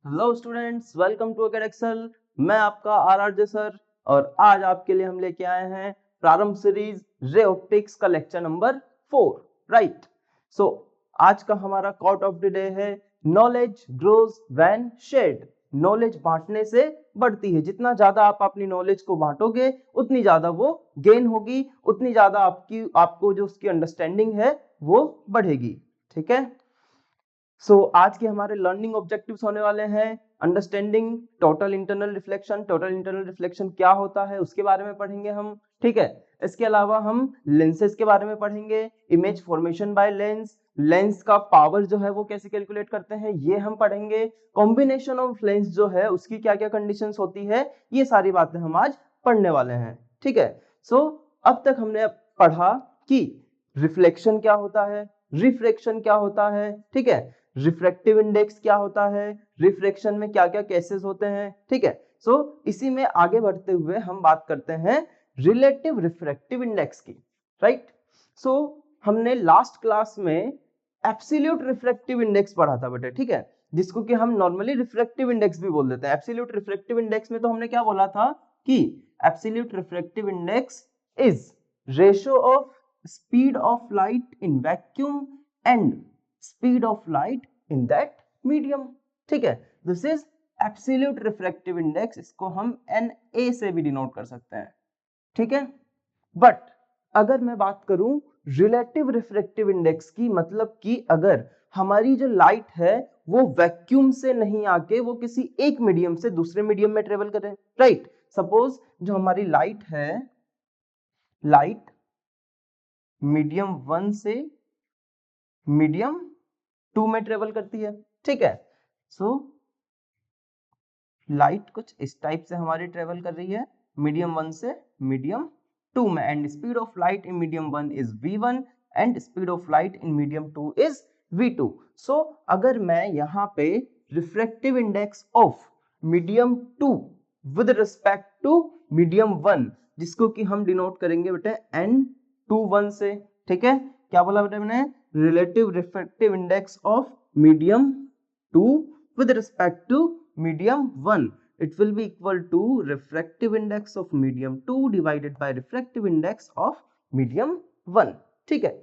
Hello students, welcome to Acad Excel. मैं आपका आरआरजे sir और आज आपके लिए हम लेके आए हैं प्रारंभ सीरीज रे ऑप्टिक्स का लेक्चर नंबर 4। राइट। सो आज का हमारा कोट ऑफ द डे है knowledge grows when shared. Knowledge बांटने से बढ़ती है। जितना ज्यादा आप अपनी नॉलेज को बांटोगे उतनी ज्यादा वो गेन होगी, उतनी ज्यादा आपको जो उसकी अंडरस्टैंडिंग है वो बढ़ेगी। ठीक है। आज के हमारे लर्निंग ऑब्जेक्टिव्स होने वाले हैं understanding total internal reflection. Total internal reflection क्या होता है उसके बारे में पढ़ेंगे हम। ठीक है। इसके अलावा हम लेंसेज के बारे में पढ़ेंगे, image formation by lens, lens का पावर जो है वो कैसे कैलकुलेट करते हैं ये हम पढ़ेंगे। कॉम्बिनेशन ऑफ लेंस जो है उसकी क्या क्या कंडीशंस होती है ये सारी बातें हम आज पढ़ने वाले हैं। ठीक है। अब तक हमने पढ़ा कि रिफ्लेक्शन क्या होता है, रिफ्रैक्शन क्या होता है, ठीक है, रिफ्रैक्टिव इंडेक्स क्या होता है, रिफ्रैक्शन में क्या क्या केसेस होते हैं। ठीक है। इसी में आगे बढ़ते हुए हम बात करते हैं रिलेटिव रिफ्रैक्टिव इंडेक्स की। राइट। हमने लास्ट क्लास में एब्सोल्यूट रिफ्रैक्टिव इंडेक्स पढ़ा था बेटे। ठीक है, जिसको कि हम नॉर्मली रिफ्रैक्टिव इंडेक्स भी बोल देते हैं। एब्सोल्यूट रिफ्रैक्टिव इंडेक्स में तो हमने क्या बोला था कि absolute refractive index is ratio of speed of light in vacuum and speed of light in that medium। ठीक है, this is absolute refractive index. इसको हम NA से भी डिनोट कर सकते हैं। ठीक है। बट अगर मैं बात करूं रिलेटिव रिफ्रैक्टिव इंडेक्स की, मतलब कि अगर हमारी जो लाइट है वो वैक्यूम से नहीं आके वो किसी एक मीडियम से दूसरे मीडियम में ट्रेवल करे। राइट। सपोज जो हमारी लाइट है, लाइट मीडियम 1 से मीडियम 2 में ट्रेवल करती है। ठीक है। लाइट कुछ इस टाइप से हमारी ट्रेवल कर रही है मीडियम 1 से मीडियम 2 में, and speed of light in medium 1 is v1 and speed of light in medium 2 is v2। अगर मैं यहाँ पे refractive index of medium 2 with respect to medium 1, जिसको कि हम डिनोट करेंगे बेटे n21 से। ठीक है, क्या बोला बेटे मैंने, relative refractive index of medium 2 with respect to medium 1, it will be equal to refractive index of medium 2 divided by refractive index of medium 1। ठीक है।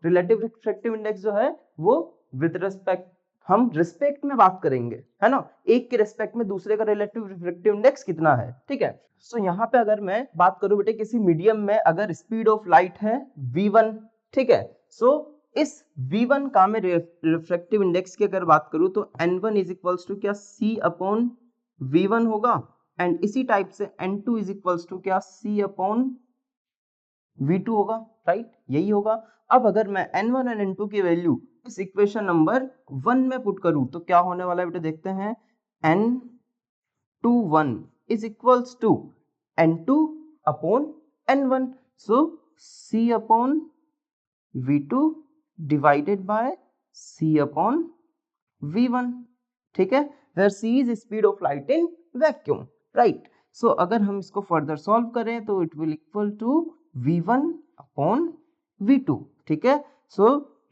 relative refractive index जो है वो with respect, हम रिस्पेक्ट में बात करेंगे, है ना, एक के रिस्पेक्ट में दूसरे का रिलेटिव रिफ्रैक्टिव इंडेक्स कितना है। ठीक है। यहाँ पे अगर मैं बात करूं बेटे किसी मीडियम में अगर स्पीड ऑफ लाइट है v1, ठीक है, इस v1 का मैं रिफ्रैक्टिव इंडेक्स की अगर बात करूं तो n1 इज इक्वल्स टू क्या c अपॉन v1 होगा, एंड इसी टाइप से n2 इज इक्वल्स टू क्या c अपॉन v2 होगा। राइट, यही होगा। अब अगर मैं n1 और n2 की वैल्यू इस इक्वेशन नंबर 1 में पुट करूं तो क्या होने वाला है बेटे, देखते हैं। n21 is equals to n2 upon n1, so c upon v2 divided by c upon v1। ठीक है, where c is speed of light in vacuum। Right. अगर हम इसको फर्दर सॉल्व करें तो it will equal to v1 upon v2। ठीक है।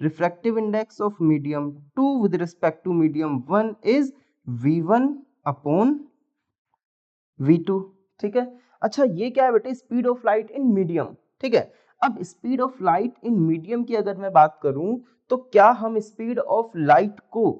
Refractive index of medium 2 with respect to medium 1 is v1 upon v2। ठीक है। अच्छा, ये क्या है बेटे, speed of light in medium. ठीक है। अब speed of light in medium की अगर मैं बात करूं तो क्या हम स्पीड ऑफ लाइट को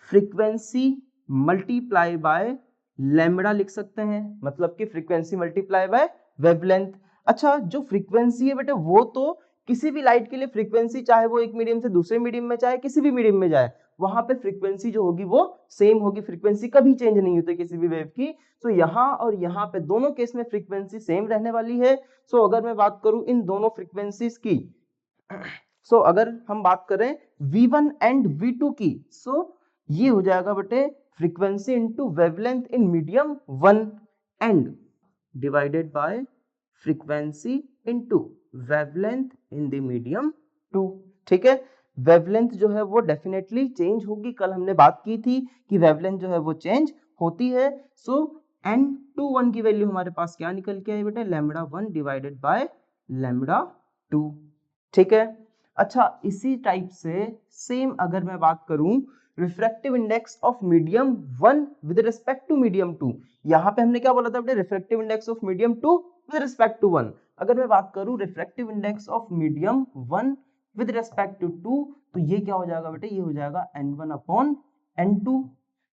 फ्रीक्वेंसी मल्टीप्लाई बाय लैम्बडा लिख सकते हैं, मतलब कि फ्रीक्वेंसी मल्टीप्लाई बाय वेवलेंथ। अच्छा, जो फ्रीक्वेंसी है बेटे वो तो किसी भी लाइट के लिए फ्रीक्वेंसी, चाहे वो एक मीडियम से दूसरे मीडियम में, चाहे किसी भी मीडियम में जाए, वहां पे फ्रीक्वेंसी जो होगी वो सेम होगी। फ्रीक्वेंसी कभी चेंज नहीं होती किसी भी वेव की। यहाँ और यहाँ पे दोनों केस में फ्रीक्वेंसी सेम रहने वाली है। अगर मैं बात करूं इन दोनों फ्रीक्वेंसीज की, अगर हम बात करें v1 एंड v2 की, ये हो जाएगा बेटे frequency into wavelength in medium 1 and divided bye frequency into wavelength in the medium 2। ठीक है। वेवलेंथ जो है वो डेफिनेटली चेंज होगी, कल हमने बात की थी कि वेवलेंथ जो है वो चेंज होती है। n21 की वैल्यू हमारे पास क्या निकल के आई बेटे, लैम्बडा 1 डिवाइडेड बाय लैम्बडा 2। ठीक है। अच्छा, इसी टाइप से सेम अगर मैं बात करूं refractive index of medium 1 with respect to medium 2। यहाँ पे हमने क्या बोला था बेटे, refractive index of medium 2 with respect to 1। अगर मैं बात करूं refractive index of medium 1 with respect to 2, तो ये क्या हो जाएगा बेटे, ये हो जाएगा n1 अपॉन n2।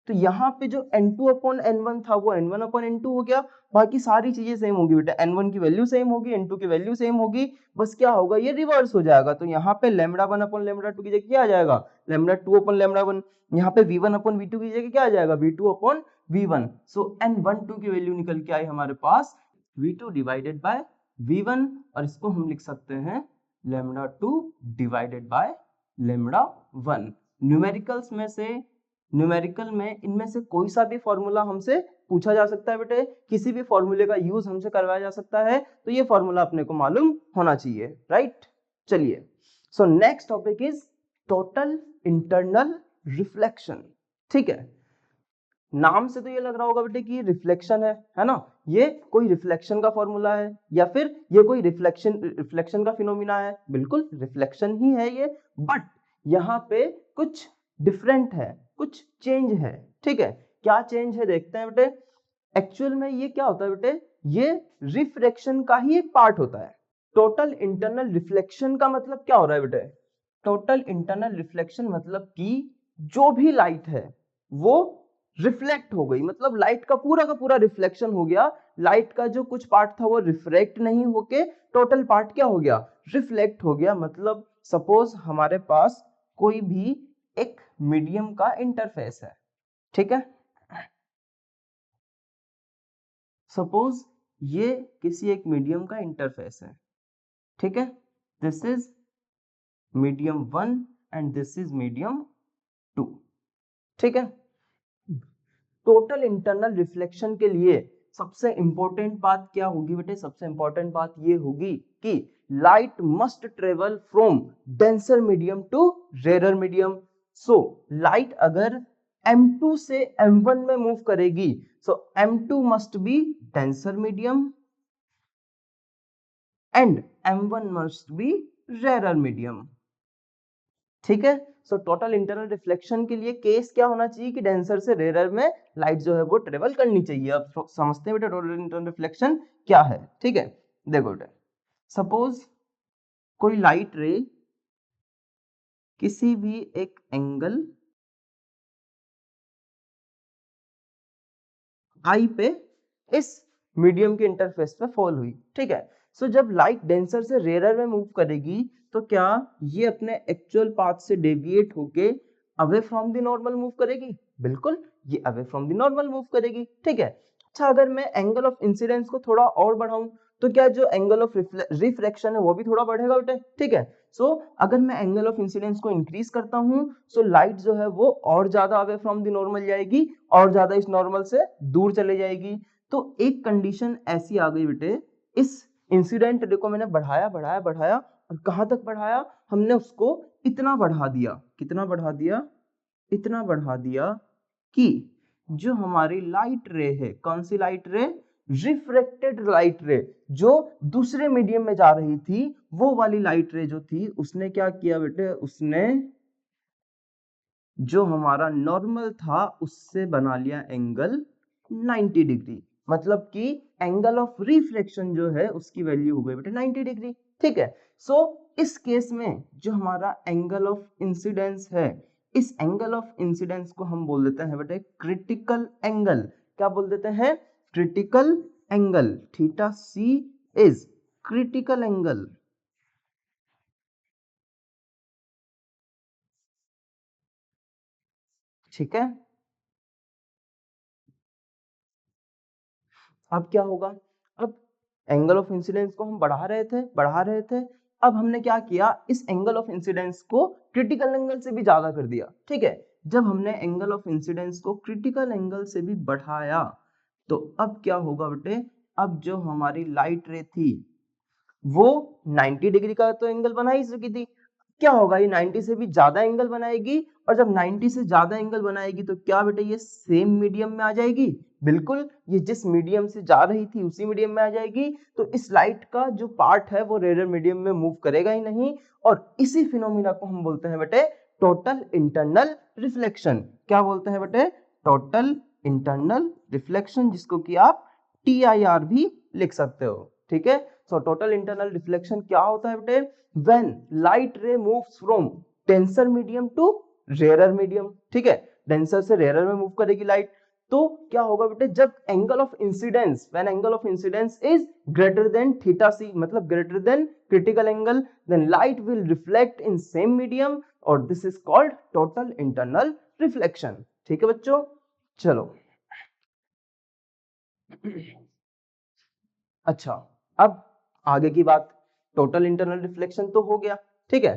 तो यहाँ पे जो n2 अपॉन n1 था वो n1 अपॉन n2 हो गया। बाकी सारी चीजें सेम होगी बेटा, n1 की वैल्यू सेम होगी, n2 की वैल्यू सेम होगी, बस क्या होगा, ये रिवर्स हो जाएगा। तो यहाँ पे लैम्डा 1 अपॉन लैम्डा 2 की जगह क्या आ जाएगा, लैम्डा 2 अपॉन लैम्डा 1। यहाँ पे v1 अपॉन v2 की जगह क्या आ जाएगा, v2 अपॉन v1। सो n12 की वैल्यू निकल के आई हमारे पास v2 डिवाइडेड बाय v1, और इसको हम लिख सकते हैं lambda 2 divided by lambda 1। Numerical में इनमें से कोई सा भी फॉर्मूला हमसे पूछा जा सकता है बेटे, किसी भी फॉर्मूले का यूज हमसे करवाया जा सकता है, तो ये फॉर्मूला अपने को मालूम होना चाहिए, राइट। चलिए, so next topic is total internal reflection. ठीक है, नाम से तो ये लग रहा होगा बेटे कि रिफ्लेक्शन है ना, ये कोई रिफ्लेक्शन का फॉर्मूला है या फिर ये कोई रिफ्लेक्शन का फिनोमिना है। बिल्कुल रिफ्लेक्शन ही है ये, बट यहाँ पे कुछ डिफरेंट है, कुछ चेंज है। ठीक है, क्या चेंज है देखते हैं बेटे। एक्चुअल में ये क्या होता है बेटे, ये रिफ्रैक्शन का ही एक पार्ट होता है। टोटल इंटरनल रिफ्लेक्शन का मतलब क्या हो रहा है बेटे, टोटल इंटरनल रिफ्लेक्शन मतलब कि जो भी लाइट है वो रिफ्लेक्ट हो गई, मतलब लाइट का पूरा रिफ्लेक्शन हो गया। लाइट का जो कुछ पार्ट था वो रिफ्रैक्ट नहीं होके टोटल पार्ट क्या हो गया, रिफ्लेक्ट हो गया। मतलब सपोज हमारे पास कोई भी एक मीडियम का इंटरफेस है, ठीक है, सपोज ये किसी एक मीडियम का इंटरफेस है, ठीक है, this is medium 1 and this is medium 2। ठीक है, टोटल इंटरनल रिफ्लेक्शन के लिए सबसे इंपॉर्टेंट बात क्या होगी बेटे, सबसे इंपॉर्टेंट बात ये होगी कि light must travel from denser medium to rare medium. So light अगर M2 से M1 में मूव करेगी, so M2 must be denser medium and M1 must be rare medium. ठीक है, सो टोटल इंटरनल रिफ्लेक्शन के लिए केस क्या होना चाहिए कि डेंसर से रेयर में लाइट जो है वो ट्रेवल करनी चाहिए। अब समझते हैं बेटा टोटल इंटरनल रिफ्लेक्शन क्या है। ठीक है, देखो बेटा, सपोज कोई लाइट रे किसी भी एक एंगल आई पे इस मीडियम के इंटरफेस पे फॉल हुई। ठीक है, सो जब लाइट डेंसर से रेयर में मूव करेगी तो क्या ये अपने एक्चुअल पाथ से डेविएट होके away from the normal move करेगी? बिल्कुल, ये away from the normal move करेगी। ठीक है, अच्छा अगर मैं एंगल ऑफ इंसिडेंस को थोड़ा और बढ़ाऊं तो क्या जो एंगल ऑफ रिफ्रैक्शन है वो भी थोड़ा बढ़ेगा बेटे। ठीक है, सो अगर मैं एंगल ऑफ इंसिडेंस को इंक्रीज करता हूं सो लाइट जो है वो और ज्यादा अवे फ्रॉम द नॉर्मल जाएगी और ज्यादा इस नॉर्मल से दूर चले जाएगी। तो एक कंडीशन ऐसी आ गई बेटे, इस इंसिडेंट रे को मैंने बढ़ाया बढ़ाया बढ़ाया और कहां तक बढ़ाया, हमने उसको इतना बढ़ा दिया, कितना बढ़ा दिया, इतना बढ़ा दिया कि जो हमारी लाइट रे है, कौन सी light ray, refracted light ray, जो दूसरे मीडियम में जा रही थी, वो वाली लाइट रे जो थी उसने क्या किया बेटे, उसने जो हमारा नॉर्मल था उससे बना लिया एंगल 90 डिग्री। मतलब कि एंगल ऑफ रिफ्लेक्शन जो है उसकी वैल्यू हो गई बेटे 90 डिग्री। ठीक है, सो इस केस में जो हमारा एंगल ऑफ इंसिडेंस है, इस एंगल ऑफ इंसिडेंस को हम बोल देते हैं बेटे क्रिटिकल एंगल। क्या बोल देते हैं? Critical angle. Theta C is critical angle. ठीक है, अब क्या होगा, अब एंगल ऑफ इंसिडेंस को हम बढ़ा रहे थे, अब हमने क्या किया, इस एंगल ऑफ इंसिडेंस को क्रिटिकल एंगल से भी ज्यादा कर दिया। ठीक है, जब हमने एंगल ऑफ इंसिडेंस को क्रिटिकल एंगल से भी बढ़ाया तो अब क्या होगा बेटे, अब जो हमारी लाइट रे थी वो 90 डिग्री का तो एंगल बना ही चुकी थी, क्या होगा ये 90 से भी ज्यादा एंगल बनाएगी, और जब 90 से ज्यादा एंगल बनाएगी तो क्या बेटे ये सेम मीडियम में आ जाएगी? बिल्कुल, ये जिस मीडियम से जा रही थी उसी मीडियम में आ जाएगी। तो इस लाइट का जो पार्ट है वो रेयर मीडियम में मूव करेगा ही नहीं, और इसी फिनोमिना को हम बोलते हैं बेटे टोटल इंटरनल रिफ्लेक्शन। क्या बोलते हैं बेटे? टोटल इंटरनल रिफ्लेक्शन, जिसको कि आप TIR भी लिख सकते हो। ठीक है, सो टोटल इंटरनल रिफ्लेक्शन क्या होता है बेटे? When light ray moves from denser medium to rarer medium. ठीक है, डेंसर से रेयरर में मूव करेगी लाइट, तो क्या होगा बेटे? जब angle of incidence, when angle of incidence is greater than theta C, मतलब greater than critical angle, then light will reflect in same medium और this is called total internal reflection. ठीक है बच्चों, चलो अच्छा, अब आगे की बात, टोटल इंटरनल रिफ्लेक्शन तो हो गया। ठीक है,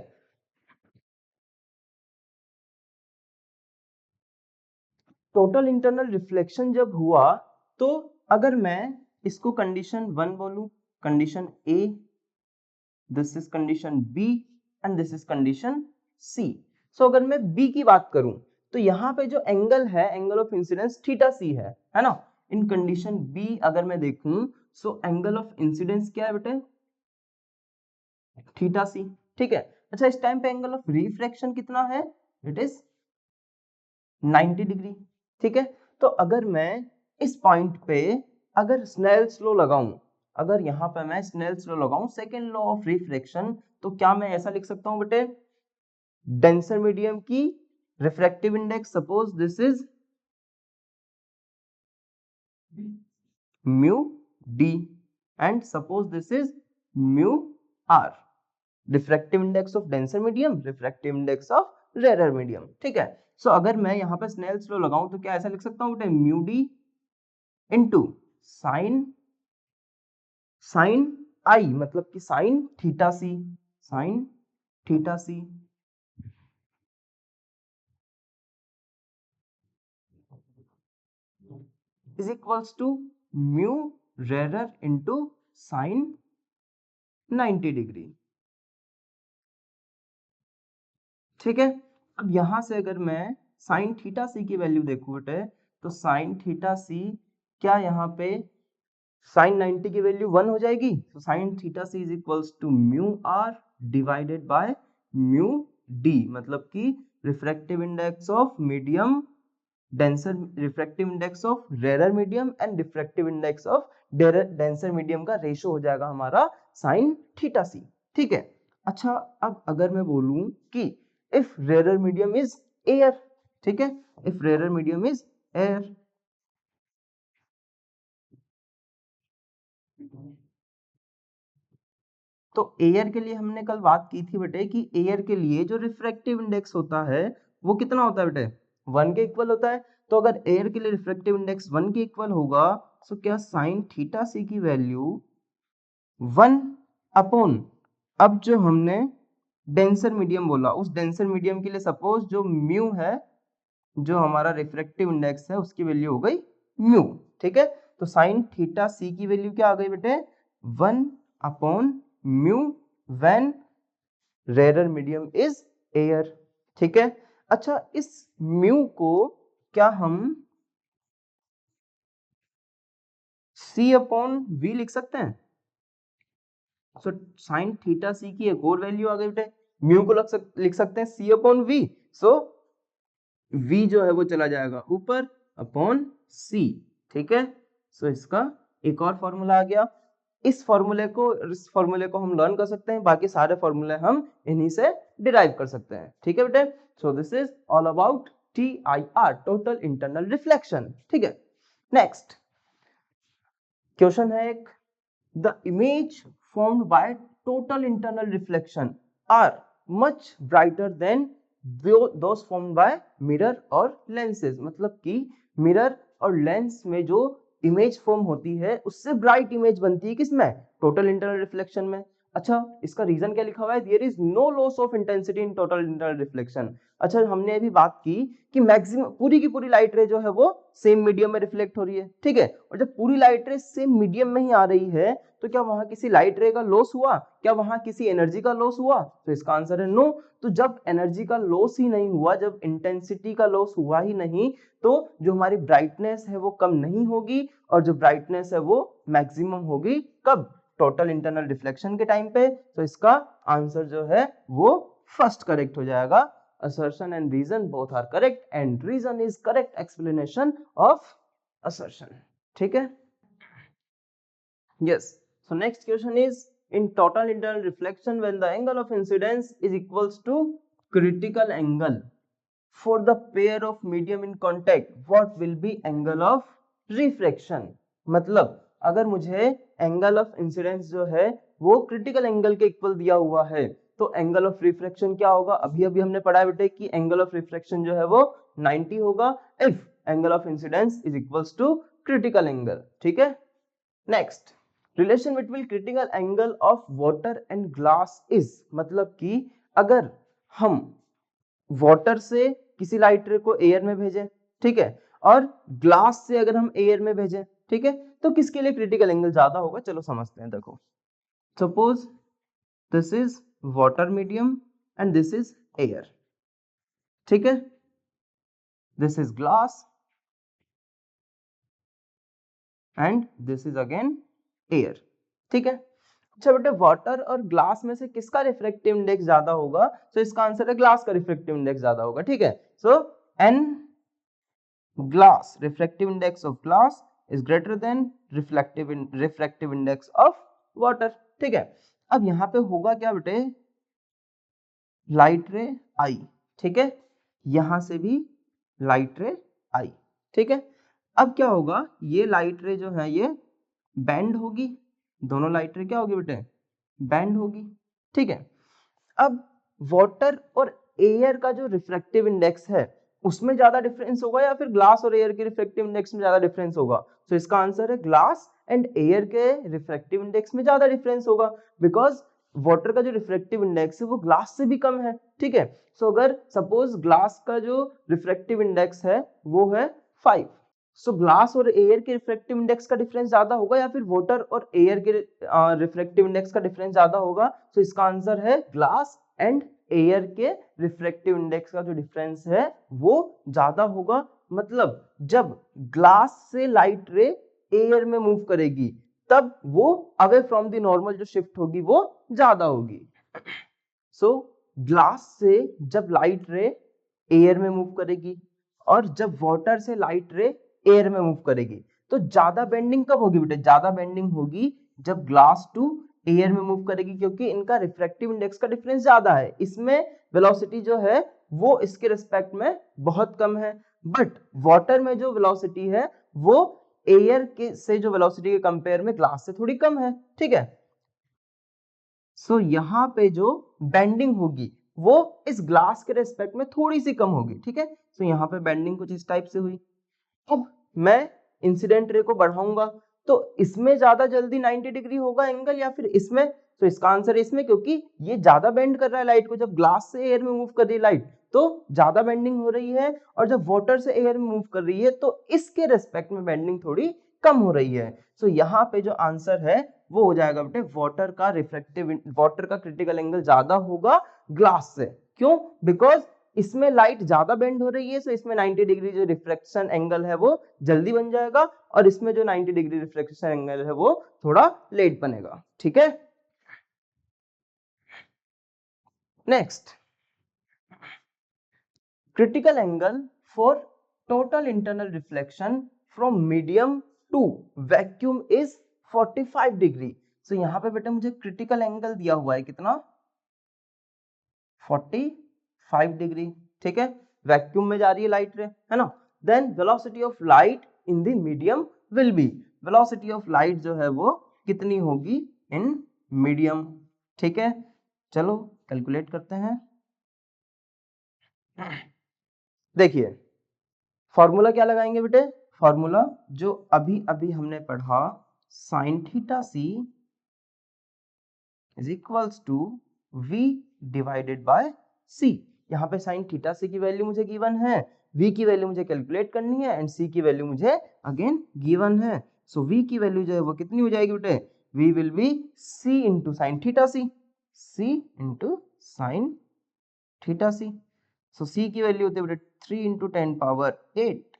टोटल इंटरनल रिफ्लेक्शन जब हुआ तो अगर मैं इसको कंडीशन 1 बोलूं, condition A, this is condition B and this is condition C. So अगर मैं बी की बात करूं तो यहाँ पे जो एंगल है, एंगल ऑफ इंसिडेंस थीटा सी है ना। इन कंडीशन बी अगर मैं देखूं, सो एंगल ऑफ इंसिडेंस क्या है बेटे? थीटा सी। ठीक है, अच्छा इस टाइम पे एंगल ऑफ रिफ्रैक्शन कितना है? It is 90 degree. ठीक है, तो अगर मैं इस पॉइंट पे अगर स्नेल्स लॉ लगाऊं, अगर यहाँ पे मैं स्नेल्स लॉ लगाऊं, सेकेंड लॉ ऑफ रिफ्रैक्शन, तो क्या मैं ऐसा लिख सकता हूं बेटे? डेंसर मीडियम की refractive index, suppose this is mu D and suppose this is mu R, refractive index of denser medium, refractive index of rare medium. ठीक है, सो अगर मैं यहाँ पे स्नेल्स लॉ लगाऊं तो क्या ऐसा लिख सकता हूँ बेटे? Mu D into sine, sine I मतलब कि sine theta C, sine theta C is equals to mu rare into sine 90 degree. ठीक है, अब यहां से अगर मैं साइन थीटा सी की वैल्यू देखूं बेटे, तो साइन थीटा सी क्या यहाँ पे साइन 90 की वैल्यू 1 हो जाएगी, तो sine theta C is equals to mu R divided by mu D, मतलब कि refractive index of medium denser, refractive index of rare medium and refractive index of denser medium का रेशो हो जाएगा हमारा साइन थीटा सी। ठीक है, अच्छा अब अगर मैं बोलूं कि if rare medium is air, ठीक है, if rare medium is air, तो एयर के लिए हमने कल बात की थी बेटे कि एयर के लिए जो रिफ्रैक्टिव इंडेक्स होता है वो कितना होता है बेटे? 1 के इक्वल होता है। तो अगर एयर के लिए रिफ्रैक्टिव इंडेक्स 1 के इक्वल होगा, तो क्या साइन थीटा सी की वैल्यू 1 अपॉन, अब जो हमने डेंसर मीडियम बोला, उस डेंसर मीडियम के लिए सपोज जो म्यू है, जो हमारा रिफ्रैक्टिव इंडेक्स है, उसकी वैल्यू हो गई म्यू। ठीक है, तो साइन थीटा सी की वैल्यू क्या आ गई बेटे? 1 upon mu when rare medium is air. ठीक है, अच्छा इस म्यू को क्या हम सी अपॉन वी लिख सकते हैं? सो साइन थीटा सी की एक और वैल्यू आ गई बेटे, म्यू को लिख सकते हैं सी अपॉन वी। सो v जो है वो चला जाएगा ऊपर अपॉन c। ठीक है, सो इसका एक और फॉर्मूला आ गया। इस फॉर्मूले को हम लर्न कर सकते हैं, बाकी सारे फॉर्मूले हम इन्हीं से डिराइव कर सकते हैं। ठीक है बेटे, so this is all about TIR, total internal reflection. ठीक है, नेक्स्ट क्वेश्चन है एक, the image formed by total internal reflection are much brighter than those formed by mirror और lenses, मतलब कि मिरर और लेंस में जो इमेज फॉर्म होती है उससे ब्राइट इमेज बनती है किसमें? टोटल इंटरनल रिफ्लेक्शन में। अच्छा इसका रीजन क्या लिखा हुआ है? There is no loss of intensity in total internal reflection. अच्छा हमने अभी बात की कि मैक्सिमम पूरी की पूरी लाइट रे जो है वो सेम मीडियम में रिफ्लेक्ट हो रही है। ठीक है, और जब पूरी लाइट रे सेम मीडियम में ही आ रही है तो क्या वहां किसी लाइट रे का लॉस हुआ? क्या वहां किसी एनर्जी का लॉस हुआ? तो इसका आंसर है नो। तो जब एनर्जी का लॉस ही नहीं हुआ, जब इंटेंसिटी का लॉस हुआ ही नहीं, तो जो हमारी ब्राइटनेस है वो कम नहीं होगी और जो ब्राइटनेस है वो मैक्सिमम होगी। कब? टोटल इंटरनल रिफ्लेक्शन के टाइम पे। तो इसका आंसर जो है वो फर्स्ट करेक्ट हो जाएगा, assertion and reason both are correct and reason is correct explanation of assertion. ठीक है? Yes. So next question is, in total internal reflection when the angle of incidence is equals to critical angle for the pair of medium in contact, what will be angle of refraction? मतलब अगर मुझे angle of incidence जो है वो critical angle के equal दिया हुआ है तो एंगल ऑफ रिफ्रैक्शन क्या होगा? अभी अभी हमने पढ़ा बेटे कि एंगल ऑफ रिफ्रैक्शन जो है वो 90 होगा if angle of incidence is equals to critical angle. ठीक है? Next, relation between critical angle of water and glass is, मतलब कि अगर हम वाटर से किसी लाइट रे को एयर में भेजें, ठीक है, और ग्लास से अगर हम एयर में भेजें, ठीक है, तो किसके लिए क्रिटिकल एंगल ज्यादा होगा? चलो समझते हैं. देखो, suppose this is water medium and this is air. ठीक है, this is glass and this is again air. ठीक है. अच्छा बेटे, वाटर और ग्लास में से किसका रिफ्रैक्टिव इंडेक्स ज्यादा होगा? तो इसका आंसर है ग्लास का रिफ्रैक्टिव इंडेक्स ज्यादा होगा. ठीक है. So n glass refractive index of glass is greater than refractive index of water. ठीक है. अब यहाँ पे होगा क्या बेटे? लाइट रे आई. ठीक है, यहां से भी लाइट रे आई. ठीक है. अब क्या होगा? ये लाइट रे जो है ये बेंड होगी. दोनों लाइट रे क्या होगी बेटे? बेंड होगी. ठीक है. अब वाटर और एयर का जो रिफ्रैक्टिव इंडेक्स है उसमें ज्यादा डिफरेंस होगा या फिर ग्लास और एयर के रिफ्रैक्टिव इंडेक्स में ज्यादा डिफरेंस होगा? तो इसका आंसर है ग्लास एंड एयर के रिफ्रैक्टिव इंडेक्स में ज्यादा डिफरेंस होगा, बिकॉज वाटर का जो रिफ्रैक्टिव इंडेक्स है वो ग्लास से भी कम है. ठीक है. सो अगर सपोज ग्लास का जो रिफ्रैक्टिव इंडेक्स है वो है 5, सो ग्लास और एयर के रिफ्रैक्टिव इंडेक्स का डिफरेंस ज्यादा होगा या फिर वाटर और एयर के रिफ्रैक्टिव इंडेक्स का डिफरेंस ज्यादा होगा? तो इसका आंसर है ग्लास एंड एयर के रिफ्रैक्टिव इंडेक्स का जो डिफरेंस है वो ज्यादा होगा. मतलब जब ग्लास से लाइट रे एयर में मूव करेगी तब वो अवे फ्रॉम द नॉर्मल जो शिफ्ट होगी वो ज्यादा होगी. सो ग्लास से जब लाइट रे एयर में मूव करेगी और जब वाटर से लाइट रे एयर में मूव करेगी तो ज्यादा बेंडिंग कब होगी बेटे? ज्यादा बेंडिंग होगी जब ग्लास टू एयर में मूव करेगी, क्योंकि इनका रिफ्रैक्टिव इंडेक्स का डिफरेंस ज्यादा है. इसमें वेलोसिटी जो है वो इसके रिस्पेक्ट में बहुत कम है, बट वाटर में जो वेलोसिटी है वो एयर के से जो वेलोसिटी के कंपेयर में ग्लास से थोड़ी कम है. ठीक है. सो यहाँ पे जो बेंडिंग होगी वो इस ग्लास के रिस्पेक्ट में थोड़ी सी कम होगी. ठीक है. सो यहाँ पे बेंडिंग कुछ इस टाइप से हुई. अब मैं इंसिडेंट रे को बढ़ाऊंगा तो इसमें ज्यादा जल्दी 90 डिग्री होगा एंगल या फिर इसमें? तो इसका आंसर है इसमें, क्योंकि ये ज्यादा बेंड कर रहा है लाइट को. जब ग्लास से एयर में मूव कर रही है लाइट तो ज्यादा बेंडिंग हो रही है, और जब वाटर से एयर में मूव कर रही है तो इसके रेस्पेक्ट में बेंडिंग थोड़ी कम हो रही है. सो यहाँ पे जो आंसर है वो हो जाएगा बेटे वाटर का क्रिटिकल एंगल ज्यादा होगा ग्लास से. क्यों? बिकॉज इसमें लाइट ज्यादा बेंड हो रही है, सो इसमें 90 डिग्री जो रिफ्रैक्शन एंगल है वो जल्दी बन जाएगा, और इसमें जो 90 डिग्री रिफ्रैक्शन एंगल है वो थोड़ा लेट बनेगा. ठीक है. Next, critical angle for total internal reflection from medium to vacuum is 45 degree. So यहाँ पे बेटा मुझे क्रिटिकल एंगल दिया हुआ है कितना? 45 डिग्री. ठीक है. वैक्यूम में जा रही है लाइट रे, है ना. Then velocity of light in the medium will be, velocity of light जो है वो कितनी होगी इन मीडियम? ठीक है. चलो कैलकुलेट करते हैं. देखिए फॉर्मूला क्या लगाएंगे बेटे? फॉर्मूला जो अभी अभी हमने पढ़ा, sine theta C is equals to v divided by c. यहाँ पे साइन थीटा सी की वैल्यू मुझे गिवन है, v की वैल्यू मुझे कैलकुलेट करनी है एंड c की वैल्यू मुझे अगेन गिवन है. सो v की वैल्यू जो है वो कितनी हो जाएगी बेटे? v will be c into sine theta C, c into sine theta C. So c की वैल्यू होती है बेटे 3 into 10 power 8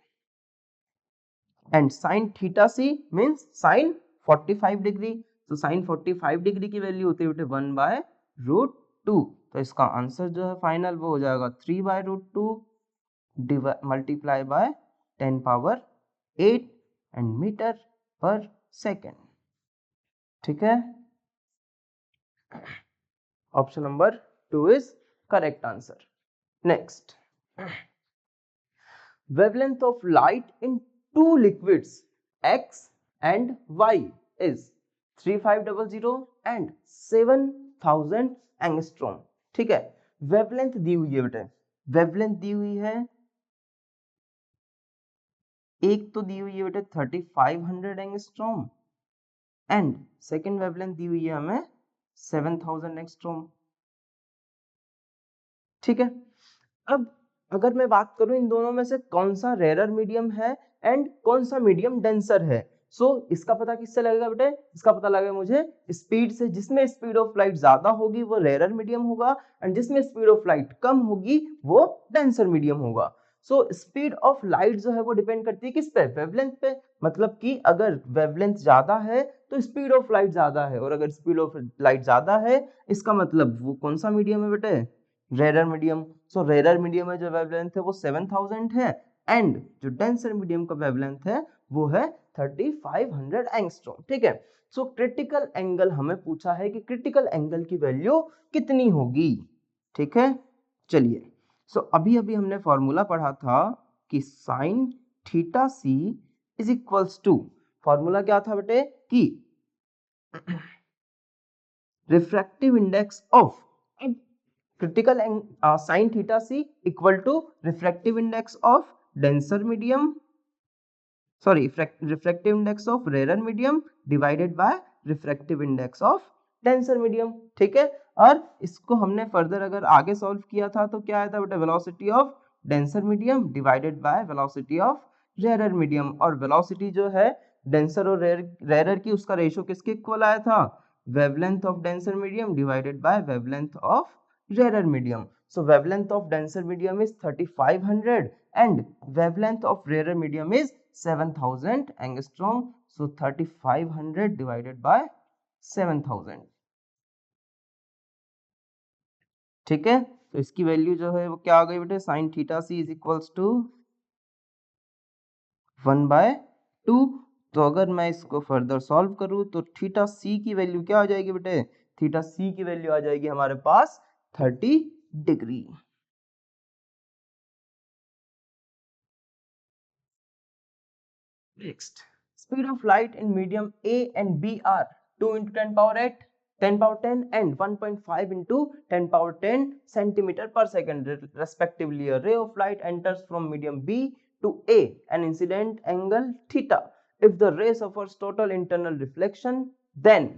and sine theta C means sine 45 degree. तो साइन 45 डिग्री की वैल्यू होती है बेटे 1/√2. तो तो इसका आंसर जो है फाइनल वो हो जाएगा 3/√2 multiply by 10 power 8 and metre per second. ठीक है, option number 2 is correct answer. Next, wavelength of light in two liquids X and Y is 3500 and 7000 angstrom. ठीक है, वेवलेंथ दी हुई है बेटे, वेवलेंथ दी हुई है, एक तो दी हुई है बेटे 3500 एंगस्ट्रॉम एंड सेकेंड वेवलेंथ दी हुई है हमें 7000 एंगस्ट्रॉम। ठीक है, अब अगर मैं बात करूं इन दोनों में से कौन सा रेयरर मीडियम है एंड कौन सा मीडियम डेंसर है, इसका पता किससे लगेगा बेटे, इसका पता लगेगा मुझे स्पीड से। जिसमें स्पीड ऑफ लाइट ज्यादा होगी वो रेयरर मीडियम होगा एंड जिसमें स्पीड ऑफ लाइट कम होगी वो डेंसर मीडियम होगा। स्पीड ऑफ लाइट जो है वो डिपेंड करती है किस पे, वेवलेंथ पे। मतलब कि अगर वेवलेंथ ज्यादा है तो स्पीड ऑफ लाइट ज्यादा है, और अगर स्पीड ऑफ लाइट ज्यादा है इसका मतलब वो कौन सा मीडियम है बेटे, रेयरर मीडियम। रेयरर मीडियम में जो वेवलेंथ है वो 7000 है एंड जो डेंसर मीडियम का वेवलेंथ है वो है 3500 एंगस्ट्रॉम। ठीक है, क्रिटिकल एंगल हमें पूछा है कि क्रिटिकल एंगल की वैल्यू कितनी होगी। ठीक है, चलिए, अभी हमने फॉर्मूला पढ़ा था कि sine theta C is equals to, formula क्या था बेटे कि refractive index of critical sin theta c equal to refractive index of denser medium, sorry refractive index of rarer medium divided by refractive index of denser medium। ठीक है, और इसको हमने further अगर आगे सॉल्व किया था तो क्या आया था बेटा, velocity of denser medium divided by velocity of rare medium. और वेलोसिटी जो है डेंसर और रेयर की उसका रेशियो किसके इक्वल आया था, wavelength of denser medium divided bye wavelength of rarer medium. So wavelength of denser medium is 3500 and wavelength of rarer medium is 7000 angstrom. So 3500 divided by 7000। ठीक है, तो इसकी वैल्यू जो है वो क्या आ गई बेटे, sine theta C is equals to 1/2। तो अगर मैं इसको फर्दर सॉल्व करूं तो थीटा सी की वैल्यू क्या आ जाएगी बेटे, थीटा सी की वैल्यू आ जाएगी हमारे पास 30 degree. Next, speed of light in medium A and B are 2 into 10 power 8, 10 power 10 and 1.5 into 10 power 10 centimeter per second respectively. A ray of light enters from medium B to A, an incident angle theta. If the ray suffers total internal reflection, then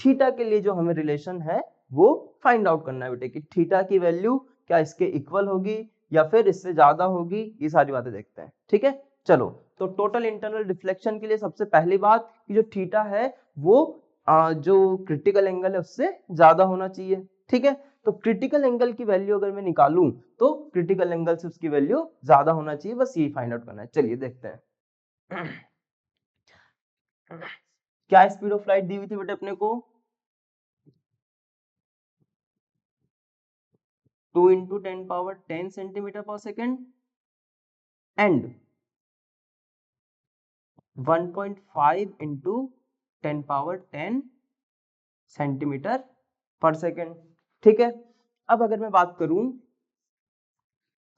theta के लिए जो हमें relation है वो find out करना है बेटे कि थीटा की वैल्यू क्या इसके इक्वल होगी या फिर इससे ज्यादा होगी, ये सारी बातें देखते हैं। ठीक है, चलो, तो टोटल इंटरनल रिफ्लेक्शन के लिए सबसे पहली बात कि जो थीटा है वो जो क्रिटिकल एंगल है उससे ज्यादा होना चाहिए। ठीक है, तो क्रिटिकल एंगल की वैल्यू अगर मैं निकालूं तो क्रिटिकल एंगल से उसकी वैल्यू ज्यादा होना चाहिए, बस यही फाइंड आउट करना है। चलिए देखते हैं क्या स्पीड ऑफ लाइट दी हुई थी बेटे अपने को, 2 into 10 power 10 centimeter per second and 1.5 into 10 power 10 centimetre पर सेकेंड। ठीक है, अब अगर मैं बात करूं,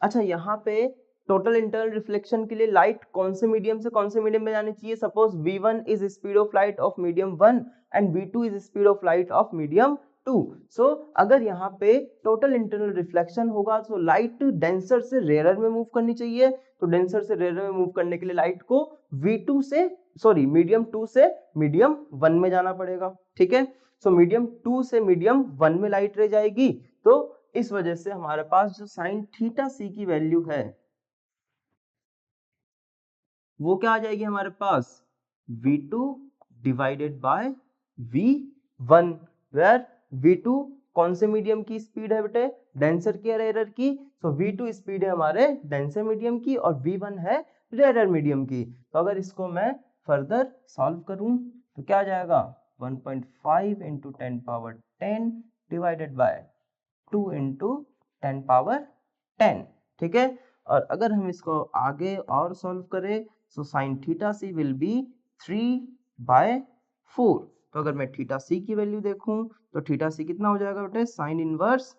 अच्छा यहाँ पे टोटल इंटरनल रिफ्लेक्शन के लिए लाइट कौन से मीडियम से कौन से मीडियम में जानी चाहिए। Suppose v1 is speed of light of medium 1 and v2 is speed of light of medium 2। अगर यहाँ पे टोटल इंटरनल रिफ्लेक्शन होगा तो लाइट डेंसर से रेयर में मूव करनी चाहिए, तो डेंसर से रेयर में मूव करने के लिए लाइट को v2 से मीडियम 2 से मीडियम 1 में जाना पड़ेगा। ठीक है, मीडियम 2 से मीडियम 1 में लाइट रह जाएगी, तो इस वजह से हमारे पास जो साइन थीटा सी की वैल्यू है वो क्या आ जाएगी हमारे पास, v2 divided bye v1, where v2 कौन से मीडियम की स्पीड है बेटे, डेंसर की या रेयर की। v2 स्पीड है हमारे डेंसर मीडियम की और v1 है रेयर मीडियम की। तो अगर इसको मैं फर्दर सॉल्व करूं तो क्या आ जाएगा, 1.5 into 10 power 10 divided by 2 into 10⁻10, ठीक है। और अगर हम इसको आगे और सॉल्व करें तो sine theta C will be 3/4। तो अगर मैं थीटा सी की वैल्यू देखूं तो थीटा सी कितना हो जाएगा बेटे, साइन इनवर्स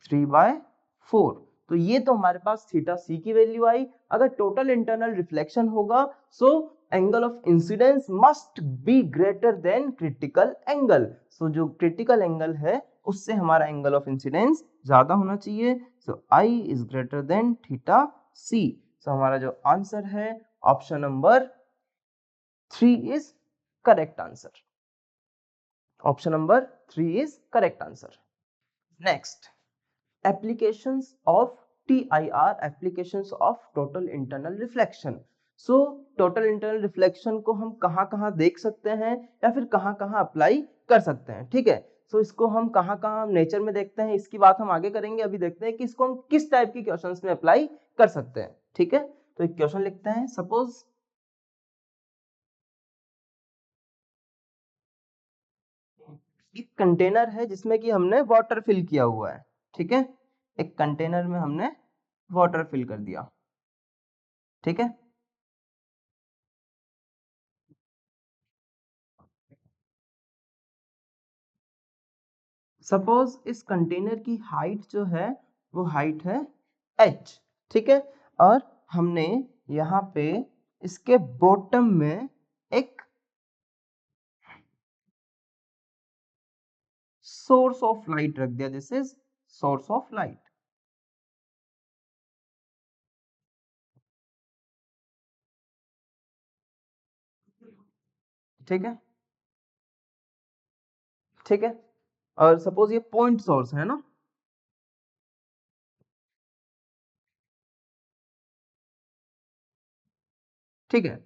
3/4। तो ये तो हमारे पास थीटा सी की वैल्यू आई। अगर टोटल इंटरनल रिफ्लेक्शन होगा so angle of incidence must be greater than critical angle. So जो क्रिटिकल एंगल है उससे हमारा एंगल ऑफ इंसिडेंस ज्यादा होना चाहिए। सो I is greater than theta C. सो हमारा जो आंसर है option number 3 is correct answer. Option number 3 is correct answer. Next, applications of TIR, applications of total internal reflection। so total internal reflection को हम कहाँ देख सकते हैं या फिर कहाँ अप्लाई कर सकते हैं, ठीक है। so इसको हम कहाँ नेचर में देखते हैं, इसकी बात हम आगे करेंगे। अभी देखते हैं कि इसको हम किस टाइप की क्वेश्चंस में अप्लाई कर सकते हैं, ठीक है। तो एक क्वेश्चन लिखते हैं, सपोज एक कंटेनर है जिसमें कि हमने वाटर फिल किया हुआ है, ठीक है। एक कंटेनर में हमने वाटर फिल कर दिया, ठीक है। सपोज इस कंटेनर की हाइट जो है वो हाइट है h, ठीक है। और हमने यहाँ पे इसके बॉटम में एक सोर्स ऑफ लाइट रख दिया, this is source of light, ठीक है, ठीक है। और सपोज ये पॉइंट सोर्स है ना, ठीक है।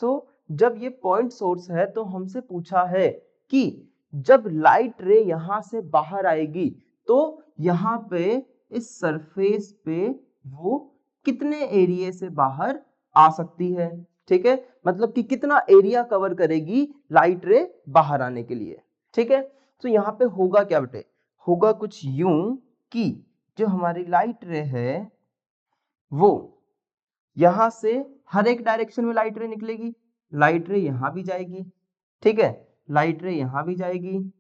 सो जब ये पॉइंट सोर्स है तो हमसे पूछा है कि जब लाइट रे यहां से बाहर आएगी तो यहाँ पे इस सरफेस पे वो कितने एरिया से बाहर आ सकती है, ठीक है। मतलब कि कितना एरिया कवर करेगी लाइट रे बाहर आने के लिए, ठीक है। तो यहाँ पे होगा क्या बेटे, होगा कुछ यूं कि जो हमारी लाइट रे है वो यहां से हर एक डायरेक्शन में लाइट रे निकलेगी। लाइट रे यहां भी जाएगी, ठीक है। लाइट रे यहां भी जाएगी,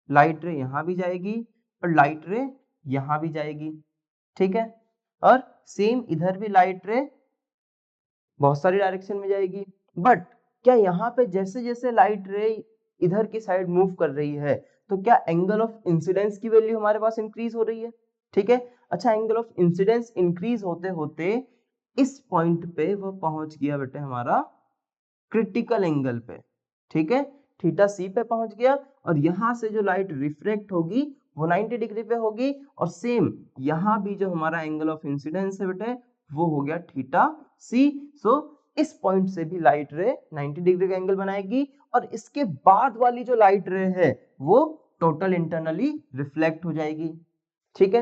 लाइट रे यहां भी जाएगी और लाइट रे यहां भी जाएगी, ठीक है। और सेम इधर भी लाइट रे बहुत सारी डायरेक्शन में जाएगी। बट क्या यहाँ पे जैसे जैसे लाइट रे इधर की साइड मूव कर रही है तो क्या एंगल ऑफ इंसिडेंस की वैल्यू हमारे पास इंक्रीज हो रही है, ठीक है। अच्छा, एंगल ऑफ इंसिडेंस इंक्रीज होते होते इस पॉइंट पे वो पहुंच गया बेटे हमारा क्रिटिकल एंगल पे, ठीक है। थीटा सी पे पहुंच गया और यहां से जो लाइट रिफ्लेक्ट होगी वो 90 डिग्री पे होगी और सेम यहां भी जो हमारा एंगल ऑफ इंसिडेंस है बेटे वो हो गया थीटा सी। सो इस पॉइंट से भी लाइट रे 90 डिग्री का एंगल बनाएगी और इसके बाद वाली जो लाइट रे है वो टोटल इंटरनली रिफ्लेक्ट हो जाएगी, ठीक है।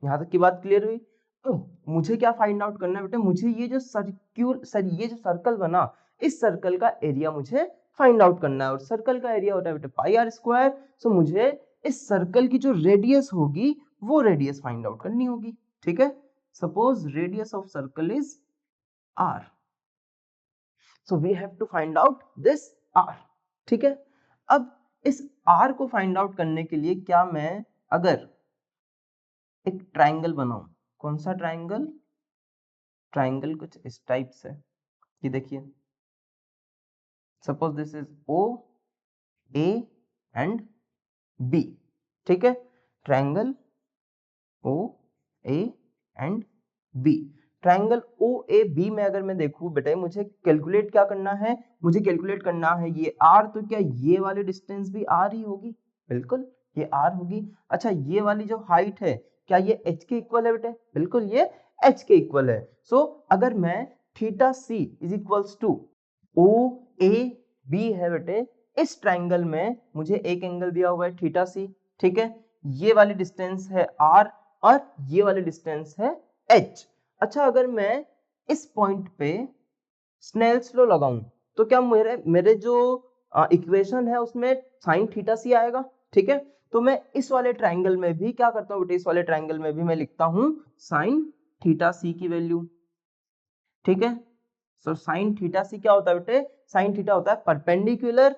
यहां तक की बात क्लियर हुई। तो मुझे क्या फाइंड आउट करना है बेटे, मुझे ये जो ये जो सर्कल बना इस सर्कल का एरिया मुझे फाइंड आउट करना है और सर्कल का एरिया होता है बेटे पाई आर स्क्वायर। सो मुझे इस सर्कल की जो रेडियस होगी वो रेडियस फाइंड आउट करनी होगी, ठीक है। Suppose radius of circle is R, so we have to find out this R, ठीक है। अब इस आर को फाइंड आउट करने के लिए क्या मैं अगर एक ट्राइंगल बनाऊं, कौन सा ट्राइंगल, ट्राइंगल कुछ इस टाइप से, ये देखिए suppose this is O A and B, ठीक है। Triangle O A and B, triangle O A B में अगर मैं देखूं बेटे मुझे कैलकुलेट क्या करना है, मुझे कैलकुलेट करना है ये आर, तो क्या ये वाली डिस्टेंस भी आर ही होगी, बिल्कुल ये आर होगी। अच्छा, ये वाली जो हाइट है क्या ये एच के इक्वल है बेटे, बिल्कुल ये एच के इक्वल है। सो अगर मैं theta C is equals to O A B है बेटे, इस ट्राइंगल में मुझे एक एंगल दिया हुआ है थीटा सी, ठीक है। ये वाली डिस्टेंस है आर और ये वाली डिस्टेंस है एच। अच्छा, अगर मैं इस पॉइंट पे स्नेल्स लॉ लगाऊं तो क्या मेरे मेरे जो इक्वेशन है उसमें साइन थीटा सी आएगा, ठीक है। तो मैं इस वाले ट्राइंगल में भी क्या करता हूँ बेटे, इस वाले ट्राइंगल में भी मैं लिखता हूँ साइन थीटा सी की वैल्यू, ठीक है। सो साइन थीटा सी क्या होता है बेटे, साइन थीटा होता है perpendicular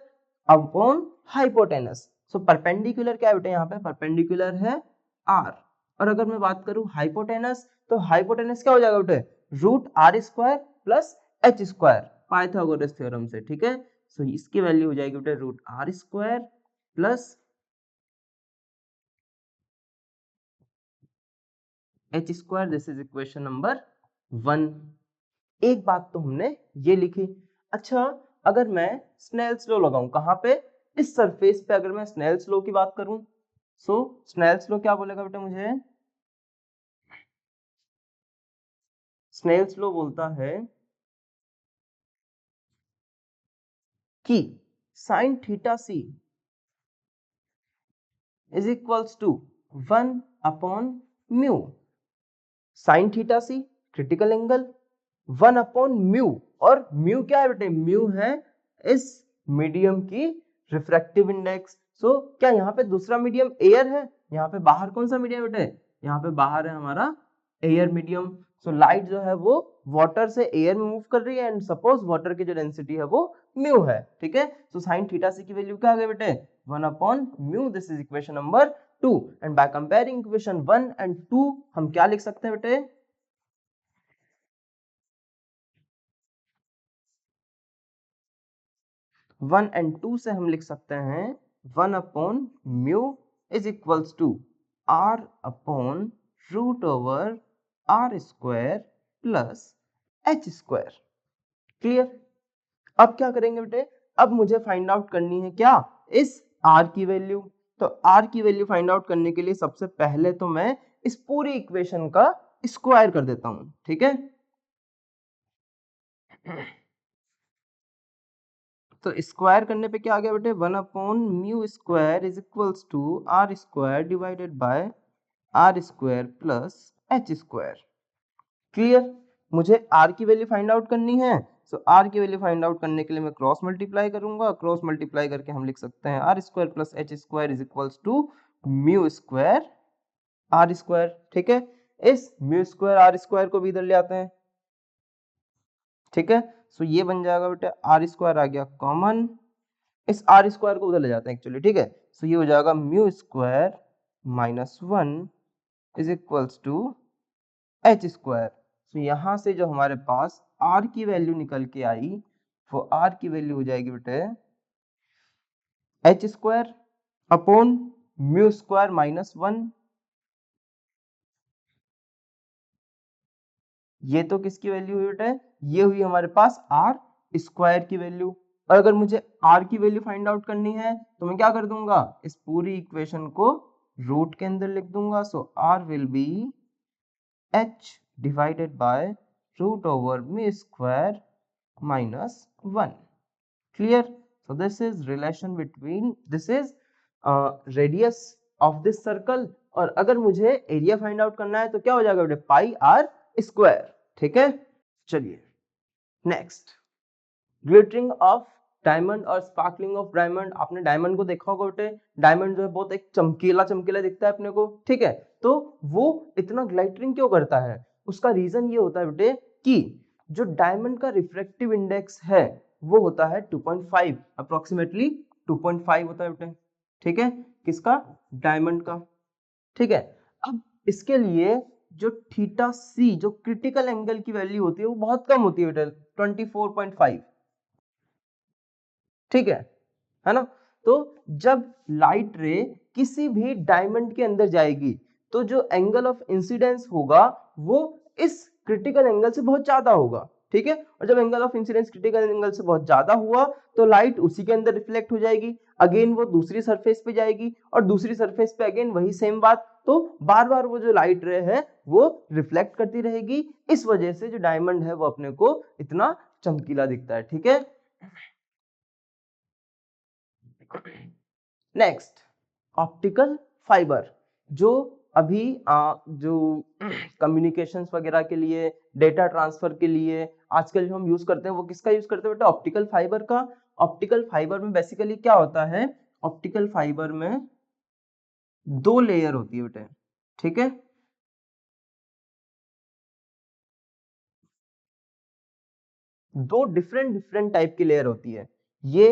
upon hypotenuse. So perpendicular क्या है बेटे, यहाँ पे परपेंडिकुलर है आर, और अगर मैं बात करूं हाइपोटेनस, तो हाइपोटेनस क्या हो जाएगा बेटे, root R square plus H square, Pythagoras theorem से, ठीक है। सो इसकी वैल्यू हो जाएगी बेटे root R square plus H square, this is equation number 1। एक बात तो हमने ये लिखी। अच्छा, अगर मैं स्नेल्स लॉ लगाऊं कहां पे, इस सरफेस पे, अगर मैं स्नेल्स लॉ की बात करूं, सो स्नेल्स लॉ क्या बोलेगा बेटा मुझे, स्नेल्स लॉ बोलता है कि sine theta C is equals to 1 upon mu, sine theta C critical angle, 1 upon mu, और म्यू क्या है बेटे, म्यू है इस मीडियम की रिफ्रैक्टिव इंडेक्स। सो क्या यहाँ पे दूसरा मीडियम एयर है, यहाँ पे बाहर कौन सा मीडियम बेटे, यहाँ पे बाहर है हमारा एयर मीडियम। सो लाइट जो है वो वाटर से एयर में मूव कर रही है, एंड सपोज वाटर की जो डेंसिटी है वो म्यू है, ठीक है। सो साइन थीटा सी की वैल्यू क्या आ गई बेटे, 1 upon mu, this is equation number 2। And by comparing equation 1 and 2 हम क्या लिख सकते हैं बेटे, 1 एंड 2 से हम लिख सकते हैं 1 upon mu is equals to R upon root over R square plus H square. Clear. अब क्या करेंगे बेटे, अब मुझे फाइंड आउट करनी है क्या, इस r की वैल्यू। तो r की वैल्यू फाइंड आउट करने के लिए सबसे पहले तो मैं इस पूरी इक्वेशन का स्क्वायर कर देता हूं, ठीक है। तो स्क्वायर करने पे क्या आ गया बेटे, 1 upon mu square is equals to R square divided by R square plus H square. Clear. मुझे r की वैल्यू फाइंड आउट करनी है, सो r की वैल्यू फाइंड आउट करने के लिए मैं क्रॉस मल्टीप्लाई करूंगा, क्रॉस मल्टीप्लाई करके हम लिख सकते हैं R square plus H square is equals to mu square R square, ठीक है। इस म्यू स्क्वायर आर स्क्वायर को भी इधर ले आते हैं, ठीक है। सो ये बन जाएगा बेटा आर स्क्वायर आ गया कॉमन, इस आर स्क्वायर को उधर ले जाते हैं एक्चुअली, ठीक है। सो ये हो जाएगा mu square minus 1 is equals to h square. So यहां से जो हमारे पास आर की वैल्यू निकल के आई, वो आर की वैल्यू हो जाएगी बेटे H square upon mu square minus 1। ये तो किसकी वैल्यू हुई बेटे, ये हुई हमारे पास आर स्क्वायर की वैल्यू। और अगर मुझे आर की वैल्यू फाइंड आउट करनी है तो मैं क्या कर दूंगा, इस पूरी इक्वेशन को रूट के अंदर लिख दूंगा। So R will be h divided by root over mu square minus 1. Clear? So this is relation between, this is radius of this circle, और अगर मुझे एरिया फाइंड आउट करना है तो क्या हो जाएगा बेटे, पाई आर स्क्वायर, ठीक है। चलिए नेक्स्ट, ग्लिटरिंग ऑफ डायमंड और स्पार्कलिंग ऑफ डायमंड। आपने डायमंड को देखा होगा बेटे, डायमंड जो है बहुत एक चमकीला चमकीला दिखता है अपने को, ठीक है। तो वो इतना ग्लिटरिंग क्यों करता है, उसका रीजन ये होता है बेटे कि जो डायमंड का रिफ्रैक्टिव इंडेक्स है वो होता है 2.5, अप्रोक्सीमेटली 2.5 होता है बेटे, ठीक है, किसका, डायमंड का, ठीक है। अब इसके लिए जो थीटा सी, जो क्रिटिकल एंगल की वैल्यू होती है वो बहुत कम होती है बेटे, 24.5, ठीक है ना। तो जब लाइट रे किसी भी डायमंड के अंदर जाएगी तो जो एंगल ऑफ इंसिडेंस होगा वो इस क्रिटिकल एंगल से बहुत ज्यादा होगा, ठीक है। और जब angle of incidence critical angle से बहुत ज्यादा हुआ तो लाइट उसी के अंदर रिफ्लेक्ट हो जाएगी, अगेन वो दूसरी सरफेस पे जाएगी और दूसरी सरफेस पे अगेन वही सेम बात, तो बार बार वो जो लाइट रे है वो रिफ्लेक्ट करती रहेगी। इस वजह से जो डायमंड है वो अपने को इतना चमकीला दिखता है, ठीक है। नेक्स्ट, ऑप्टिकल फाइबर, जो अभी जो कम्युनिकेशंस वगैरह के लिए, डेटा ट्रांसफर के लिए आजकल जो हम यूज करते हैं वो किसका यूज करते हैं बेटा, ऑप्टिकल फाइबर का। ऑप्टिकल फाइबर में बेसिकली क्या होता है, ऑप्टिकल फाइबर में दो लेयर होती है बेटे, ठीक है। दो डिफरेंट डिफरेंट टाइप की लेयर होती है। ये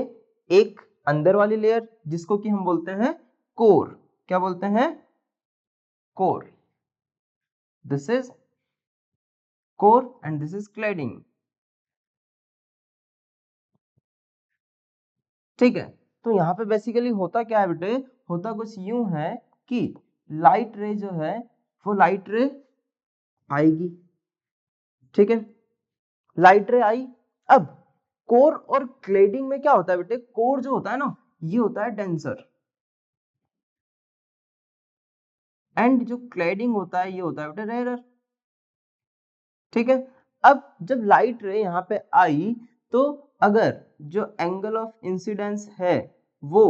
एक अंदर वाली लेयर जिसको कि हम बोलते हैं कोर। क्या बोलते हैं? Core. This is core and this is cladding, ठीक है। तो यहाँ पे बेसिकली होता क्या है बेटे, होता कुछ यूं है कि लाइट रे जो है वो लाइट रे आएगी, ठीक है। लाइट रे आई। अब कोर और क्लेडिंग में क्या होता है बेटे, कोर जो होता है ना ये होता है डेंसर, एंड जो क्लेडिंग होता है ये होता है बेटे रेयरर, ठीक है। अब जब लाइट रे यहाँ पे आई तो अगर जो एंगल ऑफ इंसिडेंस है वो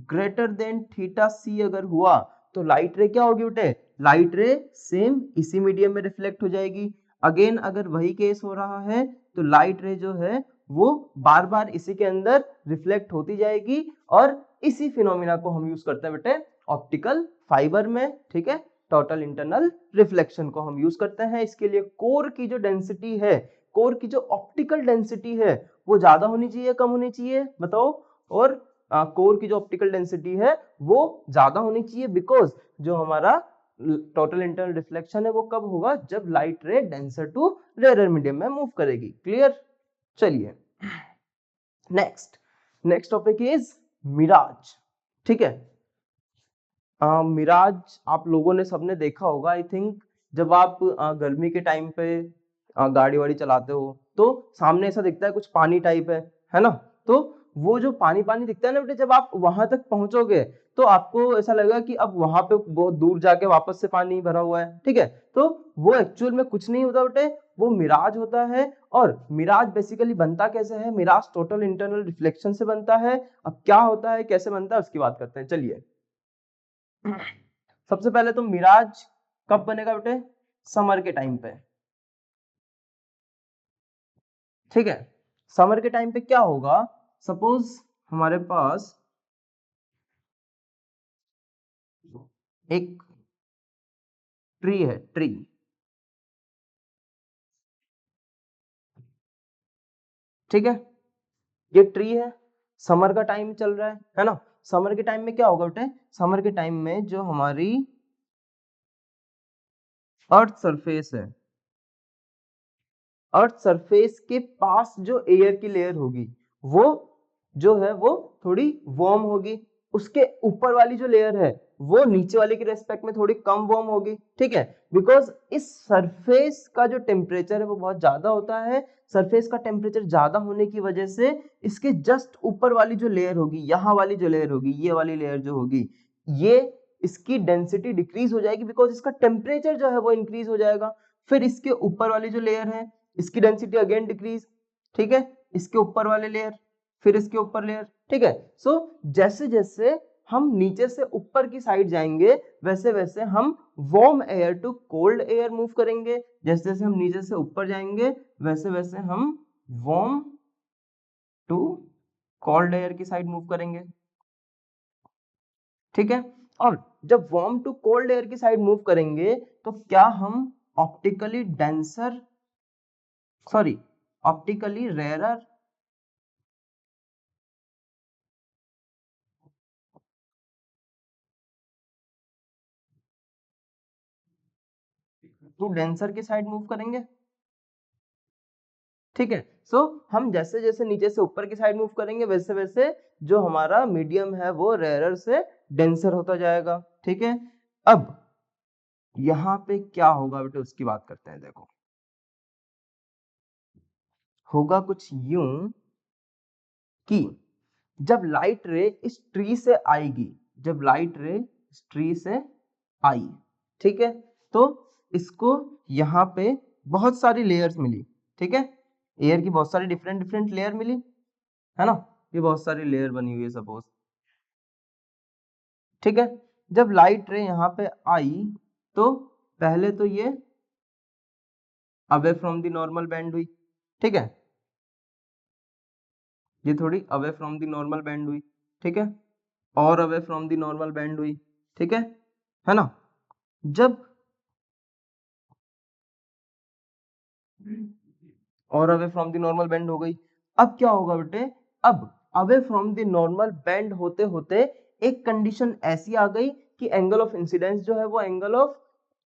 ग्रेटर देन थीटा सी अगर हुआ तो लाइट रे क्या होगी बेटे, लाइट रे सेम इसी मीडियम में रिफ्लेक्ट हो जाएगी। अगेन अगर वही केस हो रहा है तो लाइट रे जो है वो बार बार इसी के अंदर रिफ्लेक्ट होती जाएगी, और इसी फिनोमिना को हम यूज करते हैं बेटे ऑप्टिकल फाइबर में, ठीक है। टोटल इंटरनल रिफ्लेक्शन को हम यूज करते हैं इसके लिए। कोर की जो डेंसिटी है, कोर की जो ऑप्टिकल डेंसिटी है वो ज्यादा होनी चाहिए कम होनी चाहिए बताओ, और कोर की जो ऑप्टिकल डेंसिटी है वो ज्यादा होनी चाहिए, बिकॉज जो हमारा टोटल इंटरनल रिफ्लेक्शन है वो कब होगा, जब light ray denser to rare medium में मूव करेगी। क्लियर? चलिए next, next topic is mirage, ठीक है। मिराज आप लोगों ने सबने देखा होगा आई थिंक, जब आप गर्मी के टाइम पे गाड़ी वाड़ी चलाते हो तो सामने ऐसा दिखता है कुछ पानी टाइप है ना। तो वो जो पानी पानी दिखता है ना बेटे, जब आप वहां तक पहुंचोगे तो आपको ऐसा लगेगा कि अब वहां पे बहुत दूर जाके वापस से पानी भरा हुआ है, ठीक है। तो वो एक्चुअल में कुछ नहीं होता बेटे, वो मिराज होता है। और मिराज बेसिकली बनता कैसे है, मिराज टोटल इंटरनल रिफ्लेक्शन से बनता है। अब क्या होता है कैसे बनता है उसकी बात करते हैं, चलिए। सबसे पहले तो मिराज कब बनेगा बेटे, समर के टाइम पे, ठीक है। समर के टाइम पे क्या होगा, सपोज हमारे पास एक ट्री है, ट्री, ठीक है। ये ट्री है, समर का टाइम चल रहा है ना। समर के टाइम में क्या होगा बेटे, समर के टाइम में जो हमारी अर्थ सरफेस है, अर्थ सरफेस के पास जो एयर की लेयर होगी वो जो है वो थोड़ी वार्म होगी, उसके ऊपर वाली जो लेयर है वो नीचे वाले के रेस्पेक्ट में थोड़ी कम वार्म होगी, ठीक है। बिकॉज इस सरफेस का जो टेम्परेचर है वो बहुत ज्यादा होता है। सरफेस का टेम्परेचर ज्यादा होने की वजह से इसके जस्ट ऊपर वाली जो लेयर होगी, यहाँ वाली जो लेयर होगी, ये वाली लेयर जो होगी, ये इसकी डेंसिटी डिक्रीज हो जाएगी, बिकॉज इसका टेम्परेचर जो है वो इंक्रीज हो जाएगा। फिर इसके ऊपर वाली जो लेयर है इसकी डेंसिटी अगेन डिक्रीज, ठीक है। इसके ऊपर वाले लेयर, फिर इसके ऊपर लेयर, ठीक है। सो जैसे जैसे हम नीचे से ऊपर की साइड जाएंगे वैसे वैसे हम warm air to cold air move करेंगे। जैसे जैसे हम नीचे से ऊपर जाएंगे वैसे वैसे हम वार्म टू कोल्ड एयर की साइड मूव करेंगे, ठीक है। और जब वार्म टू कोल्ड एयर की साइड मूव करेंगे तो क्या हम optically denser, sorry optically rarer to denser की साइड मूव करेंगे, ठीक है। सो हम जैसे जैसे नीचे से ऊपर की साइड मूव करेंगे वैसे वैसे जो हमारा मीडियम है वो रेयरर से डेंसर होता जाएगा, ठीक है। अब यहाँ पे क्या होगा बेटे उसकी बात करते हैं। देखो होगा कुछ यूं कि जब लाइट रे इस ट्री से आएगी, जब लाइट रे इस ट्री से आई, ठीक है, तो इसको यहाँ पे बहुत सारी लेयर्स मिली, ठीक है। एयर की बहुत सारी डिफरेंट डिफरेंट लेयर मिली, है ना। ये बहुत सारी लेयर बनी हुई है सपोज, ठीक है। जब लाइट रे यहाँ पे आई तो पहले तो ये away from the normal band हुई, ठीक है। ये थोड़ी away from the normal band हुई, ठीक है, और away from the normal band हुई, ठीक है। है ना। जब और away from the normal bend हो गई, अब क्या होगा बेटे, अब away from the normal bend होते होते एक कंडीशन ऐसी आ गई कि एंगल ऑफ इंसिडेंस जो है वो एंगल ऑफ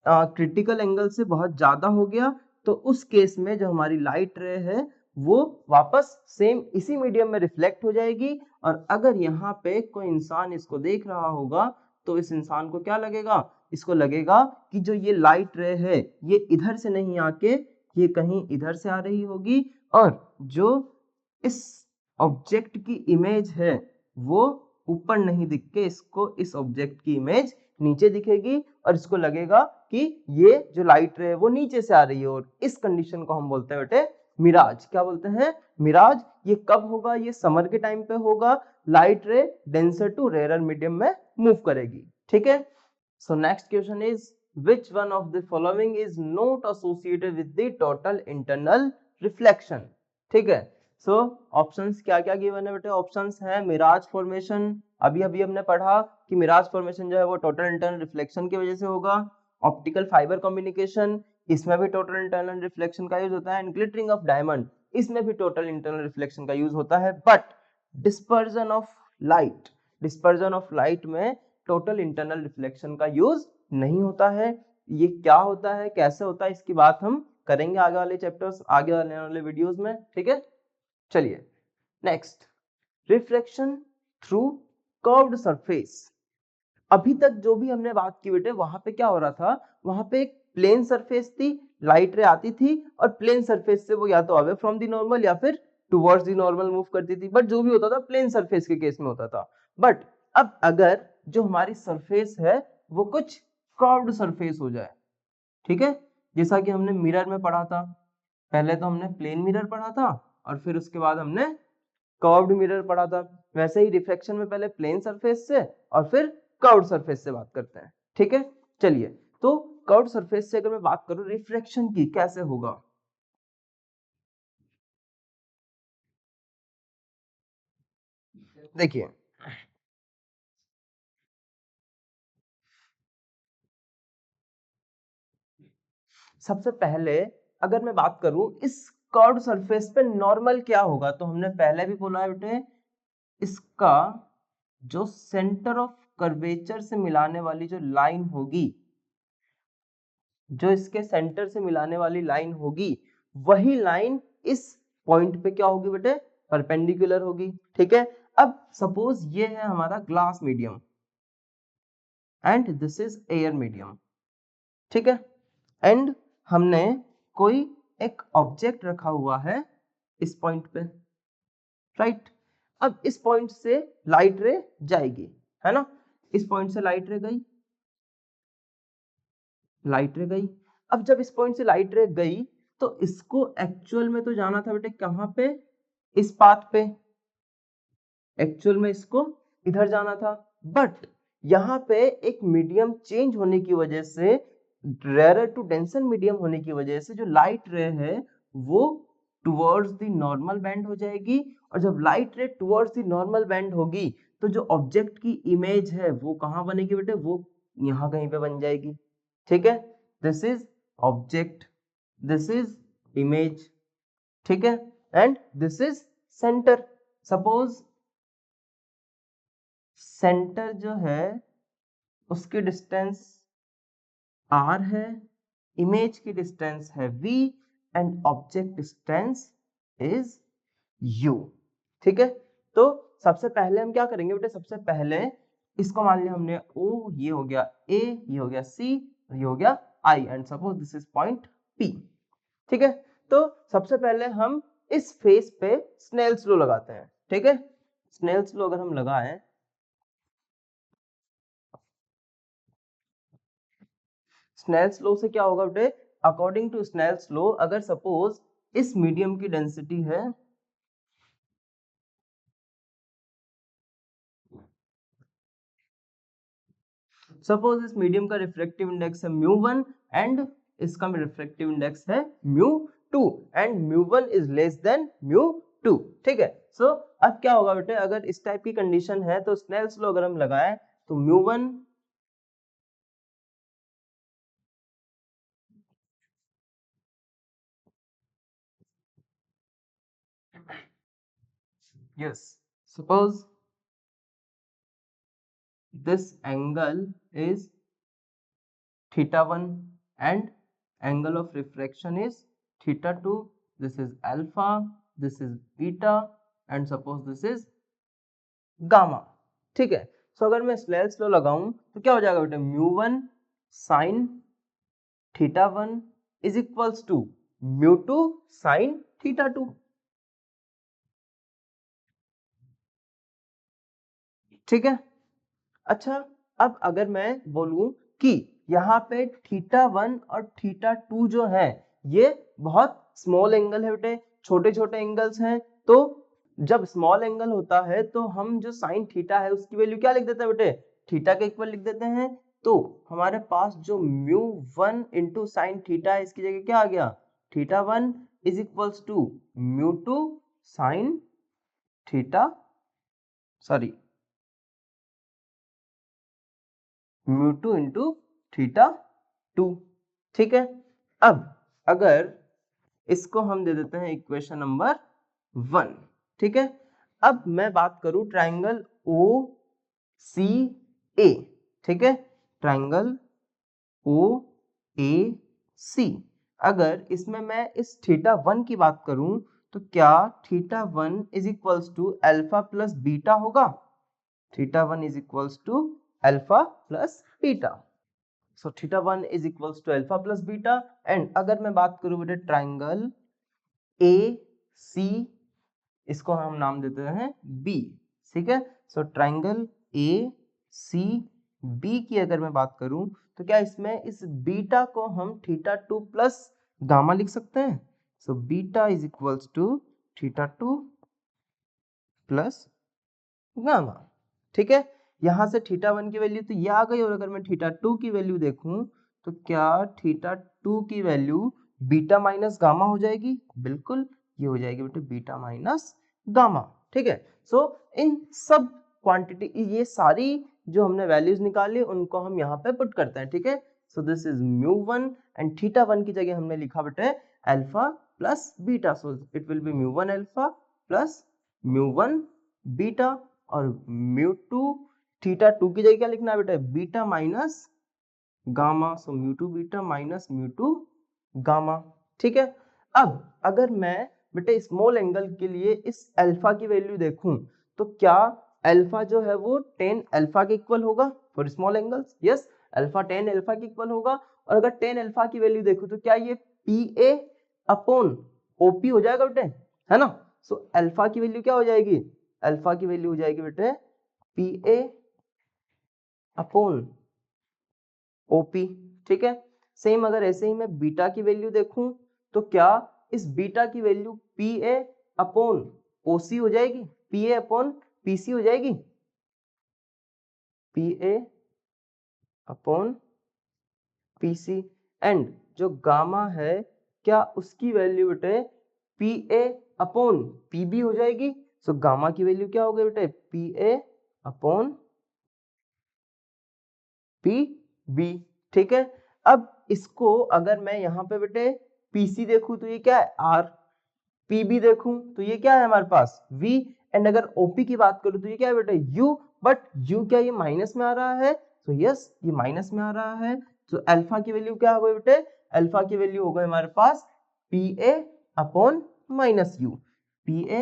क्रिटिकल एंगल से बहुत ज्यादा हो गया। तो उस केस में जो हमारी लाइट रे है वो वापस सेम इसी मीडियम में रिफ्लेक्ट हो जाएगी। और अगर यहाँ पे कोई इंसान इसको देख रहा होगा तो इस इंसान को क्या लगेगा, इसको लगेगा कि जो ये लाइट रे है ये इधर से नहीं आके ये कहीं इधर से आ रही होगी, और जो इस ऑब्जेक्ट की इमेज है वो ऊपर नहीं दिख के इसको इस ऑब्जेक्ट की इमेज नीचे दिखेगी, और इसको लगेगा कि ये जो लाइट रे है वो नीचे से आ रही है। और इस कंडीशन को हम बोलते हैं बेटे मिराज। क्या बोलते हैं, मिराज। ये कब होगा, ये समर के टाइम पे होगा। Light ray denser to rare medium में मूव करेगी। ठीक है। So next question is which one of the following is not associated with the total internal reflection। ठीक है। सो ऑप्शंस क्या क्या गिवन है बेटे, ऑप्शंस है मिराज फॉर्मेशन, अभी अभी हमने पढ़ा कि मिराज फॉर्मेशन जो है वो टोटल इंटरनल रिफ्लेक्शन की वजह से होगा। ऑप्टिकल फाइबर कम्युनिकेशन, इसमें भी टोटल इंटरनल रिफ्लेक्शन का यूज होता है। एंड ग्लिटरिंग ऑफ डायमंड, इसमें भी टोटल इंटरनल रिफ्लेक्शन का यूज होता है। But dispersion of light, dispersion of light में टोटल इंटरनल रिफ्लेक्शन का यूज नहीं होता है। ये क्या होता है, कैसे होता है, इसकी बात हम करेंगे आगे वाले चैप्टर्स, आगे वाले वीडियोस में। ठीक है। चलिए next, reflection through curved surface. अभी तक जो भी हमने बात की बेटे वहां पे क्या हो रहा था, वहां पे एक प्लेन सरफेस थी, लाइट रे आती थी और प्लेन सरफेस से वो या तो अवे फ्रॉम द नॉर्मल या फिर टुवर्ड्स द नॉर्मल मूव करती थी। बट जो भी होता था प्लेन सरफेस के केस में होता था। बट अब अगर जो हमारी सरफेस है वो कुछ कर्व्ड सरफेस हो जाए, ठीक है, जैसा कि हमने मिरर में पढ़ा था, पहले तो हमने प्लेन मिरर पढ़ा था और फिर उसके बाद हमने कर्व्ड मिरर पढ़ा था। वैसे ही रिफ्लेक्शन में पहले प्लेन सरफेस से और फिर कर्व्ड सरफेस से बात करते हैं। ठीक है। चलिए, तो कर्व्ड सरफेस से अगर मैं बात करूं रिफ्लेक्शन की, कैसे होगा, देखिए सबसे पहले अगर मैं बात करूं इस कर्व्ड सरफेस पे नॉर्मल क्या होगा, तो हमने पहले भी बोला है बेटे, इसका जो सेंटर ऑफ कर्वेचर से मिलाने वाली जो लाइन होगी, जो इसके सेंटर से मिलाने वाली लाइन होगी, वही लाइन इस पॉइंट पे क्या होगी बेटे, परपेंडिकुलर होगी। ठीक है। अब सपोज ये है हमारा glass medium and this is air medium. ठीक है। एंड हमने कोई एक ऑब्जेक्ट रखा हुआ है इस पॉइंट पे, राइट। अब इस पॉइंट से लाइट रे जाएगी, है ना, इस पॉइंट से लाइट रे गई, लाइट रे गई। अब जब इस पॉइंट से लाइट रे गई तो इसको एक्चुअल में तो जाना था बेटे कहां पे, इस पाथ पे, एक्चुअल में इसको इधर जाना था। बट यहाँ पे एक मीडियम चेंज होने की वजह से, रेयर टू डेंसर मीडियम होने की वजह से जो लाइट रे है वो टुवर्ड्स द नॉर्मल बेंड हो जाएगी। और जब लाइट रे टुवर्ड्स द नॉर्मल बेंड होगी तो जो ऑब्जेक्ट की इमेज है वो कहाँ बनेगी बेटे, वो यहाँ कहीं पे बन जाएगी। ठीक है। This is object, this is image. ठीक है। And this is centre. Suppose centre जो है उसकी डिस्टेंस r है, इमेज की डिस्टेंस है v and object distance is u। ठीक है। तो सबसे पहले हम क्या करेंगे बेटे, सबसे पहले इसको मान लिया हमने o, ये हो गया a, ये हो गया c, ये हो गया i and suppose this is point p। ठीक है। तो सबसे पहले हम इस फेस पे स्नेल्स लॉ लगाते हैं। ठीक है। स्नेल्स लॉ अगर हम लगाएं, स्नेल्स लॉ से क्या होगा बेटे, अकॉर्डिंग टू स्नेल्स लॉ अगर सपोज इस मीडियम की डेंसिटी है, सपोज इस मीडियम का रिफ्रैक्टिव इंडेक्स है μ1 एंड इसका रिफ्रैक्टिव इंडेक्स है μ2 एंड μ1 इज लेस देन μ2। ठीक है। सो अब क्या होगा बेटे, अगर इस टाइप की कंडीशन है तो स्नेल्स लॉ अगर हम लगाएं तो μ1 Yes, suppose this angle is theta 1 and angle of refraction is theta 2. This is alpha, this is beta and suppose this is gamma. ठीक है. सो अगर मैं स्नेल्स लॉ लगाऊं तो क्या हो जाएगा बेटा, mu 1 sine theta 1 is equals to mu 2 sine theta 2. ठीक है. अच्छा, अब अगर मैं बोलूं कि यहाँ पे थीटा 1 और थीटा 2 जो है ये बहुत स्मॉल एंगल है बेटे, छोटे छोटे एंगल्स हैं, तो जब स्मॉल एंगल होता है तो हम जो साइन थीटा है उसकी वैल्यू क्या लिख देते हैं बेटे, थीटा के इक्वल लिख देते हैं. तो हमारे पास जो म्यू 1 इंटू साइन थीटा है इसकी जगह क्या आ गया, theta 1 is equals to mu 2 sine theta, sorry mu 2 into theta 2. ठीक है. अब अगर इसको हम दे देते हैं इक्वेशन नंबर 1. ठीक है. अब मैं बात करूं ट्राइंगल ओ सी ए. ठीक है, ट्राइंगल ओ ए सी. अगर इसमें मैं इस थीटा 1 की बात करूं तो क्या theta 1 is equals to alpha plus beta होगा. Theta 1 is equals to alpha plus beta. So theta 1 is equals to alpha plus beta. And अगर मैं बात करूं बेटे ट्राइंगल ए सी, इसको हम नाम देते हैं बी. ठीक है. So triangle A C B की अगर मैं बात करूं तो क्या इसमें इस बीटा को हम थीटा 2 प्लस गामा लिख सकते हैं. So beta is equals to theta 2 plus gamma. ठीक है. यहां से थीटा 1 की वैल्यू तो ये आ गई, और अगर मैं थीटा 2 की वैल्यू देखूं तो क्या थीटा 2 की वैल्यू बीटा माइनस गामा हो जाएगी. बिल्कुल, ये हो जाएगी बेटे बीटा माइनस गामा. ठीक है. सो इन सब क्वांटिटी, ये सारी जो हमने वैल्यूज निकाली उनको हम यहाँ पे पुट करते हैं. ठीक है. So this is mu 1 and theta 1 की जगह हमने लिखा बेटे alpha plus beta. So it will be mu 1 alpha plus mu 1 beta, और म्यू 2 थीटा 2 की जगह क्या लिखना है बेटा, beta minus gamma. So mu 2 beta minus mu 2 gamma. ठीक है. अब अगर मैं बेटे स्मॉल एंगल के लिए इस अल्फा की वैल्यू देखूं तो क्या अल्फा जो है वो 10 अल्फा के इक्वल होगा for small angles. Yes, alpha 10 alpha के इक्वल होगा. और अगर 10 अल्फा की वैल्यू देखूं तो क्या ये पी ए अपॉन ओपी हो जाएगा बेटे, है ना. सो अल्फा की वैल्यू क्या हो जाएगी, अल्फा की वैल्यू हो जाएगी बेटे पी ए अपॉन ओपी. ठीक है. सेम अगर ऐसे ही मैं बीटा की वैल्यू देखूं तो क्या इस बीटा की वैल्यू पी ए अपॉन ओसी हो जाएगी, पी ए अपॉन पीसी हो जाएगी, P A upon PC. And जो गामा है क्या उसकी वैल्यू बेटे पी ए अपॉन पीबी हो जाएगी. सो गामा की वैल्यू क्या हो गई बेटे, P A upon P B. ठीक है. अब इसको अगर मैं यहाँ पे बेटे पीसी देखूं तो ये क्या है आर, पीबी देखूं तो ये क्या है हमारे पास वी, एंड अगर ओपी की बात करूं तो ये क्या है बेटे यू. बट यू क्या ये माइनस में आ रहा है, तो यस ये माइनस में आ रहा है. तो अल्फा की वैल्यू क्या हो गई बेटे, अल्फा की वैल्यू हो गई हमारे पास P A upon minus U, P A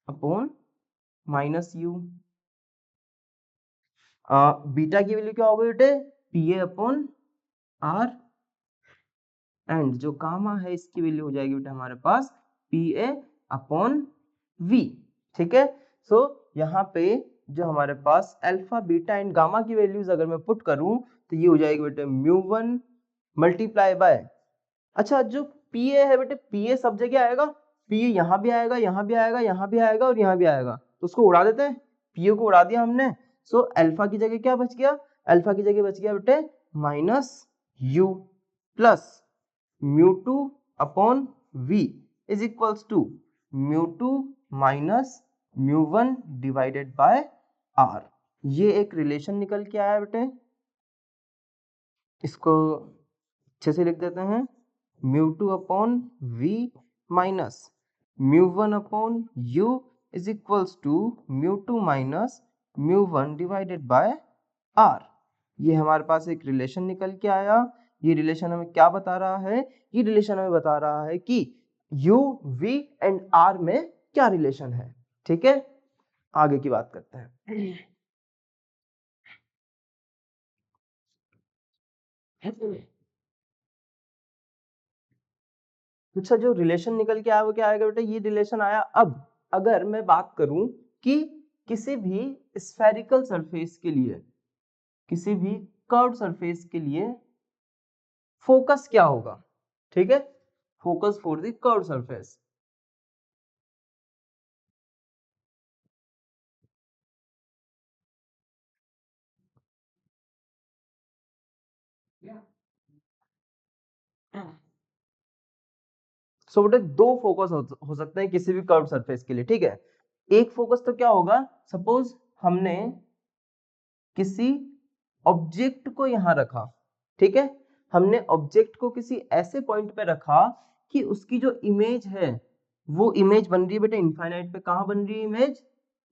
upon minus U. Beta की वैल्यू क्या हो गई बेटे P A upon R, and जो गामा है इसकी वैल्यू हो जाएगी बेटा हमारे पास पी ए अपॉन वी. ठीक है. सो यहाँ पे जो हमारे पास अल्फा बीटा एंड गामा की वैल्यूज अगर मैं पुट करूं तो ये हो जाएगी बेटे म्यू 1 मल्टीप्लाई बाय, अच्छा जो पी ए है बेटे पी ए सब जगह आएगा, पी ए यहाँ भी आएगा, यहाँ भी आएगा, यहाँ भी आएगा और यहाँ भी आएगा, तो उसको उड़ा देते हैं, पी ए को उड़ा दिया हमने. सो अल्फा की जगह क्या बच गया, अल्फा की जगह बच गया बेटे minus U plus mu 2 upon V is equals to mu 2 minus mu 1 divided by R. ये एक रिलेशन निकल के आया बेटे, इसको अच्छे से लिख देते हैं mu 2 upon V minus mu 1 upon U is equals to mu two minus mu one divided by R. ये हमारे पास एक रिलेशन निकल के आया। ये रिलेशन हमें क्या बता रहा है? ये रिलेशन हमें बता रहा है कि u, v एंड r में क्या रिलेशन है। ठीक है, आगे की बात करते हैं। अच्छा, जो रिलेशन निकल के आया वो क्या आएगा बेटा? ये रिलेशन आया। अब अगर मैं बात करूं कि किसी भी स्फेरिकल सरफेस के लिए, किसी भी कर्व सरफेस के लिए फोकस क्या होगा? ठीक है, focus for the curve surface. So बेटा दो फोकस हो सकते हैं किसी भी कर्व सरफेस के लिए। ठीक है, एक फोकस तो क्या होगा? सपोज हमने किसी ऑब्जेक्ट को यहां रखा। ठीक है, हमने ऑब्जेक्ट को किसी ऐसे पॉइंट पे रखा कि उसकी जो इमेज है वो इमेज बन रही है बेटा इनफाइनाइट पे। कहां बन रही है इमेज?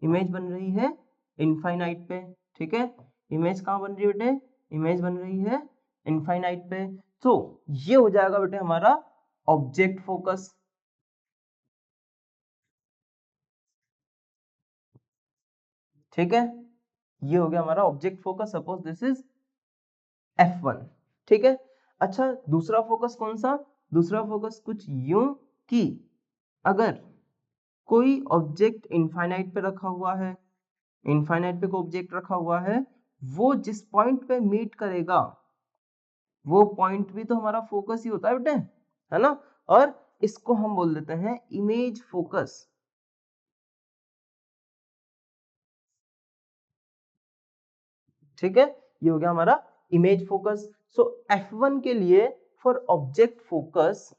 इमेज बन रही है इनफाइनाइट पे। ठीक है, इमेज कहां बन रही है बेटे? इमेज बन रही है इनफाइनाइट पे। तो ये हो जाएगा बेटे हमारा ऑब्जेक्ट फोकस। ठीक है, ये हो गया हमारा object focus. Suppose this is F1। ठीक है, अच्छा दूसरा फोकस कौन सा? दूसरा फोकस कुछ यूं कि अगर कोई ऑब्जेक्ट इनफाइनाइट पे रखा हुआ है, इनफाइनाइट पे कोई ऑब्जेक्ट रखा हुआ है, वो जिस पॉइंट पे मीट करेगा वो पॉइंट भी तो हमारा फोकस ही होता है बेटे, है ना? और इसको हम बोल देते हैं इमेज फोकस। ठीक है, ये हो गया हमारा इमेज फोकस। सो F1 के लिए फॉर ऑब्जेक्ट फोकस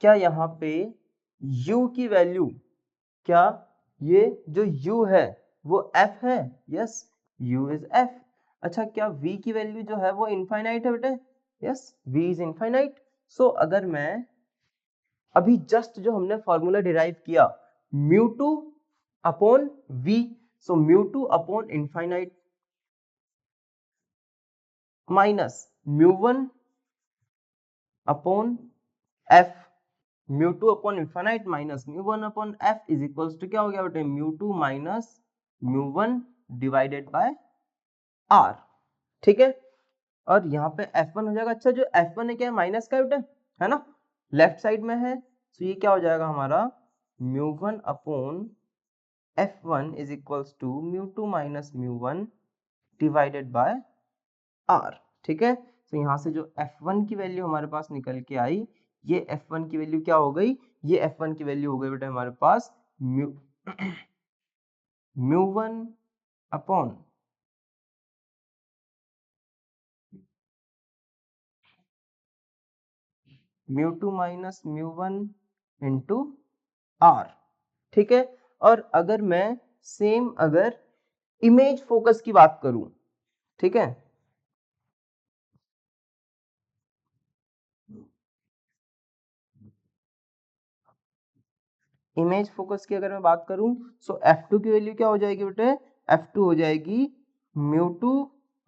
क्या यहाँ पे u की वैल्यू, क्या ये जो u है वो f है? Yes, u is f। अच्छा, क्या v की वैल्यू जो है वो इनफाइनाइट है बेटे? Yes, v is infinite. So अगर मैं अभी जस्ट जो हमने फॉर्मूला डिराइव किया mu two upon v, so mu two upon infinite minus mu one upon f, mu two upon infinite minus mu one upon f is equals to क्या हो गया बेटे? Mu two minus mu one divided by r। ठीक है, और यहाँ पे f1 हो जाएगा। अच्छा, जो f1 है क्या है? माइनस का बेटे, है ना? लेफ्ट साइड में है, तो ये क्या हो जाएगा हमारा? Mu one upon f1 is equals to mu two minus mu one divided by r। ठीक है, तो यहाँ से जो f1 की वैल्यू हमारे पास निकल के आई, ये f1 की वैल्यू क्या हो गई? ये f1 की वैल्यू हो गई बेटा हमारे पास mu one upon mu two minus mu one into R. ठीक है, और अगर मैं सेम अगर इमेज फोकस की बात करूं, ठीक है, इमेज फोकस की अगर मैं बात करूं, सो F2 की वैल्यू क्या हो जाएगी बेटे? F2 हो जाएगी mu two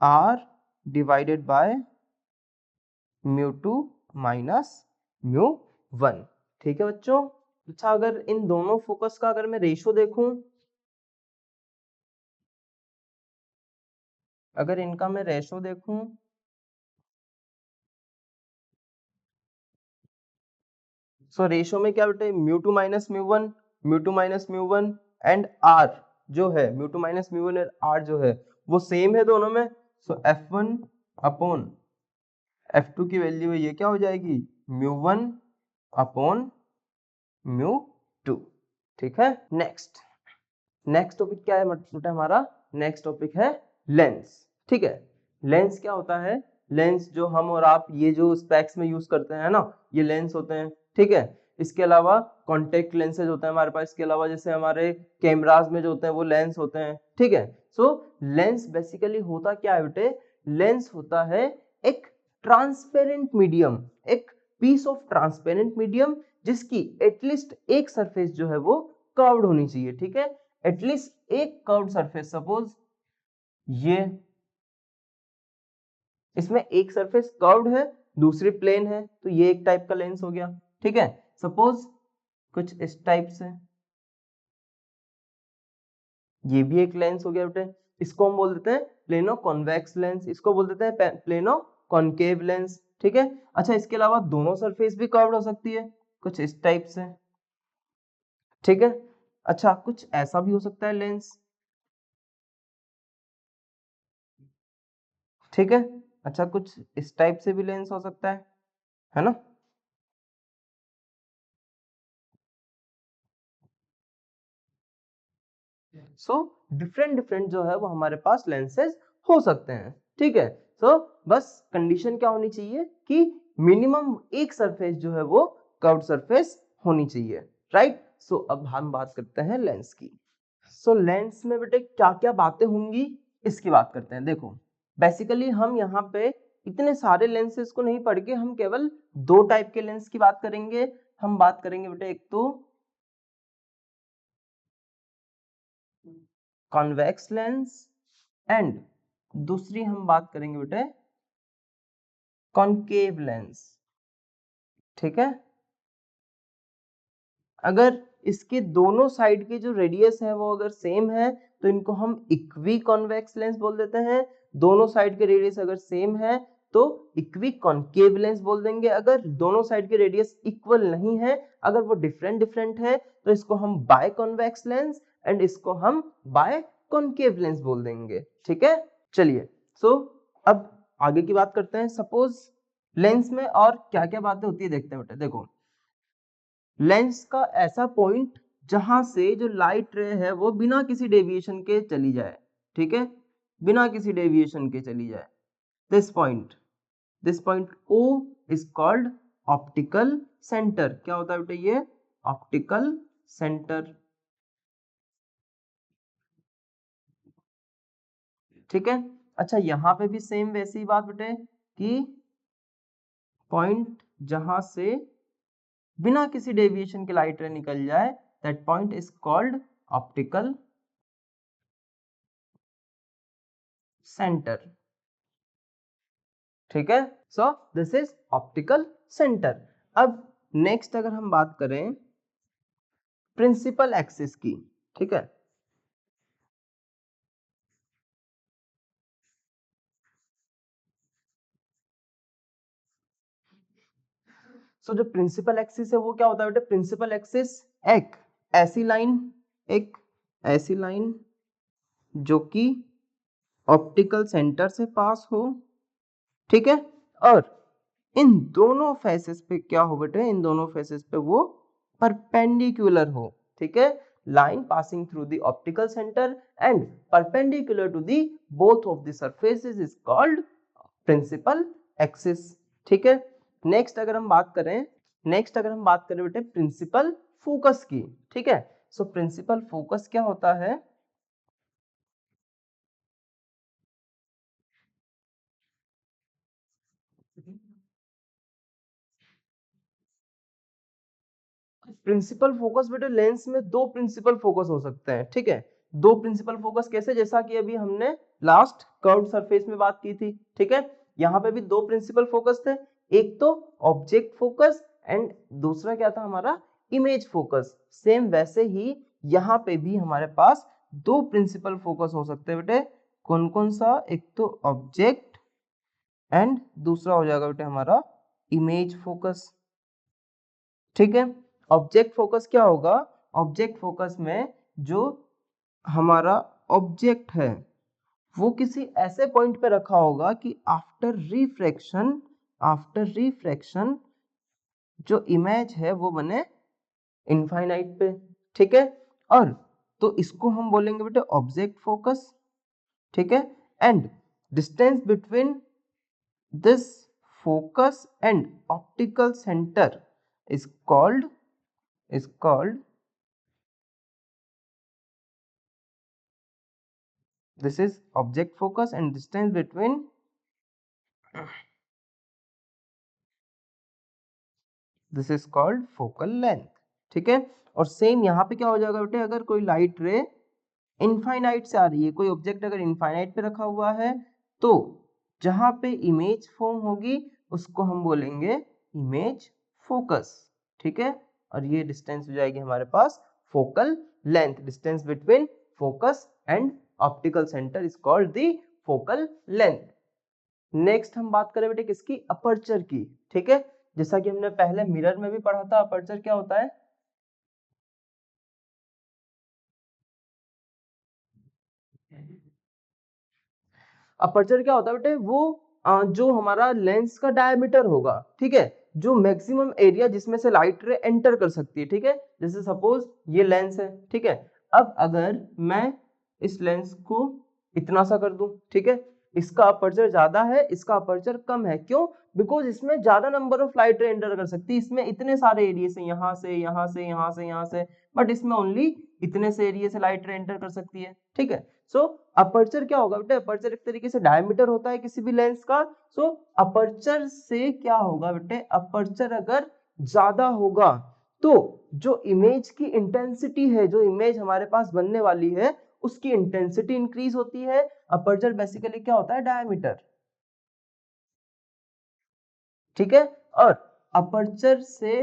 R divided by mu two minus mu one. ठीक है बच्चों। अच्छा, अगर इन दोनों फोकस का अगर मैं रेशो देखूं, अगर इनका मैं रेशो देखूं, सो रेशो में क्या बेटे? Mu two minus mu one, mu two minus mu one and R जो है, mu two minus mu one and R जो है वो सेम है दोनों में। सो F1 अपॉन F2 की वैल्यू है ये क्या हो जाएगी? Mu one upon mu to. ठीक है, नेक्स्ट नेक्स्ट टॉपिक क्या है बेटा हमारा? नेक्स्ट टॉपिक है लेंस। ठीक है, लेंस क्या होता है? लेंस जो हम और आप ये जो स्पेक्स में यूज करते हैं ना, ये लेंस होते हैं। ठीक है, इसके अलावा कॉन्टेक्ट लेंसेज होते हैं हमारे पास, इसके अलावा जैसे हमारे कैमराज में जो होते हैं वो लेंस होते हैं, ठीक है। सो लेंस बेसिकली होता क्या है बेटे, लेंस होता है एक ट्रांसपेरेंट मीडियम, एक पीस ऑफ ट्रांसपेरेंट मीडियम जिसकी एटलीस्ट एक सरफेस जो है वो कर्व्ड होनी चाहिए, ठीक है। एटलीस्ट एक कर्व्ड सरफेस, सपोज ये इसमें एक सरफेस कर्व्ड है दूसरी प्लेन है, तो ये एक टाइप का लेंस हो गया, ठीक है। सपोज कुछ इस टाइप से, ये भी एक लेंस हो गया बेटे, इसको हम बोल देते हैं प्लेनो कॉन्वेक्स लेंस, इसको बोल देते हैं प्लेनो कॉनकेव लेंस, ठीक है। अच्छा, इसके अलावा दोनों सरफेस भी कर्व्ड हो सकती है कुछ इस टाइप से, ठीक है। अच्छा, कुछ ऐसा भी हो सकता है लेंस, ठीक है। अच्छा, कुछ इस टाइप से भी लेंस हो सकता है ना। सो डिफरेंट डिफरेंट जो है वो हमारे पास लेंसेज हो सकते हैं, ठीक है। सो बस कंडीशन क्या होनी चाहिए कि मिनिमम एक सरफेस जो है वो कर्व्ड सरफेस होनी चाहिए, राइट। सो अब हम बात करते हैं लेंस की। सो लेंस में बेटे क्या क्या बातें होंगी इसकी बात करते हैं। देखो बेसिकली हम यहाँ पे इतने सारे लेंसेज को नहीं पढ़ के हम केवल दो टाइप के लेंस की बात करेंगे। हम बात करेंगे बेटे एक तो कॉन्वेक्स लेंस एंड दूसरी हम बात करेंगे बेटे कॉनकेव लेंस, ठीक है। अगर इसके दोनों साइड के जो रेडियस है वो अगर सेम है तो इनको हम इक्वी कॉन्वेक्स लेंस बोल देते हैं। दोनों साइड के रेडियस अगर सेम है तो इक्वी कॉनकेव लेंस बोल देंगे। अगर दोनों साइड के रेडियस इक्वल नहीं है, अगर वो डिफरेंट डिफरेंट है, तो इसको हम बाय कॉन्वेक्स लेंस एंड इसको हम बाय कॉनकेव लेंस बोल देंगे, ठीक है। चलिए, सो अब आगे की बात करते हैं। सपोज लेंस में और क्या क्या बातें होती है देखते हैं बेटा। देखो लेंस का ऐसा पॉइंट जहां से जो लाइट रे है वो बिना किसी डेविएशन के चली जाए, ठीक है, बिना किसी डेविएशन के चली जाए। This point O is called optical centre. क्या होता है बेटे ये ऑप्टिकल सेंटर, ठीक है। अच्छा, यहां पे भी सेम वैसी ही बात बेटे कि पॉइंट जहां से बिना किसी डेविएशन के लाइट रे निकल जाए, that point is called optical centre, ठीक है। So this is optical centre. अब नेक्स्ट अगर हम बात करें प्रिंसिपल एक्सिस की, ठीक है। सो जो प्रिंसिपल एक्सिस है वो क्या होता है बेटे, प्रिंसिपल एक्सिस एक ऐसी लाइन, एक ऐसी लाइन जो कि ऑप्टिकल सेंटर से पास हो, ठीक है। और इन दोनों फेसेस पे क्या हो बेटे, इन दोनों फेसेस पे वो परपेंडिकुलर हो, ठीक है। Line passing through the optical centre and perpendicular to the both of the surfaces is called principal axis, ठीक है। नेक्स्ट अगर हम बात करें बेटे प्रिंसिपल फोकस की, ठीक है। सो प्रिंसिपल फोकस क्या होता है, प्रिंसिपल फोकस बेटे लेंस में दो प्रिंसिपल फोकस हो सकते हैं, ठीक है। दो प्रिंसिपल फोकस कैसे, जैसा कि अभी हमने लास्ट कर्व्ड सरफेस में बात की थी, ठीक है। यहाँ पे भी दो प्रिंसिपल फोकस थे, एक तो ऑब्जेक्ट फोकस एंड दूसरा क्या था हमारा इमेज फोकस। सेम वैसे ही यहाँ पे भी हमारे पास दो प्रिंसिपल फोकस हो सकते हैं बेटे। कौन कौन सा, एक तो ऑब्जेक्ट एंड दूसरा हो जाएगा बेटे हमारा इमेज फोकस, ठीक है। ऑब्जेक्ट फोकस क्या होगा, ऑब्जेक्ट फोकस में जो हमारा ऑब्जेक्ट है वो किसी ऐसे पॉइंट पे रखा होगा कि आफ्टर रिफ्रैक्शन जो इमेज है वो बने इनफाइनाइट पे, ठीक है। और तो इसको हम बोलेंगे बेटे ऑब्जेक्ट फोकस, ठीक है। And distance between this focus and optical center is called is called, this is object focus and distance between this is called focal length. ठीक है, और सेम यहाँ पे क्या हो जाएगा बेटे, अगर कोई लाइट रे इनफाइनाइट से आ रही है, कोई ऑब्जेक्ट अगर इनफाइनाइट पे रखा हुआ है, तो जहां पे इमेज फॉर्म होगी उसको हम बोलेंगे इमेज फोकस। ठीक है, और ये डिस्टेंस हो जाएगी हमारे पास focal length. Distance between focus and optical centre is called the focal length. Next हम बात करें बेटे किसकी, अपर्चर की। ठीक है, जैसा कि हमने पहले मिरर में भी पढ़ा था, अपर्चर क्या होता है, अपर्चर क्या होता है बेटे, वो जो हमारा लेंस का डायमीटर होगा, ठीक है, जो मैक्सिमम एरिया जिसमें से लाइट रे एंटर कर सकती है। ठीक है, जैसे सपोज ये लेंस है, ठीक है, अब अगर मैं इस लेंस को इतना सा कर दूं, ठीक है, इसका अपर्चर ज्यादा है, इसका अपर्चर कम है, क्यों, बिकॉज इसमें ज्यादा नंबर ऑफ लाइट रे एंटर कर सकती है, इसमें इतने सारे एरिया से, यहाँ से यहाँ से यहाँ से यहाँ से, बट इसमें ओनली इतने से एरिया से लाइट रे एंटर कर सकती है। ठीक है, सो अपर्चर क्या होगा बेटे, अपर्चर एक तरीके से डायमीटर होता है किसी भी लेंस का। सो अपर्चर से क्या होगा बेटे, अपर्चर अगर ज्यादा होगा तो जो इमेज की इंटेंसिटी है, जो इमेज हमारे पास बनने वाली है, उसकी इंटेंसिटी इंक्रीज होती है। अपर्चर बेसिकली क्या होता है, डायमीटर। ठीक है, और अपर्चर से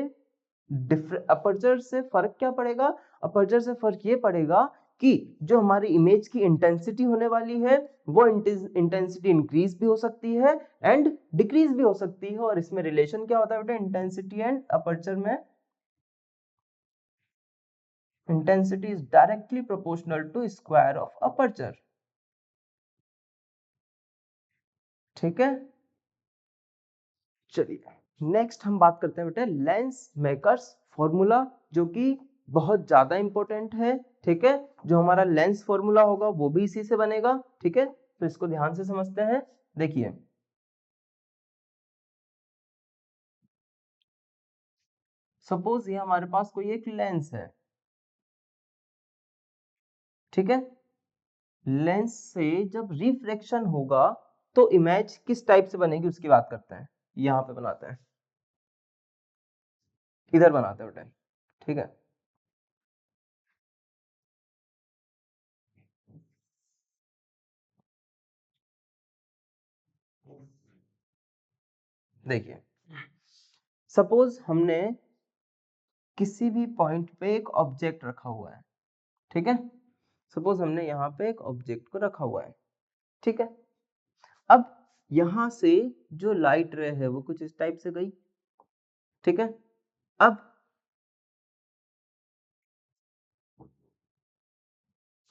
अपर्चर से फर्क क्या पड़ेगा, अपर्चर से फर्क ये पड़ेगा कि जो हमारी इमेज की इंटेंसिटी होने वाली है, वो इंटेंसिटी इंक्रीज भी हो सकती है एंड डिक्रीज भी हो सकती है। और इसमें रिलेशन क्या होता है बेटा, इंटेंसिटी एंड अपर्चर में intensity is directly proportional to square of aperture. ठीक है, चलिए नेक्स्ट हम बात करते हैं बेटे लेंस मेकर्स फॉर्मूला, जो कि बहुत ज्यादा इंपॉर्टेंट है। ठीक है, जो हमारा लेंस फॉर्मूला होगा वो भी इसी से बनेगा। ठीक है, तो इसको ध्यान से समझते हैं। देखिए सपोज ये हमारे पास कोई एक लेंस है, ठीक है, लेंस से जब रिफ्रैक्शन होगा तो इमेज किस टाइप से बनेगी उसकी बात करते हैं। यहाँ पे बनाते हैं, इधर बनाते हैं बेटे। ठीक है, देखिए सपोज हमने किसी भी पॉइंट पे एक ऑब्जेक्ट रखा हुआ है। ठीक है, सपोज हमने यहाँ पे एक ऑब्जेक्ट को रखा हुआ है। ठीक है, अब यहां से जो लाइट रे है वो कुछ इस टाइप से गई। ठीक है, अब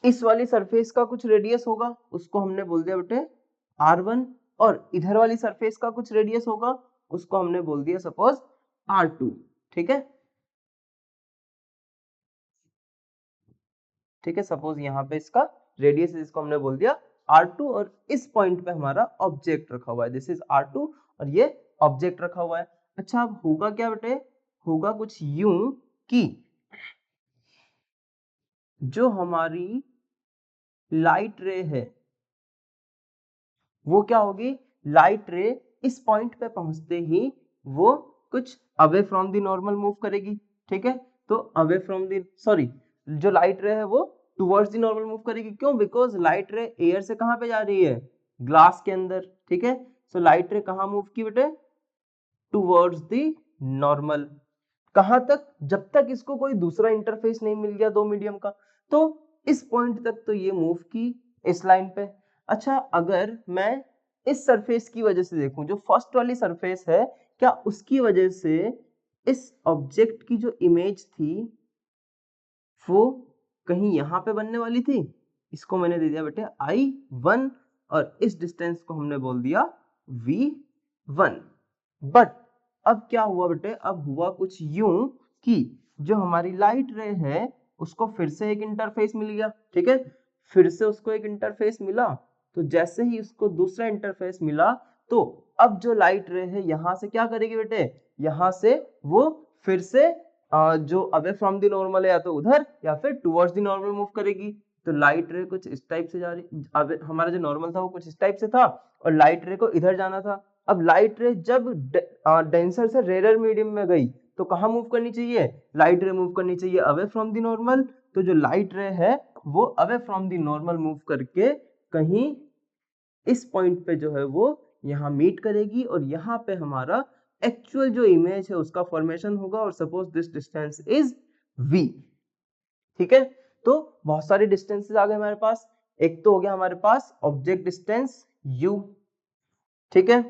इस वाली सरफेस का कुछ रेडियस होगा, उसको हमने बोल दिया बेटे r1, और इधर वाली सरफेस का कुछ रेडियस होगा, उसको हमने बोल दिया सपोज r2। ठीक है, ठीक है, सपोज यहाँ पे इसका रेडियस इसको हमने बोल दिया r2, और इस पॉइंट पे हमारा ऑब्जेक्ट रखा हुआ है, दिस इज r2, और ये ऑब्जेक्ट रखा हुआ है। अच्छा, अब होगा क्या बेटे, होगा कुछ यूं कि जो हमारी लाइट रे है वो क्या होगी, लाइट रे इस पॉइंट पे पहुंचते ही वो कुछ away from the normal move करेगी। ठीक है, तो अवे फ्रॉम द सॉरी, जो लाइट रे है वो टुवर्ड्स द नॉर्मल मूव करेगी, क्यों, बिकॉज लाइट रे एयर से कहां पे जा रही है, ग्लास के अंदर। ठीक है, सो लाइट रे कहां मूव की बेटे, टुवर्ड्स द नॉर्मल। कहां तक, जब तक इसको कोई दूसरा इंटरफेस नहीं मिल गया दो मीडियम का, तो इस पॉइंट तक तो ये मूव की इस लाइन पे। अच्छा, अगर मैं इस सरफेस की वजह से देखूं, जो फर्स्ट वाली सरफेस है, क्या उसकी वजह से इस ऑब्जेक्ट की जो इमेज थी वो कहीं यहां पे बनने वाली थी, इसको मैंने दे दिया बेटे I1, और इस डिस्टेंस को हमने बोल दिया V1। बट अब क्या हुआ बेटे, अब हुआ कुछ यूं कि जो हमारी लाइट रे है उसको फिर से एक इंटरफेस मिल गया। ठीक है, फिर से उसको एक इंटरफेस मिला, तो जैसे ही उसको दूसरा इंटरफेस मिला, तो अब जो लाइट रे है यहां से क्या करेगी बेटे, यहां से वो फिर से जो अवे फ्रॉम द नॉर्मल है या तो उधर या फिर टुवर्ड्स द नॉर्मल मूव करेगी। तो लाइट रे कुछ इस टाइप से जा रही, अब हमारा जो नॉर्मल था वो कुछ इस टाइप से था और लाइट रे को इधर जाना था। अब लाइट रे जब डेंसर से रेयर मीडियम में गई तो कहाँ मूव करनी चाहिए, लाइट रे मूव करनी चाहिए अवे फ्रॉम द नॉर्मल। तो जो लाइट रे है वो away from the normal move करके कहीं इस पॉइंट पे जो है वो यहाँ मीट करेगी और यहाँ पे हमारा एक्चुअल जो इमेज है उसका फॉर्मेशन होगा और suppose this distance is v। ठीक है, तो बहुत सारे डिस्टेंसेस आ गए हमारे पास। एक तो हो गया हमारे पास ऑब्जेक्ट डिस्टेंस u, ठीक है।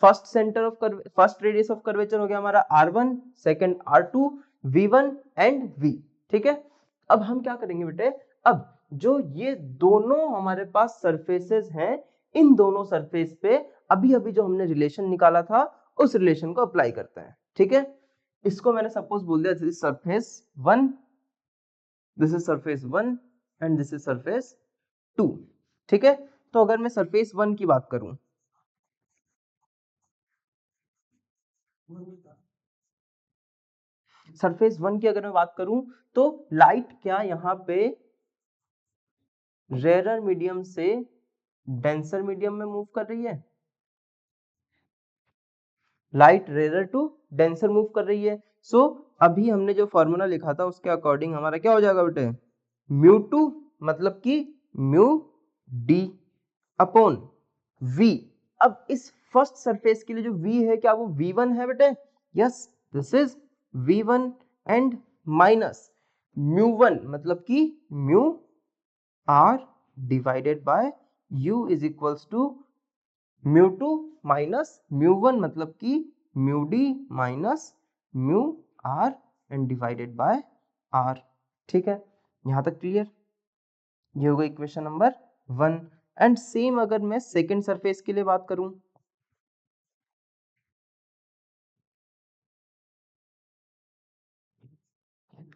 फर्स्ट रेडियस ऑफ कर्वेचर हो गया हमारा r1, second r2, v1 and v। ठीक है, अब हम क्या करेंगे बेटे, अब जो ये दोनों हमारे पास सरफेसेस हैं, इन दोनों सरफेस पे अभी अभी जो हमने रिलेशन निकाला था उस रिलेशन को अप्लाई करते हैं। ठीक है, इसको मैंने सपोज बोल दिया this is surface 1, this is surface 1 and this is surface 2। ठीक है, तो अगर मैं सरफेस 1 की बात करूं, सरफेस 1 की अगर मैं बात करूं तो लाइट क्या यहाँ पे रेयर मीडियम से डेंसर मीडियम में मूव कर रही है, light rare to denser move कर रही है। सो अभी हमने जो फॉर्मूला लिखा था उसके अकॉर्डिंग हमारा क्या हो जाएगा बेटे, μ2 मतलब कि म्यू डी अपॉन v। अब इस फर्स्ट सरफेस के लिए जो v है क्या वो v1 है बेटे, yes this is v1 and minus μ1 मतलब कि mu r divided by u is equals to μ2 minus μ1 मतलब कि mu D minus mu r and divided by r। ठीक है, यहां तक क्लियर। ये होगा इक्वेशन नंबर 1। एंड सेम अगर मैं सेकंड सरफेस के लिए बात करूं,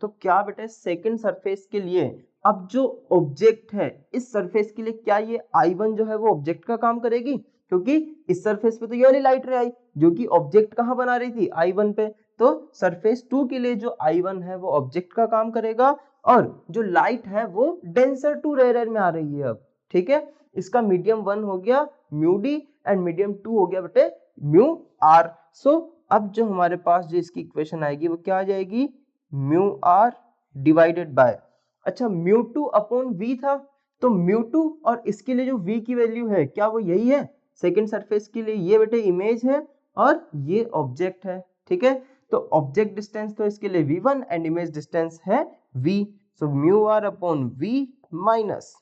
तो क्या बेटा सेकंड सरफेस के लिए अब जो ऑब्जेक्ट है इस सरफेस के लिए क्या ये I1 जो है वो ऑब्जेक्ट का काम करेगी, क्योंकि इस सरफेस पे तो ये वाली लाइट रे आई जो कि ऑब्जेक्ट कहां बना रही थी I1 पे। तो सरफेस 2 के लिए जो I1 है वो ऑब्जेक्ट का काम करेगा और जो लाइट है वो डेंसर टू रेयर में आ रही है अब। ठीक है, इसका मीडियम 1 हो गया म्यू डी एंड मीडियम 2 हो गया बेटे म्यू आर। सो अब जो हमारे पास जो इसकी इक्वेशन आएगी वो क्या आ जाएगी, म्यू आर डिवाइडेड बाय, अच्छा म्यू टू अपॉन वी था, तो म्यू टू और इसके लिए जो v की वैल्यू है क्या वो यही है, सेकंड सरफेस के लिए ये बेटे इमेज है और ये ऑब्जेक्ट है। ठीक है, तो ऑब्जेक्ट डिस्टेंस तो इसके लिए v1 एंड इमेज डिस्टेंस है v। So mu R upon v minus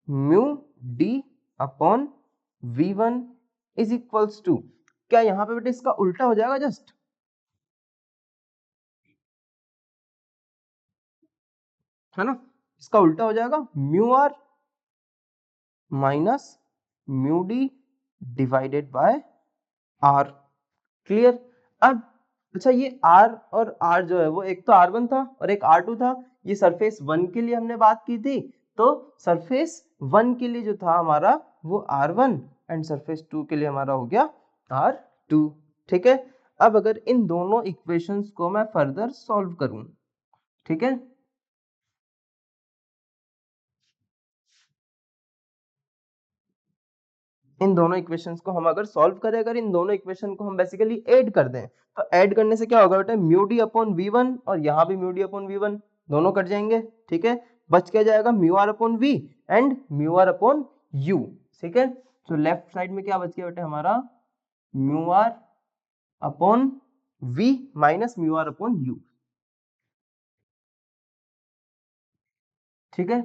mu D upon v1 is equals to, क्या यहाँ पे बेटे इसका उल्टा हो जाएगा जस्ट, है ना, इसका उल्टा हो जाएगा mu R minus mu D divided by R. Clear. अब अच्छा ये r और r जो है वो एक तो r1 था और एक r2 था, ये सरफेस 1 के लिए हमने बात की थी, तो सरफेस 1 के लिए जो था हमारा वो r1 एंड सरफेस 2 के लिए हमारा हो गया r2। ठीक है, अब अगर इन दोनों इक्वेशंस को मैं फर्दर सॉल्व करूं, ठीक है, इन दोनों इक्वेशंस को हम अगर सॉल्व करें, अगर इन दोनों इक्वेशन को हम बेसिकली ऐड कर दें, तो ऐड करने से क्या होगा बेटा, mu D upon V one और यहाँ भी mu D upon V one दोनों कट जाएंगे। ठीक है, बच क्या जाएगा mu R upon V and mu R upon U. ठीक है, तो लेफ्ट साइड में क्या बच गया बेटा हमारा, mu R upon V minus mu R upon U. ठीक है,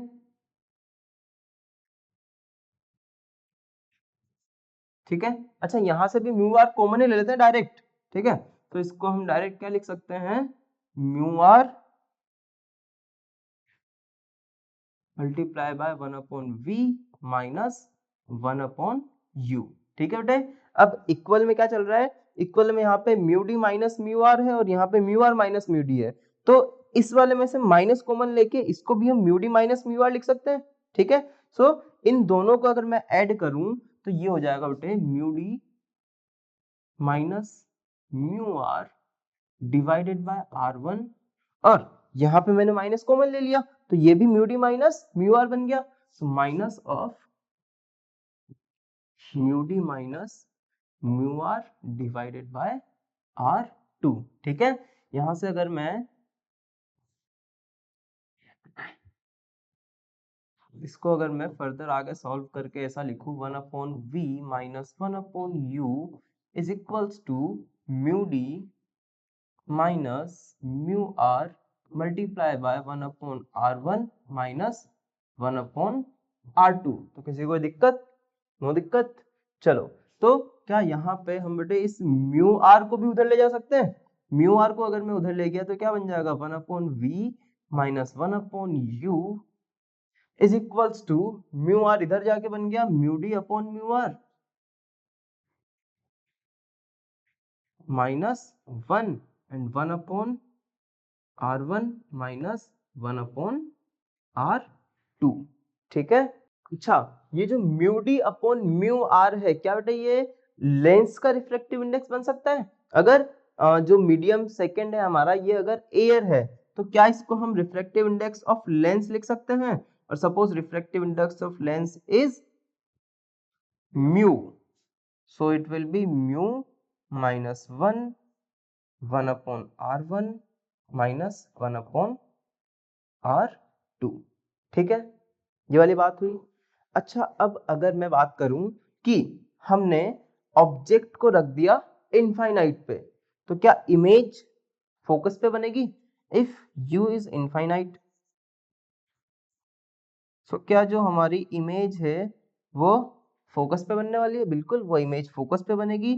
ठीक है, अच्छा यहां से भी म्यू आर कॉमन ही ले लेते हैं डायरेक्ट। ठीक है, तो इसको हम डायरेक्ट क्या लिख सकते हैं, mu R multiply by 1 upon V minus 1 upon U. ठीक है बेटे, अब इक्वल में क्या चल रहा है, इक्वल में यहाँ पे mu D minus mu R है और यहाँ पे mu R minus mu D है, तो इस वाले में से माइनस कॉमन लेके इसको भी हम mu D minus mu R लिख सकते हैं। ठीक है, सो इन दोनों को अगर मैं ऐड करूं तो ये हो जाएगा बेटे mu D minus mu R divided by R one और यहाँ पे मैंने माइनस कॉमन ले लिया तो ये भी mu D minus mu R बन गया। So minus of mu D minus mu R divided by R two. ठीक है, यहां से अगर मैं इसको अगर मैं फर्दर आगे सॉल्व करके ऐसा लिखूं 1/v minus 1/u is equals to mu D minus mu R multiply by 1/r1 minus 1/r2। तो किसी को दिक्कत? नो दिक्कत। चलो, तो क्या यहाँ पे हम बेटे इस म्यू आर को भी उधर ले जा सकते हैं? म्यू आर को अगर मैं उधर ले गया तो क्या बन जाएगा 1/v minus 1/u is equals to mu R इधर जाके बन गया mu D upon mu R minus 1 and 1/r1 minus 1/r2। ठीक है। अच्छा, ये जो mu D upon mu R है, क्या बेटा ये लेंस का रिफ्रैक्टिव इंडेक्स बन सकता है? अगर जो मीडियम सेकंड है हमारा, ये अगर एयर है तो क्या इसको हम रिफ्रैक्टिव इंडेक्स ऑफ लेंस लिख सकते हैं? और suppose refractive index of lens is mu, so it will be mu minus 1/r1 minus 1/r2। ठीक है, ये वाली बात हुई। अच्छा, अब अगर मैं बात करूं कि हमने ऑब्जेक्ट को रख दिया इनफाइनाइट पे, तो क्या इमेज फोकस पे बनेगी? इफ u इज इनफाइनाइट, सो क्या जो हमारी इमेज है वो फोकस पे बनने वाली है? बिल्कुल, वो इमेज फोकस पे बनेगी।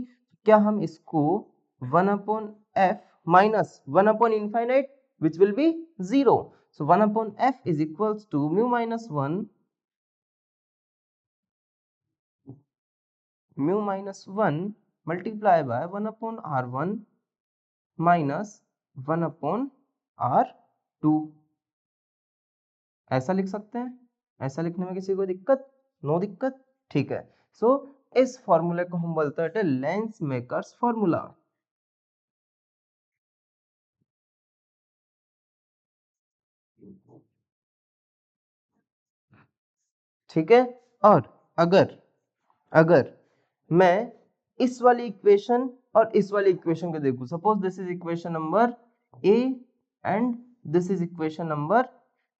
क्या हम इसको 1/f minus 1/infinite which will be 0, so 1/f is equals to mu minus 1 multiply by 1/r1 minus 1/r2, ऐसा लिख सकते हैं। ऐसा लिखने में किसी को दिक्कत? नो दिक्कत। ठीक है, सो इस फॉर्मूले को हम बोलते हैं लेंस मेकर्स फॉर्मूला। ठीक है, और अगर अगर मैं इस वाली इक्वेशन और इस वाली इक्वेशन को देखूं, suppose this is equation number A and this is equation number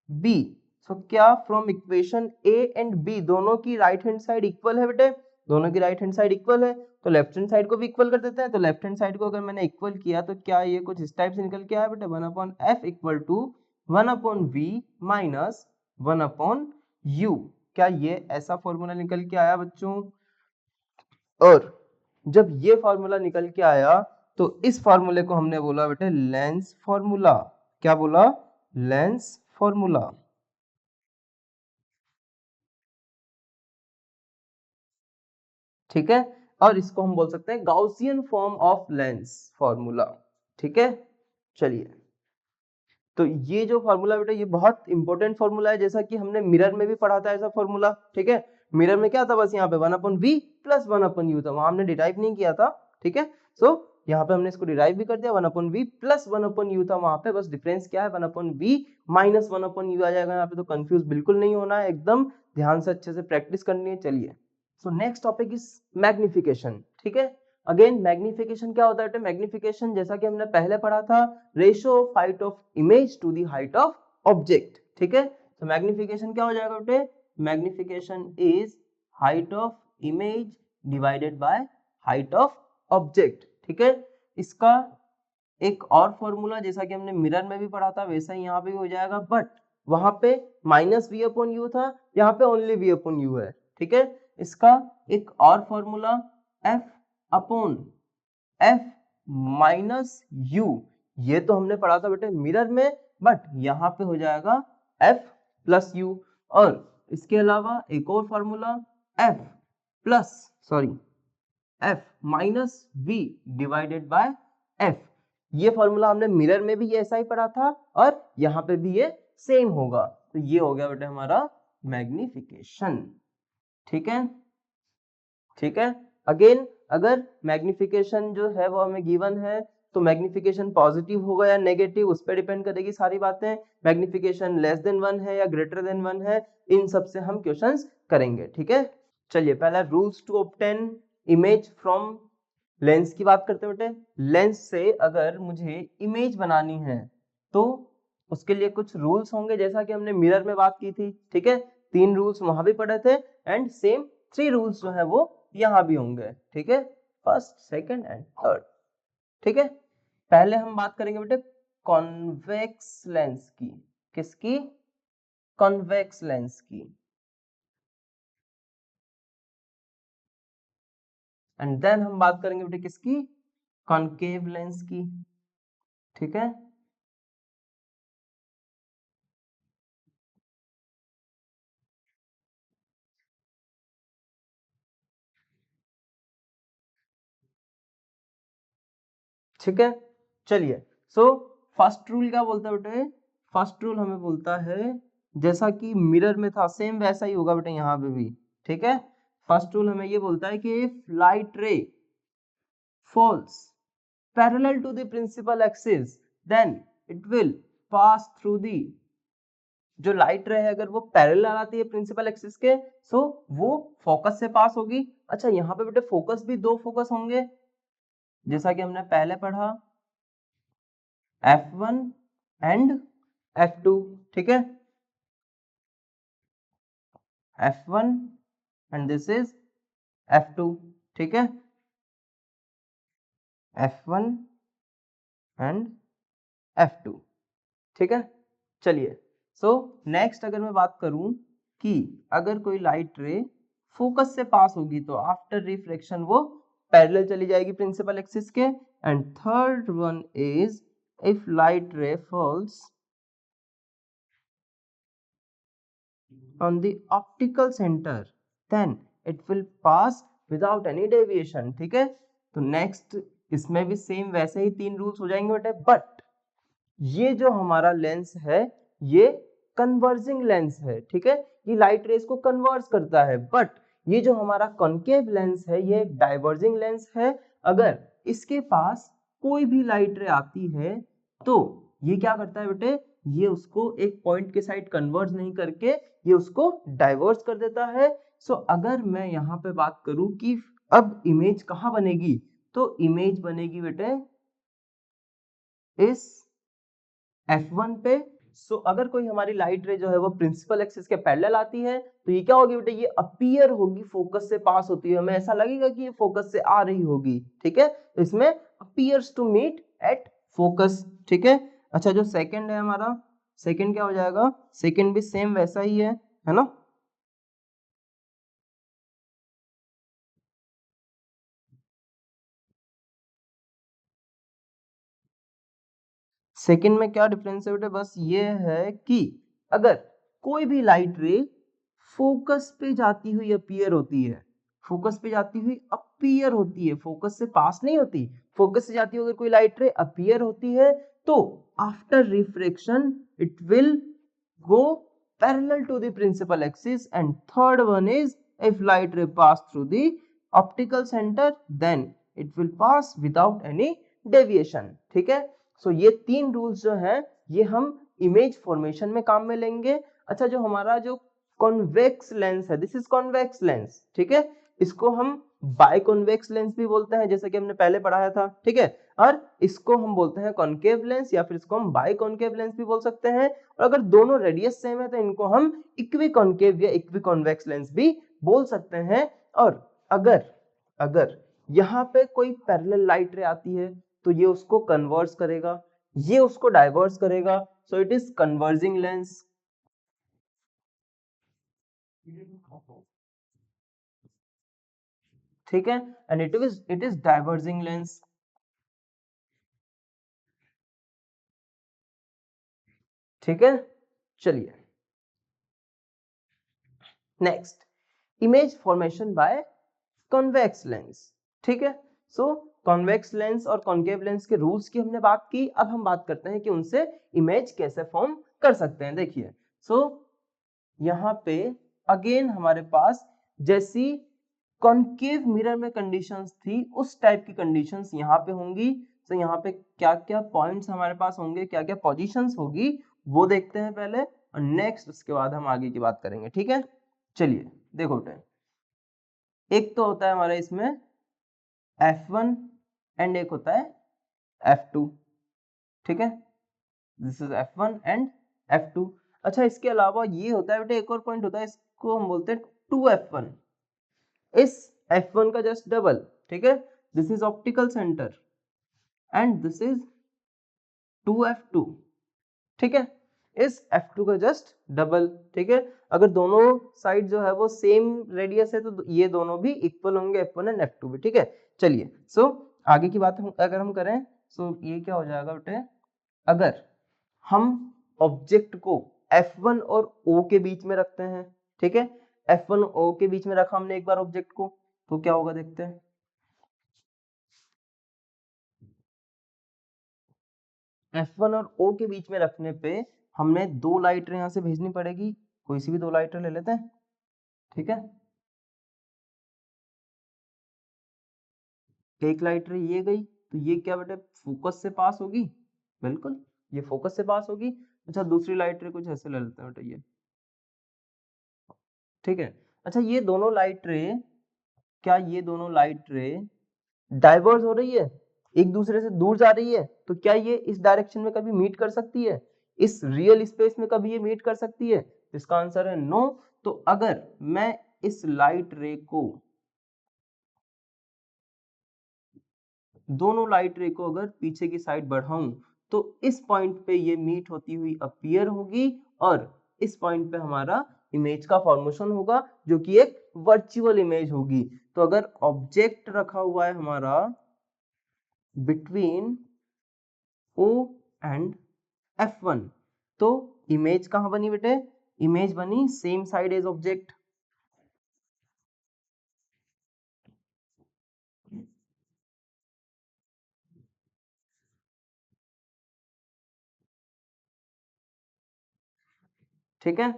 B, so क्या from equation A and B दोनों की राइट हैंड साइड इक्वल है बेटे? दोनों की राइट हैंड साइड इक्वल है, तो लेफ्ट हैंड साइड को भी इक्वल कर देते हैं। तो लेफ्ट हैंड साइड को अगर मैंने इक्वल किया तो क्या ये कुछ इस टाइप से निकल के आया बेटे? 1/f equal to 1/v minus 1/u। क्या ये ऐसा फॉर्मूला निकल के आया बच्चों? और जब ये फॉर्मूला निकल के आया तो इस फॉर्मूले को हमने बोला बेटे लेंस फॉर्मूला। क्या बोला? Lens formula. ठीक है, और इसको हम बोल सकते हैं Gaussian form of lens formula. ठीक है, चलिए, तो ये जो फॉर्मूला बेटा ये बहुत इंपॉर्टेंट फॉर्मूला है, जैसा कि हमने मिरर में भी पढ़ा था ऐसा फॉर्मूला। ठीक है, मिरर में क्या था? बस यहाँ पे 1/v प्लस 1/u था, वहां हमने डिराइव नहीं किया था। ठीक है, सो यहाँ पे हमने इसको डिराइव भी कर दिया, 1/v प्लस 1/u था वहां पे, बस डिफरेंस क्या है? 1/v माइनस 1/u आ जाएगा यहाँ पे। तो कंफ्यूज बिल्कुल नहीं होना है, एकदम ध्यान से अच्छे से प्रैक्टिस करनी है। चलिए, so next topic is magnification. ठीक है, अगेन मैग्निफिकेशन क्या होता है? मैग्निफिकेशन जैसा कि हमने पहले पढ़ा था, ratio of height of image to the height of object. ठीक है, तो मैग्निफिकेशन क्या हो जाएगा बेटे? Magnification is height of image divided by height of object. ठीक है, इसका एक और फॉर्मूला जैसा कि हमने मिरर में भी पढ़ा था वैसा ही यहाँ पे भी हो जाएगा, बट वहां पे माइनस v अपॉन यू था, यहाँ पे ओनली v अपॉन यू है। ठीक है, इसका एक और formula f upon f minus u, ये तो हमने पढ़ा था बेटे मिरर में, बट यहाँ पे हो जाएगा f प्लस u। और इसके अलावा एक और formula f plus f minus v divided bye f, ये फॉर्मूला हमने मिरर में भी ऐसा ही पढ़ा था और यहाँ पे भी ये सेम होगा। तो ये हो गया बेटे हमारा मैग्निफिकेशन। ठीक है, ठीक है, अगेन अगर मैग्निफिकेशन जो है वो हमें गिवन है तो मैग्निफिकेशन पॉजिटिव होगा या नेगेटिव उस पर डिपेंड करेगी सारी बातें। मैग्निफिकेशन लेस देन 1 है या ग्रेटर देन 1 है, इन सब से हम क्वेश्चंस करेंगे। ठीक है, चलिए पहला rules to obtain image from lens की बात करते हैं बेटे। लेंस से अगर मुझे इमेज बनानी है तो उसके लिए कुछ रूल्स होंगे, जैसा कि हमने मिरर में बात की थी। ठीक है, 3 रूल्स वहां भी पढ़े थे एंड सेम 3 रूल्स जो है वो यहाँ भी होंगे। ठीक है, फर्स्ट, सेकंड एंड थर्ड। ठीक है, पहले हम बात करेंगे बेटे कॉन्वेक्स लेंस की। किसकी? कॉन्वेक्स लेंस की। एंड देन हम बात करेंगे बेटे किसकी? कॉन्केव लेंस की। ठीक है, ठीक है, चलिए। सो फर्स्ट रूल क्या बोलता है बेटे? फर्स्ट रूल हमें बोलता है जैसा कि मिरर में था सेम वैसा ही होगा बेटे यहाँ पे भी। ठीक है, फर्स्ट रूल हमें ये बोलता है कि इफ लाइट रे falls parallel to the principal axis then it will pass through the, जो लाइट रे है अगर वो पैरेलल आती है प्रिंसिपल एक्सिस के, सो वो फोकस से पास होगी। अच्छा, यहाँ पे बेटे फोकस भी 2 फोकस होंगे, जैसा कि हमने पहले पढ़ा, F1 एंड F2। ठीक है, F1 and this is F2। ठीक है, F1 एंड F2। ठीक है, चलिए। सो नेक्स्ट अगर मैं बात करूं कि अगर कोई लाइट रे फोकस से पास होगी तो आफ्टर रिफ्लेक्शन वो पैरेलल चली जाएगी प्रिंसिपल एक्सिस के। And third one is if light ray falls on the optical center then it will pass without any deviation। ठीक है, तो नेक्स्ट इसमें भी सेम वैसे ही 3 रूल्स हो जाएंगे बेटे। बट ये जो हमारा लेंस है ये कन्वर्जिंग लेंस है। ठीक है, ये लाइट रेस को कन्वर्ज करता है। बट ये जो हमारा कॉन्केव लेंस है ये एक डाइवर्जिंग लेंस है। अगर इसके पास कोई भी लाइट रे आती है तो ये क्या करता है बेटे? ये उसको एक पॉइंट के साइड कन्वर्ज नहीं करके ये उसको डाइवर्ज कर देता है। सो अगर मैं यहाँ पे बात करूं कि अब इमेज कहाँ बनेगी, तो इमेज बनेगी बेटे इस F1 पे। सो अगर कोई हमारी लाइट रे जो है वो प्रिंसिपल एक्सिस के पैरेलल आती है तो ये क्या होगी बेटे? ये अपीयर होगी, फोकस से पास होती है, हमें ऐसा लगेगा कि ये फोकस से आ रही होगी। ठीक है, तो इसमें appears to meet at focus. ठीक है, अच्छा जो सेकंड है हमारा, सेकंड क्या हो जाएगा? सेकंड भी सेम वैसा ही है ना? सेकंड में क्या डिफरेंस है बेटे? बस ये है कि अगर कोई भी लाइट रे फोकस पे जाती हुई अपीयर होती है, फोकस पे जाती हुई अपीयर होती है, फोकस से पास नहीं होती, फोकस से जाती हुई अगर कोई लाइट रे अपीयर होती है तो after refraction it will go parallel to the principal axis। and third one is if light ray pass through the optical center then it will pass without any deviation। ठीक है, सो ये 3 rules जो हैं ये हम इमेज फॉर्मेशन में काम में लेंगे। अच्छा, जो हमारा जो कॉन्वेक्स लेंस है, दिस इज कॉन्वेक्स लेंस। ठीक है, इसको हम बाइकॉन्वेक्स लेंस भी बोलते हैं, जैसे कि हमने पहले पढ़ाया था। ठीक है, और इसको हम बोलते हैं कॉन्केव लेंस या फिर इसको हम बाइकॉन्केव लेंस भी बोल सकते हैं। और अगर दोनों रेडियस सेम है तो इनको हम इक्वी कॉन्केव या इक्वी कॉन्वेक्स लेंस भी बोल सकते हैं। और अगर अगर यहाँ पे कोई पैरेलल लाइट रे आती है तो ये उसको कन्वर्ज करेगा, ये उसको डाइवर्स करेगा। So it is converging lens. ठीक है, and it is diverging lens. ठीक है, चलिए next, image formation by convex lens. ठीक है, सो कॉन्वेक्स लेंस और कॉन्केव लेंस के रूल्स की हमने बात की। अब हम बात करते हैं कि उनसे इमेज कैसे फॉर्म कर सकते हैं। देखिए, सो यहाँ पे अगेन हमारे पास जैसी कॉन्केव मिरर में कंडीशंस थी उस टाइप की कंडीशंस यहाँ पे होंगी। तो यहाँ पे क्या क्या पॉइंट्स हमारे पास होंगे, क्या क्या पोजीशंस होगी वो देखते हैं पहले, और नेक्स्ट उसके बाद हम आगे की बात करेंगे। ठीक है, चलिए देखो बेटे, एक तो होता है हमारा इसमें F1 एंड एक होता है F2। ठीक है, this is F1 and F2। अच्छा, इसके अलावा ये होता है बेटे, एक और पॉइंट होता है, इसको हम बोलते हैं 2F1। इस F1 का जस्ट डबल। ठीक है, this is optical centre and this is 2F2। ठीक है, इस F2 का जस्ट डबल। ठीक है, अगर दोनों साइड जो है वो सेम रेडियस है तो ये दोनों भी इक्वल होंगे, F1 एंड F2 भी। ठीक है, चलिए आगे की बात अगर हम करें, ये क्या हो जाएगा बेटे, अगर हम ऑब्जेक्ट को F1 और O के बीच में रखते हैं। ठीक है, F1 और O के बीच में रखा हमने एक बार ऑब्जेक्ट को, तो क्या होगा देखते हैं। F1 और O के बीच में रखने पे हमने दो लाइट रे यहाँ से भेजनी पड़ेगी, कोई सी भी दो लाइट रे ले लेते हैं। ठीक है, एक लाइट रे ये गई, तो ये क्या बेटे फोकस से पास होगी, बिल्कुल ये फोकस से पास होगी। अच्छा, दूसरी लाइट रे कुछ ऐसे ले लेते हैं बेटे, ये। ठीक है, अच्छा ये दोनों लाइट रे, क्या ये दोनों लाइट रे डाइवर्ज हो रही है, एक दूसरे से दूर जा रही है, तो क्या ये इस डायरेक्शन में कभी मीट कर सकती है, इस रियल स्पेस में कभी ये मीट कर सकती है? इसका आंसर है नो। तो अगर मैं इस लाइट रे को, दोनों लाइट रे को अगर पीछे की साइड बढ़ाऊं, तो इस पॉइंट पे ये मीट होती हुई अपीयर होगी, और इस पॉइंट पे हमारा इमेज का फॉर्मेशन होगा, जो कि एक वर्चुअल इमेज होगी। तो अगर ऑब्जेक्ट रखा हुआ है हमारा बिटवीन O एंड F1, तो इमेज कहां बनी बेटे, इमेज बनी सेम साइड एज ऑब्जेक्ट। ठीक है,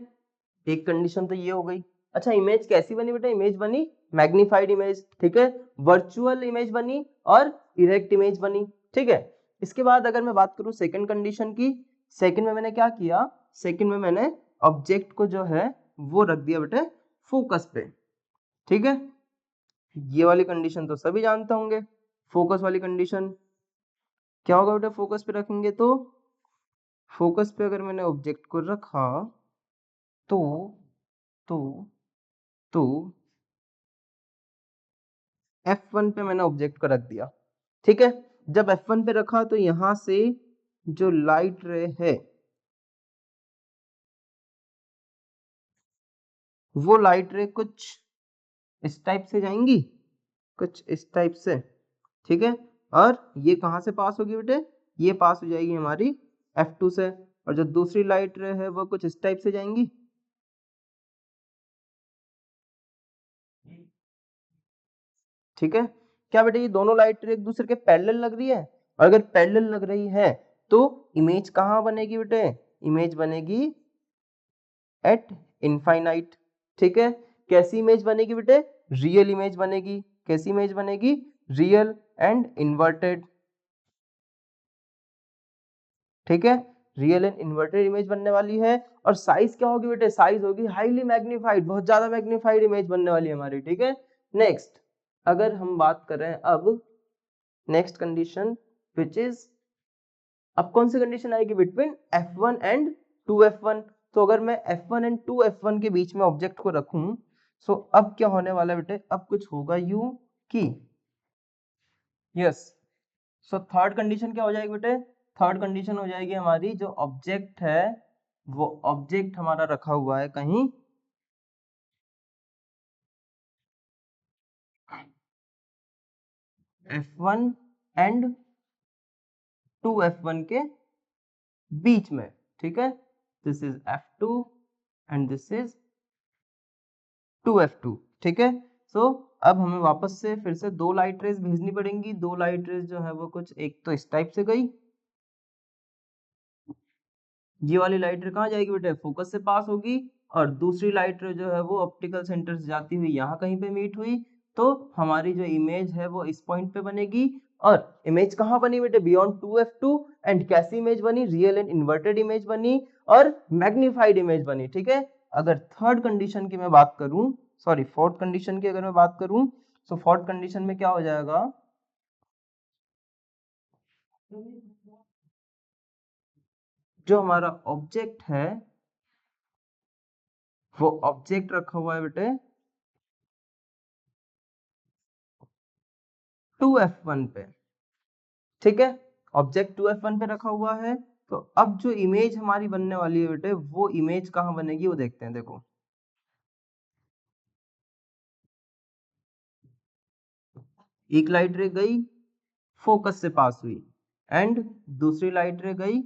एक कंडीशन तो ये हो गई। अच्छा, इमेज कैसी बनी बेटा, इमेज बनी मैग्नीफाइड इमेज। ठीक है, वर्चुअल इमेज बनी और इरेक्ट इमेज बनी। ठीक है, इसके बाद अगर मैं बात करूं सेकंड कंडीशन की, सेकंड में मैंने क्या किया, सेकंड में मैंने ऑब्जेक्ट को जो है वो रख दिया बेटे फोकस पे। ठीक है, ये वाली कंडीशन तो सभी जानते होंगे, फोकस वाली कंडीशन क्या होगा बेटा, फोकस पे रखेंगे तो, फोकस पे अगर मैंने ऑब्जेक्ट को रखा तो तो तो F1 पे मैंने ऑब्जेक्ट को रख दिया। ठीक है, जब F1 पे रखा तो यहां से जो लाइट रे है वो लाइट रे कुछ इस टाइप से जाएंगी, कुछ इस टाइप से। ठीक है, और ये कहां से पास होगी बेटे, ये पास हो जाएगी हमारी F2 से, और जो दूसरी लाइट रे है वो कुछ इस टाइप से जाएंगी। ठीक है, क्या बेटे ये दोनों लाइट रे एक दूसरे के पैरेलल लग रही है, और अगर पैरेलल लग रही है तो इमेज कहां बनेगी बेटे, इमेज बनेगी एट इनफाइनाइट। ठीक है, कैसी इमेज बनेगी बेटे, रियल इमेज बनेगी। कैसी इमेज बनेगी, रियल एंड इन्वर्टेड। ठीक है, रियल एंड इन्वर्टेड इमेज बनने वाली है, और साइज क्या होगी बेटे, साइज होगी हाईली मैग्नीफाइड, बहुत ज्यादा मैग्नीफाइड इमेज बनने वाली है हमारी। ठीक है, नेक्स्ट अगर हम बात करें अब नेक्स्ट कंडीशन विच इज, अब कौन सी कंडीशन आएगी, बिटवीन F1 एंड 2F1। तो अगर मैं F1 एंड 2F1 के बीच में ऑब्जेक्ट को रखूं, सो अब क्या होने वाला है बेटे, अब कुछ होगा यू की, यस, सो थर्ड कंडीशन क्या हो जाएगी बेटे, थर्ड कंडीशन हो जाएगी हमारी, जो ऑब्जेक्ट है वो ऑब्जेक्ट हमारा रखा हुआ है कहीं F1 एंड 2F1 के बीच में। ठीक है, this is F2 and this is 2F2। ठीक है, अब हमें वापस से फिर से दो लाइट रेज भेजनी पड़ेंगी। दो लाइट रेज जो है वो कुछ, एक तो इस टाइप से गई, ये वाली लाइट रे कहाँ जाएगी बेटे, फोकस से पास होगी, और दूसरी लाइट रे जो है वो ऑप्टिकल सेंटर से जाती हुई यहाँ कहीं पे मीट हुई, तो हमारी जो इमेज है वो इस पॉइंट पे बनेगी, और इमेज कहाँ बनी बेटे बियॉन्ड 2f2 एंड कैसी इमेज बनी रियल एंड इन्वर्टेड इमेज बनी और मैग्नीफाइड इमेज बनी। ठीक है, अगर थर्ड कंडीशन की मैं बात करूं, सॉरी फोर्थ कंडीशन की अगर मैं बात करूं, तो फोर्थ कंडीशन में क्या हो जाएगा, जो हमारा ऑब्जेक्ट है वो ऑब्जेक्ट रखा हुआ है बेटे 2f1 पे। ठीक है, ऑब्जेक्ट 2f1 पे रखा हुआ है। तो अब जो इमेज हमारी बनने वाली है बेटे वो इमेज कहाँ बनेगी वो देखते हैं। देखो एक लाइट रे गई फोकस से पास हुई एंड दूसरी लाइट रे गई,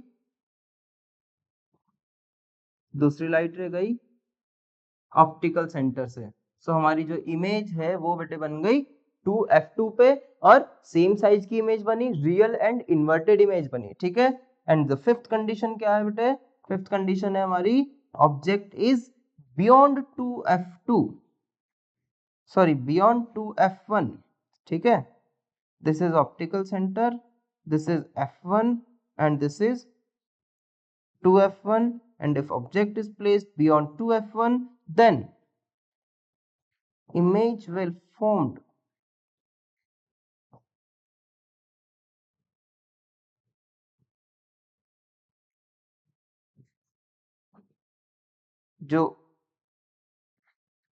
दूसरी लाइट रे गई ऑप्टिकल सेंटर से। सो हमारी जो इमेज है वो बेटे बन गई 2f2 पे और सेम साइज की इमेज बनी, रियल एंड इन्वर्टेड इमेज बनी। ठीक है, एंड द फिफ्थ कंडीशन क्या है बेटे, फिफ्थ कंडीशन है हमारी object is beyond 2f2, sorry beyond 2f1। ठीक है, this is optical center, this is f1 and this is 2f1, and if object is placed beyond 2f1 then image will formed जो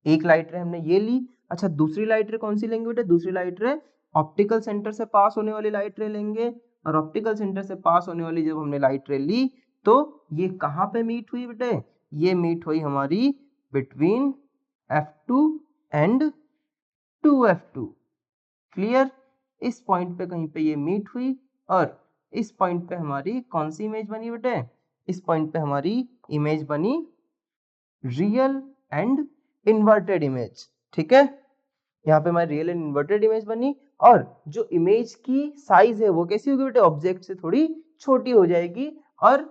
एक light रे हमने ये ली। अच्छा दूसरी लाइट रे कौन सी लेंगे बेटे, दूसरी लाइट रे ऑप्टिकल सेंटर से पास होने वाली लाइट रे लेंगे, और ऑप्टिकल सेंटर से पास होने वाली जब हमने लाइट रे ली तो ये कहाँ पे मीट हुई बेटे, ये मीट हुई हमारी between f2 and 2f2। Clear, इस पॉइंट पे कहीं पे ये मीट हुई और इस पॉइंट पे हमारी कौन सी इमेज बनी बेटे, इस पॉइंट पे हमारी इमेज बनी रियल एंड इन्वर्टेड इमेज। ठीक है, यहाँ पे हमारी रियल एंड इन्वर्टेड इमेज बनी और जो इमेज की साइज है वो कैसी होगी बेटे, ऑब्जेक्ट से थोड़ी छोटी हो जाएगी और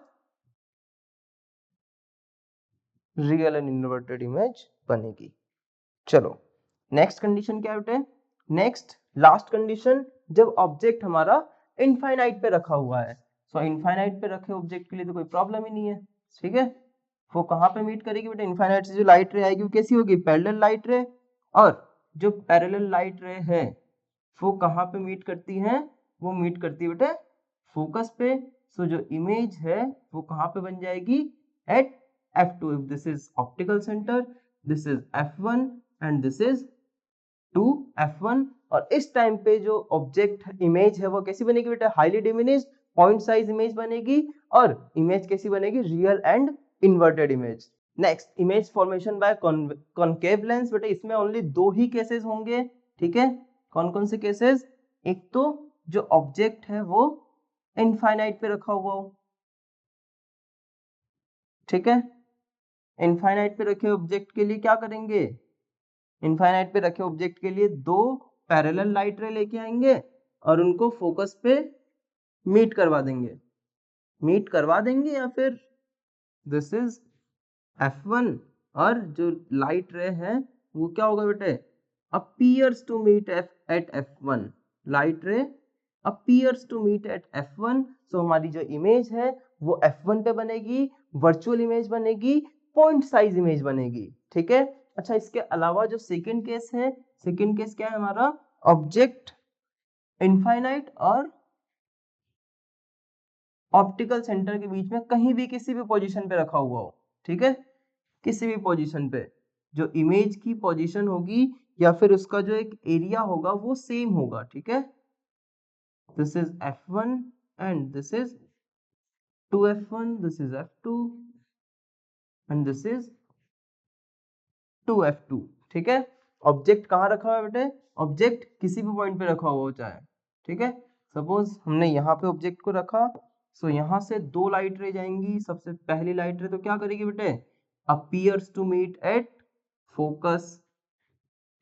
रियल एंड इन्वर्टेड इमेज बनेगी। चलो नेक्स्ट कंडीशन क्या है बेटे, नेक्स्ट लास्ट कंडीशन जब ऑब्जेक्ट हमारा इनफाइनाइट पे रखा हुआ है। सो इनफाइनाइट पे रखे ऑब्जेक्ट के लिए तो कोई प्रॉब्लम ही नहीं है। ठीक है, वो कहाँ पे मीट करेगी बेटा, इनफाइनाइट से जो लाइट रे आएगी वो कैसी होगी, पैरेलल लाइट रे, और जो पैरेलल लाइट रे है वो कहाँ पे मीट करती है, वो मीट करती है बेटे फोकस पे। सो जो इमेज है वो कहाँ पे बन जाएगी eight f2, if this is optical center, this is f1 and this is 2f1। और इस टाइम पे जो ऑब्जेक्ट इमेज है वो कैसी बनेगी बेटा, highly diminished point size image बनेगी और इमेज कैसी बनेगी, real and inverted image. Next image formation by concave lens, बेटा इसमें ओनली दो ही केसेस होंगे। ठीक है, कौन कौन से केसेस, एक तो जो ऑब्जेक्ट है वो इनफाइनाइट पे रखा हुआ हो। ठीक है, इनफाइनाइट पे रखे ऑब्जेक्ट के लिए क्या करेंगे, इनफाइनाइट पे रखे ऑब्जेक्ट के लिए दो पैरेलल लाइट रे लेके आएंगे और उनको फोकस पे मीट करवा देंगे, मीट करवा देंगे या फिर दिस इज f1 और जो लाइट रे है वो क्या होगा बेटे, appears to meet at f1, light रे appears to meet at f1। सो हमारी जो इमेज है वो f1 पे बनेगी, वर्चुअल इमेज बनेगी, पॉइंट साइज इमेज बनेगी। ठीक है, अच्छा इसके अलावा जो सेकंड केस है, सेकंड केस क्या है हमारा, ऑब्जेक्ट इनफाइनाइट और ऑप्टिकल सेंटर के बीच में कहीं भी किसी भी पोजीशन पे रखा हुआ हो। ठीक है, किसी भी पोजीशन पे जो इमेज की पोजीशन होगी या फिर उसका जो एक एरिया होगा वो सेम होगा। ठीक है, this is f1 and this is 2f1, this is f2 and this is 2f2। ठीक है, ऑब्जेक्ट कहाँ रखा हुआ है बेटे, ऑब्जेक्ट किसी भी पॉइंट पे रखा हुआ हो चाहे। ठीक है, सपोज हमने यहाँ पे ऑब्जेक्ट को रखा, सो यहाँ से दो लाइट रे जाएंगी। सबसे पहली लाइट रे तो क्या करेगी बेटे, appears to meet at focus.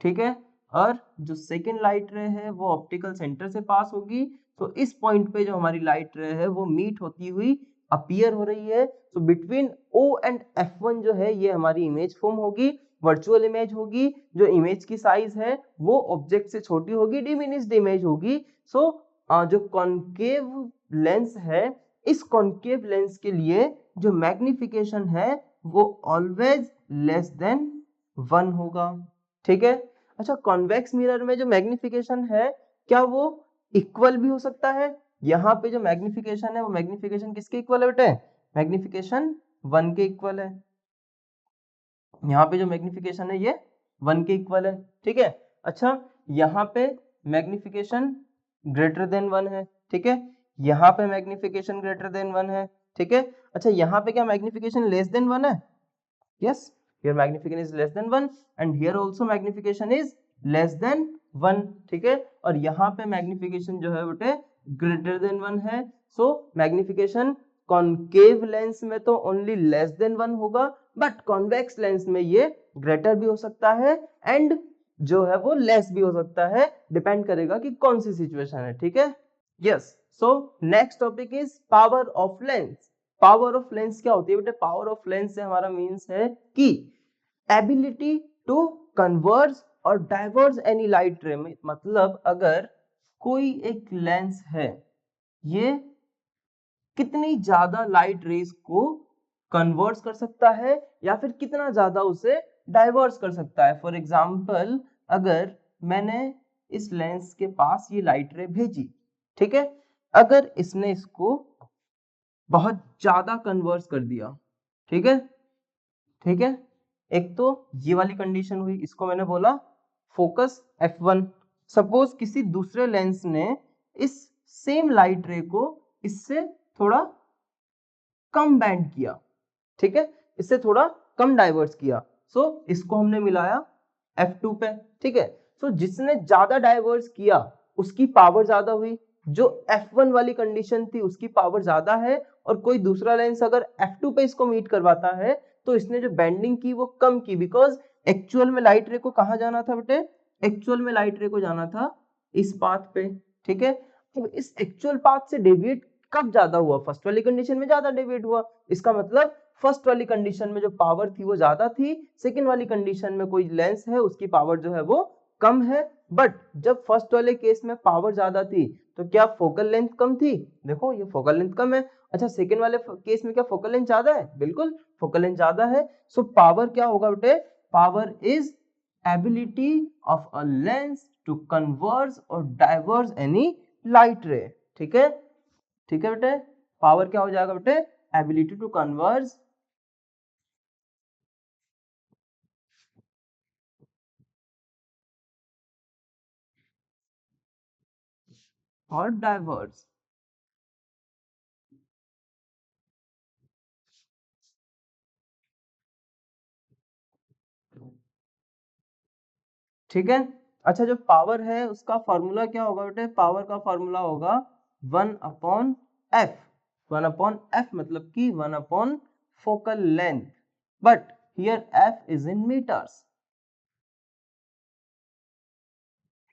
ठीक है, और जो सेकेंड लाइट रे है वो ऑप्टिकल सेंटर से पास होगी। तो इस पॉइंट पे जो हमारी लाइट रे है वो मीट होती हुई अपीयर हो रही है। तो बिटवीन O एंड F1 जो है ये हमारी इमेज फॉर्म होगी, वर्चुअल इमेज होगी। जो इमेज की साइज है वो ऑब्जेक्ट से छोटी होगी, डिमिनिश्ड इमेज होगी। सो जो कॉन्केव लेंस है, इस कॉन्केव लेंस के लिए जो मैग्निफिकेशन है वो ऑलवेज लेस देन 1 होगा। ठीक है। अच्छा, कॉन्वेक्स मिरर में जो मैग्निफिकेशन है क्या वो इक्वल भी हो सकता है? यहाँ पे जो मैग्निफिकेशन है वो मैग्निफिकेशन किसके इक्वल है बेटे? मैग्निफिकेशन 1 के इक्वल है। यहाँ पे जो मैग्निफिकेशन है ये 1 के इक्वल है। ठीक है। अच्छा, यहाँ पे मैग्निफिकेशन ग्रेटर देन 1 है। ठीक है। यहाँ पे मैग्निफिकेशन ग्रेटर देन 1 है। ठीक है। अच्छा, यहाँ पे क्या मैग्निफिकेशन लेस देन 1 है? Yes, here magnification is less than 1 and here also magnification is less than 1। ठीक है। और यहाँ पे मैग्निफिकेशन जो है बेटे ग्रेटर देन 1 है। सो मैग्निफिकेशन कॉन्केव लेंस में तो ओनली लेस देन 1 होगा, बट कॉन्वेक्स लेंस में ये ग्रेटर भी हो सकता है एंड जो है वो लेस भी हो सकता है, डिपेंड करेगा कि कौन सी सिचुएशन है। ठीक है। Yes. So next topic is power of lens. Power of lens क्या होती है बेटे? पावर ऑफ लेंस से हमारा मीन्स है कि एबिलिटी टू कन्वर्ज और डाइवर्ज एनी लाइट रे। मतलब अगर कोई एक लेंस है, ये कितनी ज्यादा लाइट रेज को कन्वर्ट कर सकता है या फिर कितना ज्यादा उसे डाइवर्स कर सकता है। फॉर एग्जाम्पल, अगर मैंने इस लेंस के पास ये लाइट रे भेजी, ठीक है, अगर इसने इसको बहुत ज्यादा कन्वर्ट कर दिया, ठीक है, ठीक है, एक तो ये वाली कंडीशन हुई, इसको मैंने बोला फोकस f1। सपोज किसी दूसरे लेंस ने इस सेम लाइट रे को इससे थोड़ा कम बैंड किया, ठीक है, इससे थोड़ा कम डाइवर्स किया, सो इसको हमने मिलाया f2 पे। ठीक है। सो जिसने ज्यादा डाइवर्स किया उसकी पावर ज्यादा हुई, जो f1 वाली कंडीशन थी उसकी पावर ज्यादा है, और कोई दूसरा लेंस अगर f2 पे इसको मीट करवाता है तो इसने जो बेंडिंग की वो कम की, बिकॉज एक्चुअल में लाइट रे को कहां जाना था बेटे? एक्चुअल में लाइट रे को जाना था इस पाथ पे। ठीक है। तो इस एक्चुअल पाथ से डेविएट कब ज्यादा हुआ? फर्स्ट वाली कंडीशन में ज्यादा डेविएट हुआ। इसका मतलब फर्स्ट वाली कंडीशन में जो पावर थी वो ज्यादा थी, सेकेंड वाली कंडीशन में कोई लेंस है उसकी पावर जो है वो कम है। बट जब फर्स्ट वाले केस में पावर ज्यादा थी तो क्या फोकल लेंथ कम थी? देखो ये फोकल लेंथ कम है। अच्छा, सेकेंड वाले केस में क्या फोकल लेंथ ज्यादा है? बिल्कुल फोकल लेंथ ज्यादा है। सो पावर क्या होगा बेटे? Power is ability of a lens to converge और डाइवर्ज एनी लाइट रे। ठीक है। ठीक है बेटे, पावर क्या हो जाएगा बेटे? एबिलिटी टू कन्वर्ज और डाइवर्ज। ठीक है। अच्छा, जो पावर है उसका फॉर्मूला क्या होगा बेटे? पावर का फॉर्मूला होगा 1/f। 1/f मतलब कि 1 focal length, but here f is in metres.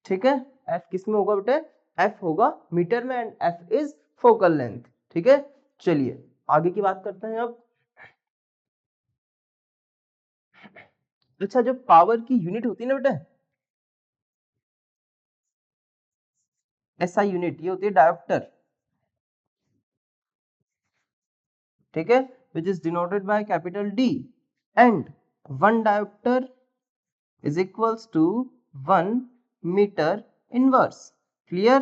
ठीक है। f किस में होगा बेटे? f होगा मीटर में and f is focal length. ठीक है। चलिए आगे की बात करते हैं अब। अच्छा, जो पावर की यूनिट होती है ना बेटे, एसआई यूनिट, ये होती है डायोप्टर। ठीक है, which is denoted by capital D, and 1 diopter is equals to 1 meter inverse। Clear?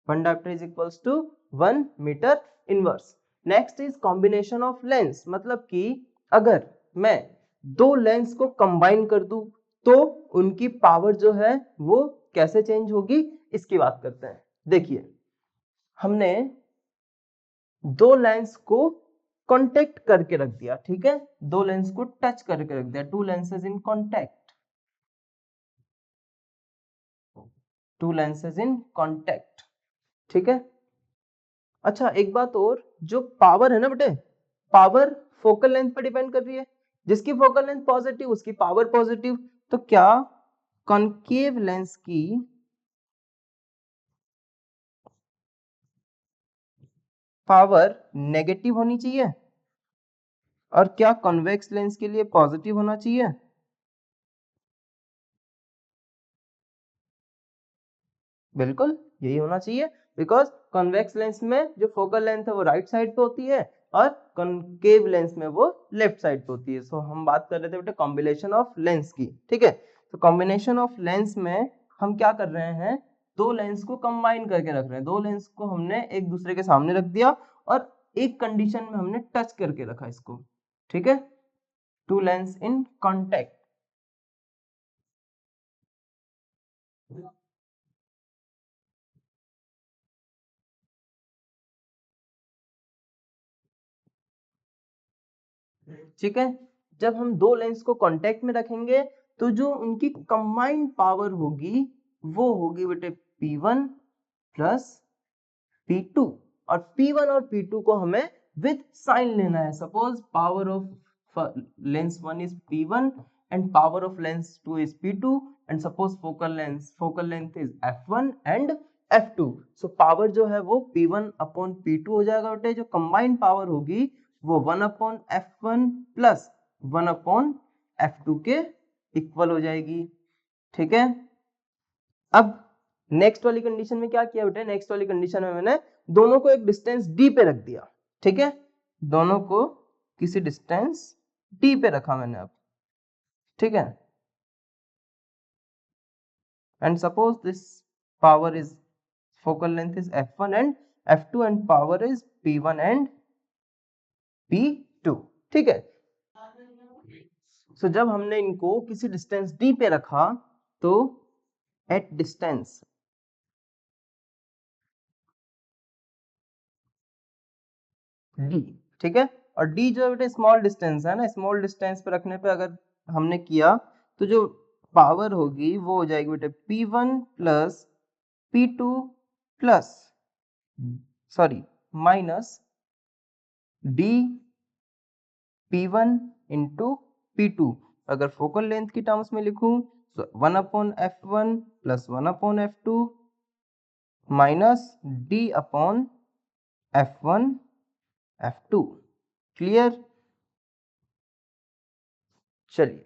1 diopter is equals to 1 meter inverse। Next is combination of lens, मतलब कि अगर मैं दो लेंस को कंबाइन कर दूं तो उनकी पावर जो है वो कैसे चेंज होगी, इसकी बात करते हैं। देखिए, हमने दो लेंस को कांटेक्ट करके रख दिया, ठीक है, दो लेंस को टच करके रख दिया, to lenses in contact, to lenses in contact. ठीक है। अच्छा, एक बात और, जो पावर है ना बेटे, पावर फोकल लेंथ पर डिपेंड कर रही है। जिसकी फोकल लेंथ पॉजिटिव उसकी पावर पॉजिटिव। तो क्या कॉन्केव लेंस की पावर नेगेटिव होनी चाहिए? और क्या कॉन्वेक्स लेंस के लिए पॉजिटिव होना चाहिए? बिल्कुल यही होना चाहिए, बिकॉज कॉन्वेक्स लेंस में जो फोकल लेंथ है वो राइट साइड पे होती है और कॉन्केव लेंस में वो लेफ्ट साइड पे होती है। सो हम बात कर रहे थे बेटा कॉम्बिनेशन ऑफ लेंस की, ठीक है। तो कॉम्बिनेशन ऑफ लेंस में हम क्या कर रहे हैं, दो लेंस को कंबाइन करके रख रहे हैं। दो लेंस को हमने एक दूसरे के सामने रख दिया और एक कंडीशन में हमने टच करके रखा इसको, ठीक है। Two lens in contact. ठीक है, जब हम दो लेंस को कांटेक्ट में रखेंगे तो जो उनकी कंबाइंड पावर होगी वो होगी बेटे P1 प्लस P2, और P1 और P2 को हमें विद साइन लेना है। Suppose power of lens 1 is P1 and power of lens 2 is P2 and suppose focal length is F1 and F2। So power जो है वो P1 अपॉन P2 हो जाएगा बेटे। जो कंबाइंड पावर होगी वो 1 upon F1 plus 1 upon F2 के इक्वल हो जाएगी, ठीक है। अब नेक्स्ट वाली कंडीशन में क्या किया बेटे, नेक्स्ट वाली कंडीशन में मैंने दोनों को एक डिस्टेंस d पे रख दिया, ठीक है। दोनों को किसी डिस्टेंस d पे रखा मैंने अब, ठीक है। And suppose this power is focal length is F1 and F2 and power is P1 and P2, ठीक है। सो जब हमने इनको किसी डिस्टेंस d पे रखा तो एट डिस्टेंस d, ठीक है। और d जो बेटे स्मॉल डिस्टेंस है ना, स्मॉल डिस्टेंस पे रखने पे अगर हमने किया तो जो पावर होगी वो हो जाएगी बेटे P1 plus P2 plus sorry minus d P1 into P2। अगर फोकल लेंथ की टर्म्स में लिखूं तो 1 upon F1 plus 1 upon F2 minus d upon F1 F2। Clear? चलिए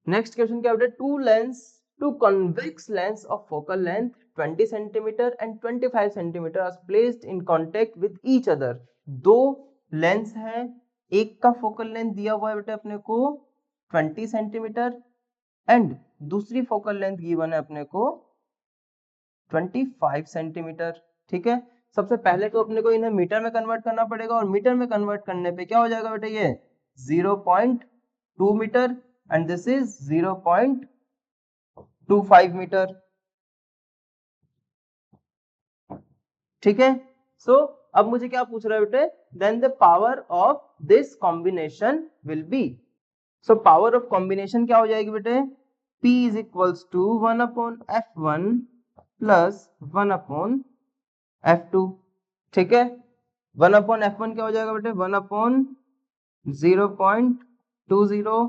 नेक्स्ट क्वेश्चन क्या बेटा, two convex lens of focal length 20 centimetre and 25 centimetre are placed in contact with each other. दो lens है, एक का फोकल लेंथ दिया हुआ है बेटा अपने को 20 सेंटीमीटर एंड दूसरी फोकल लेंथ गिवन है अपने को 25 सेंटीमीटर, ठीक है। सबसे पहले तो अपने को इन्हें मीटर में कन्वर्ट करना पड़ेगा और मीटर में कन्वर्ट करने पे क्या हो जाएगा बेटा, ये 0.2 metre and this is 0.25 metre, ठीक है। सो अब मुझे क्या पूछ रहा है बेटे, then the power of this combination will be. So power of combination क्या हो जाएगी बेटे, P is equals to 1 upon F1 plus 1 upon F2, ठीक है। 1 अपॉन F1 क्या हो जाएगा बेटे, 1 अपॉन 0.20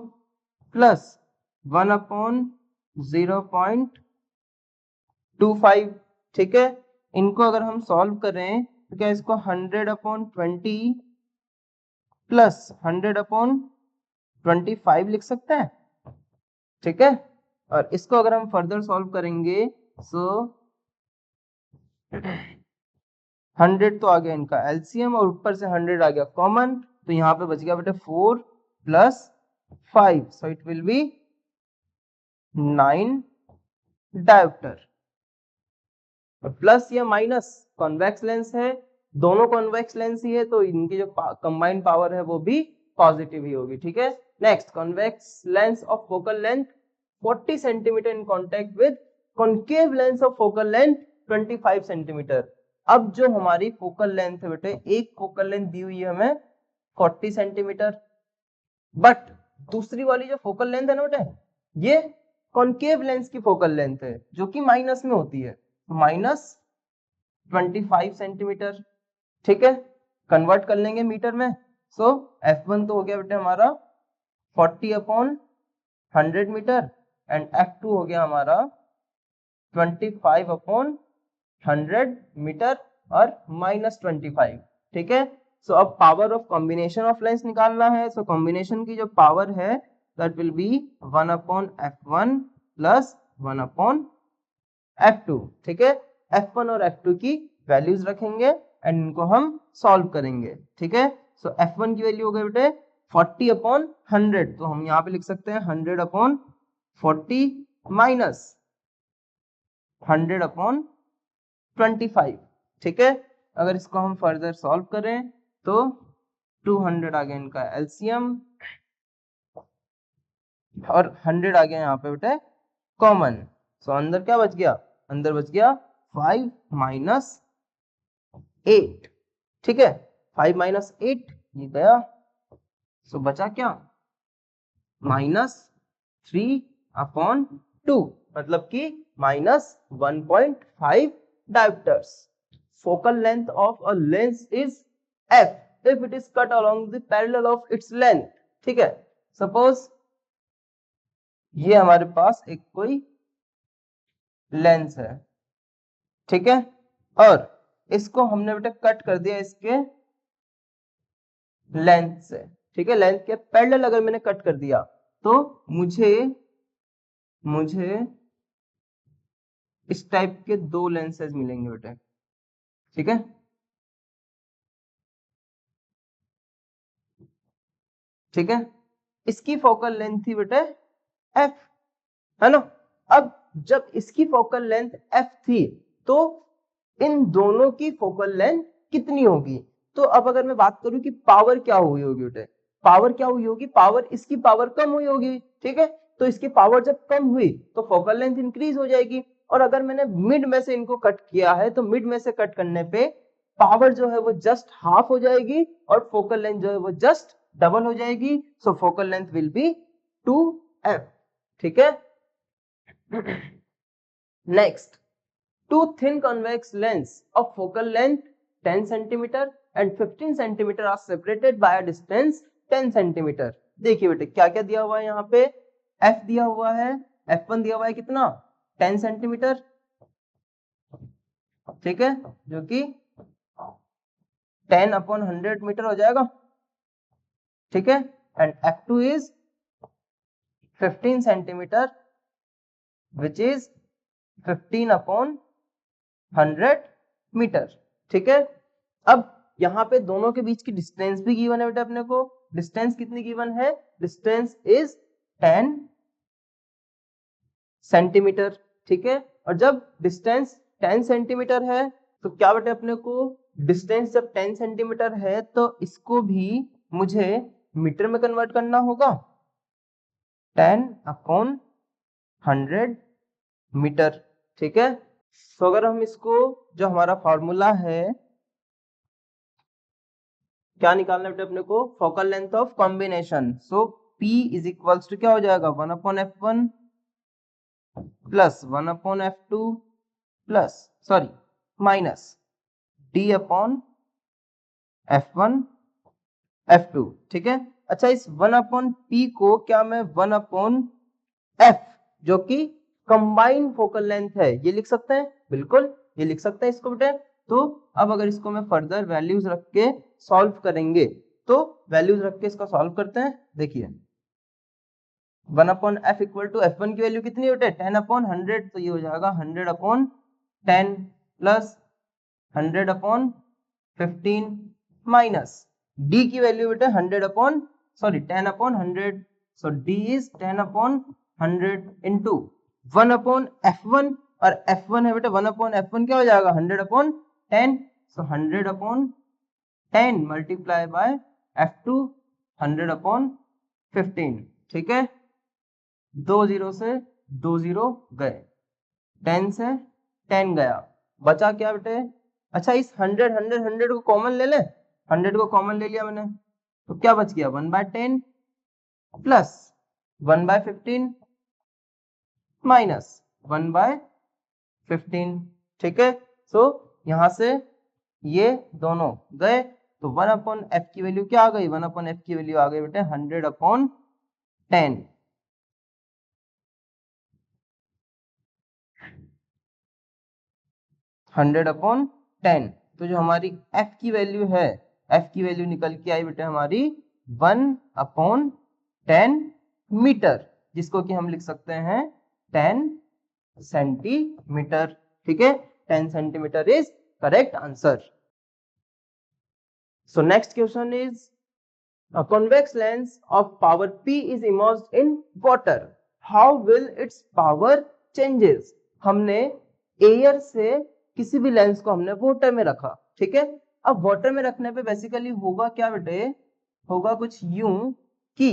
प्लस 1 अपॉन 0.25, ठीक है। इनको अगर हम सॉल्व करें तो क्या इसको 100 अपॉन 20 प्लस 100 अपॉन 25 लिख सकते हैं, ठीक है। और इसको अगर हम फर्दर सॉल्व करेंगे सो 100 तो आ गया इनका एलसीएम और ऊपर से 100 आ गया कॉमन, तो यहाँ पे बच गया बेटे 4 plus 5, so it will be 9 dioptre. Plus या माइनस कॉन्वेक्स लेंस है, दोनों कॉन्वेक्स लेंस ही है तो इनकी जो कंबाइंड पावर है वो भी पॉजिटिव ही होगी, ठीक है। Next, convex lens of focal length 40 centimetre in contact with concave lens of focal length 25 centimetre. अब जो हमारी फोकल लेंथ है बेटे, एक फोकल लेंथ दी हुई है हमें 40 सेंटीमीटर, बट दूसरी वाली जो फोकल लेंथ है ना बेटे, ये कॉन्केव लेंस की फोकल लेंथ है जो कि माइनस में होती है, माइनस 25 सेंटीमीटर, ठीक है। कन्वर्ट कर लेंगे मीटर में, सो F1 तो हो गया बेटे हमारा 40 अपॉन 100 मीटर एंड F2 हो गया हमारा 25 अपॉन 100 मीटर और माइनस 25, ठीक है। सो अब power of combination of lens निकालना है। सो कॉम्बिनेशन की जो पावर है that will be 1 upon F1 plus 1 upon F2, ठीक है। F1 और F2 की वैल्यूज रखेंगे एंड इनको हम सॉल्व करेंगे, ठीक है। सो F1 की वैल्यू हो गई बेटे 40/100, तो हम यहाँ पे लिख सकते हैं 100/40 माइनस 100/25, ठीक है। अगर इसको हम फर्दर सॉल्व करें तो 200 आ गया इनका एलसीएम और 100 आ गया यहाँ पे बेटे कॉमन। सो अंदर क्या बच गया, अंदर बच गया 5 माइनस 8, ठीक है। 5 माइनस 8 ये गया, सो बचा क्या -3/2, मतलब कि -1.5 dioptres. Focal length of a lens is f if it is cut along the parallel of its length, ठीक है। सपोज ये हमारे पास एक कोई लेंस है, ठीक है, और इसको हमने बेटा कट कर दिया इसके लेंथ से, ठीक है। लेंथ के पैरेलल अगर मैंने कट कर दिया तो मुझे इस टाइप के दो लेंसेज मिलेंगे बेटा, ठीक है। ठीक है, इसकी फोकल लेंथ थी बेटे f, है ना। अब जब इसकी फोकल लेंथ f थी तो इन दोनों की फोकल लेंथ कितनी होगी। तो अब अगर मैं बात करूं कि पावर क्या हुई होगी बेटे, पावर क्या हुई होगी, पावर इसकी पावर कम हुई होगी, ठीक है। तो इसकी पावर जब कम हुई तो फोकल लेंथ इंक्रीज हो जाएगी। और अगर मैंने मिड में से इनको कट किया है तो मिड में से कट करने पे पावर जो है वो जस्ट हाफ हो जाएगी और फोकल लेंथ जो है वो जस्ट डबल हो जाएगी। So focal length will be 2f, ठीक है। Next, two thin convex lens of focal length 10 centimeter and 15 centimeter are separated by a distance 10 centimeter। देखिए बेटे क्या क्या दिया हुआ है यहाँ पे, f दिया हुआ है, f1 दिया हुआ है कितना 10 सेंटीमीटर, ठीक है, जो कि 10/100 मीटर हो जाएगा, ठीक है। And f2 is 15 centimetre which is 15/100 metre, ठीक है। अब यहाँ पे दोनों के बीच की डिस्टेंस भी गिवन है बेटा अपने को। डिस्टेंस कितनी गिवन है, डिस्टेंस इज 10 सेंटीमीटर, ठीक है। और जब डिस्टेंस 10 सेंटीमीटर है तो क्या बेटा अपने को डिस्टेंस जब 10 सेंटीमीटर है तो इसको भी मुझे मीटर में कन्वर्ट करना होगा, 10/100 मीटर, ठीक है। तो अगर हम इसको जो हमारा फॉर्मूला है क्या निकालना है बेटा अपने को, focal length of combination. So P is equals to क्या हो जाएगा 1/f1 plus 1/f2 plus sorry minus D/f1 f2, ठीक है। अच्छा इस 1/p को क्या मैं 1/f जो कि कंबाइंड फोकल लेंथ है ये लिख सकते हैं, बिल्कुल ये लिख सकते हैं इसको बेटे। तो अब अगर इसको मैं फर्दर वैल्यूज रख के सॉल्व करेंगे तो वैल्यूज रख के इसका सॉल्व करते हैं। देखिए 1/f इक्वल टू f1 की वैल्यू कितनी बेटे 10/100, तो ये हो जाएगा 100/10 प्लस 100/15 माइनस d की वैल्यू बेटे 10/100, सो d इज 10/100 इंटू 1/f1 और f1 है बेटे 1/f1 क्या हो जाएगा 100/10, सो 100/10 मल्टीप्लाई बाय f2 100/15, ठीक है। 2 0 से 2 0 गए, 10 से 10 गया, बचा क्या बेटे, अच्छा इस 100 को कॉमन ले ले, 100 को कॉमन ले लिया मैंने तो क्या बच गया 1/10 प्लस 1/15 माइनस 1/15, ठीक है। सो यहां से ये दोनों गए तो 1/f की वैल्यू क्या आ गई, 1/f की वैल्यू आ गई बेटे 100/10, 100/10। तो जो हमारी f की वैल्यू है, f की वैल्यू निकल के आई बेटे हमारी 1/10 मीटर, जिसको कि हम लिख सकते हैं 10 सेंटीमीटर। ठीक है, 10 centimetre is correct answer. So next question is a convex lens of power P is immersed in water. How will its power changes? हमने एयर से किसी भी लेंस को हमने वाटर में रखा, ठीक है। अब वाटर में रखने पे बेसिकली होगा क्या बेटे, होगा कुछ यूं कि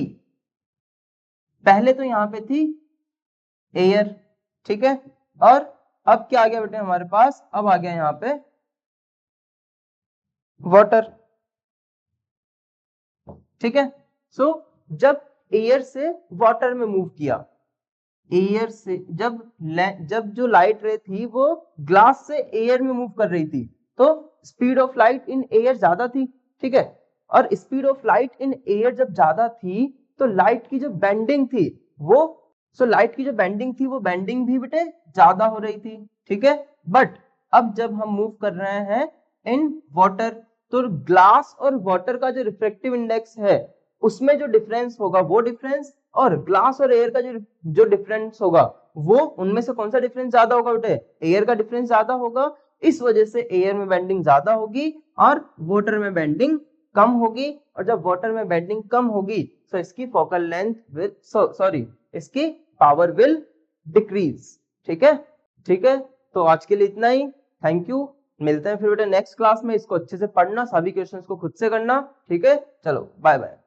पहले तो यहाँ पे थी एयर, ठीक है, और अब क्या आ गया बेटे हमारे पास, अब आ गया यहाँ पे वाटर, ठीक है। सो जब एयर से वाटर में मूव किया, एयर से जब जो लाइट रे थी वो ग्लास से एयर में मूव कर रही थी, तो speed of light in air ज्यादा थी, ठीक है। और speed of light in air जब ज्यादा थी तो लाइट की जो बेंडिंग थी वो लाइट की जो बेंडिंग थी वो बेंडिंग भी बेटे ज्यादा हो रही थी, ठीक है। बट अब जब हम मूव कर रहे हैं इन वाटर, तो ग्लास और वाटर का जो रिफ्रैक्टिव इंडेक्स है उसमें जो डिफरेंस होगा वो डिफरेंस, और ग्लास और एयर का जो डिफरेंस होगा वो, उनमें से कौन सा डिफरेंस ज्यादा होगा बेटे, एयर का डिफरेंस ज्यादा होगा। इस वजह से एयर में बेंडिंग ज्यादा होगी और वाटर में बेंडिंग कम होगी, और जब वाटर में बेंडिंग कम होगी तो इसकी फोकल लेंथ विल इसकी पावर विल डिक्रीज, ठीक है। ठीक है, तो आज के लिए इतना ही, थैंक यू। मिलते हैं फिर बेटा नेक्स्ट क्लास में। इसको अच्छे से पढ़ना, सभी क्वेश्चंस को खुद से करना, ठीक है। चलो बाय बाय।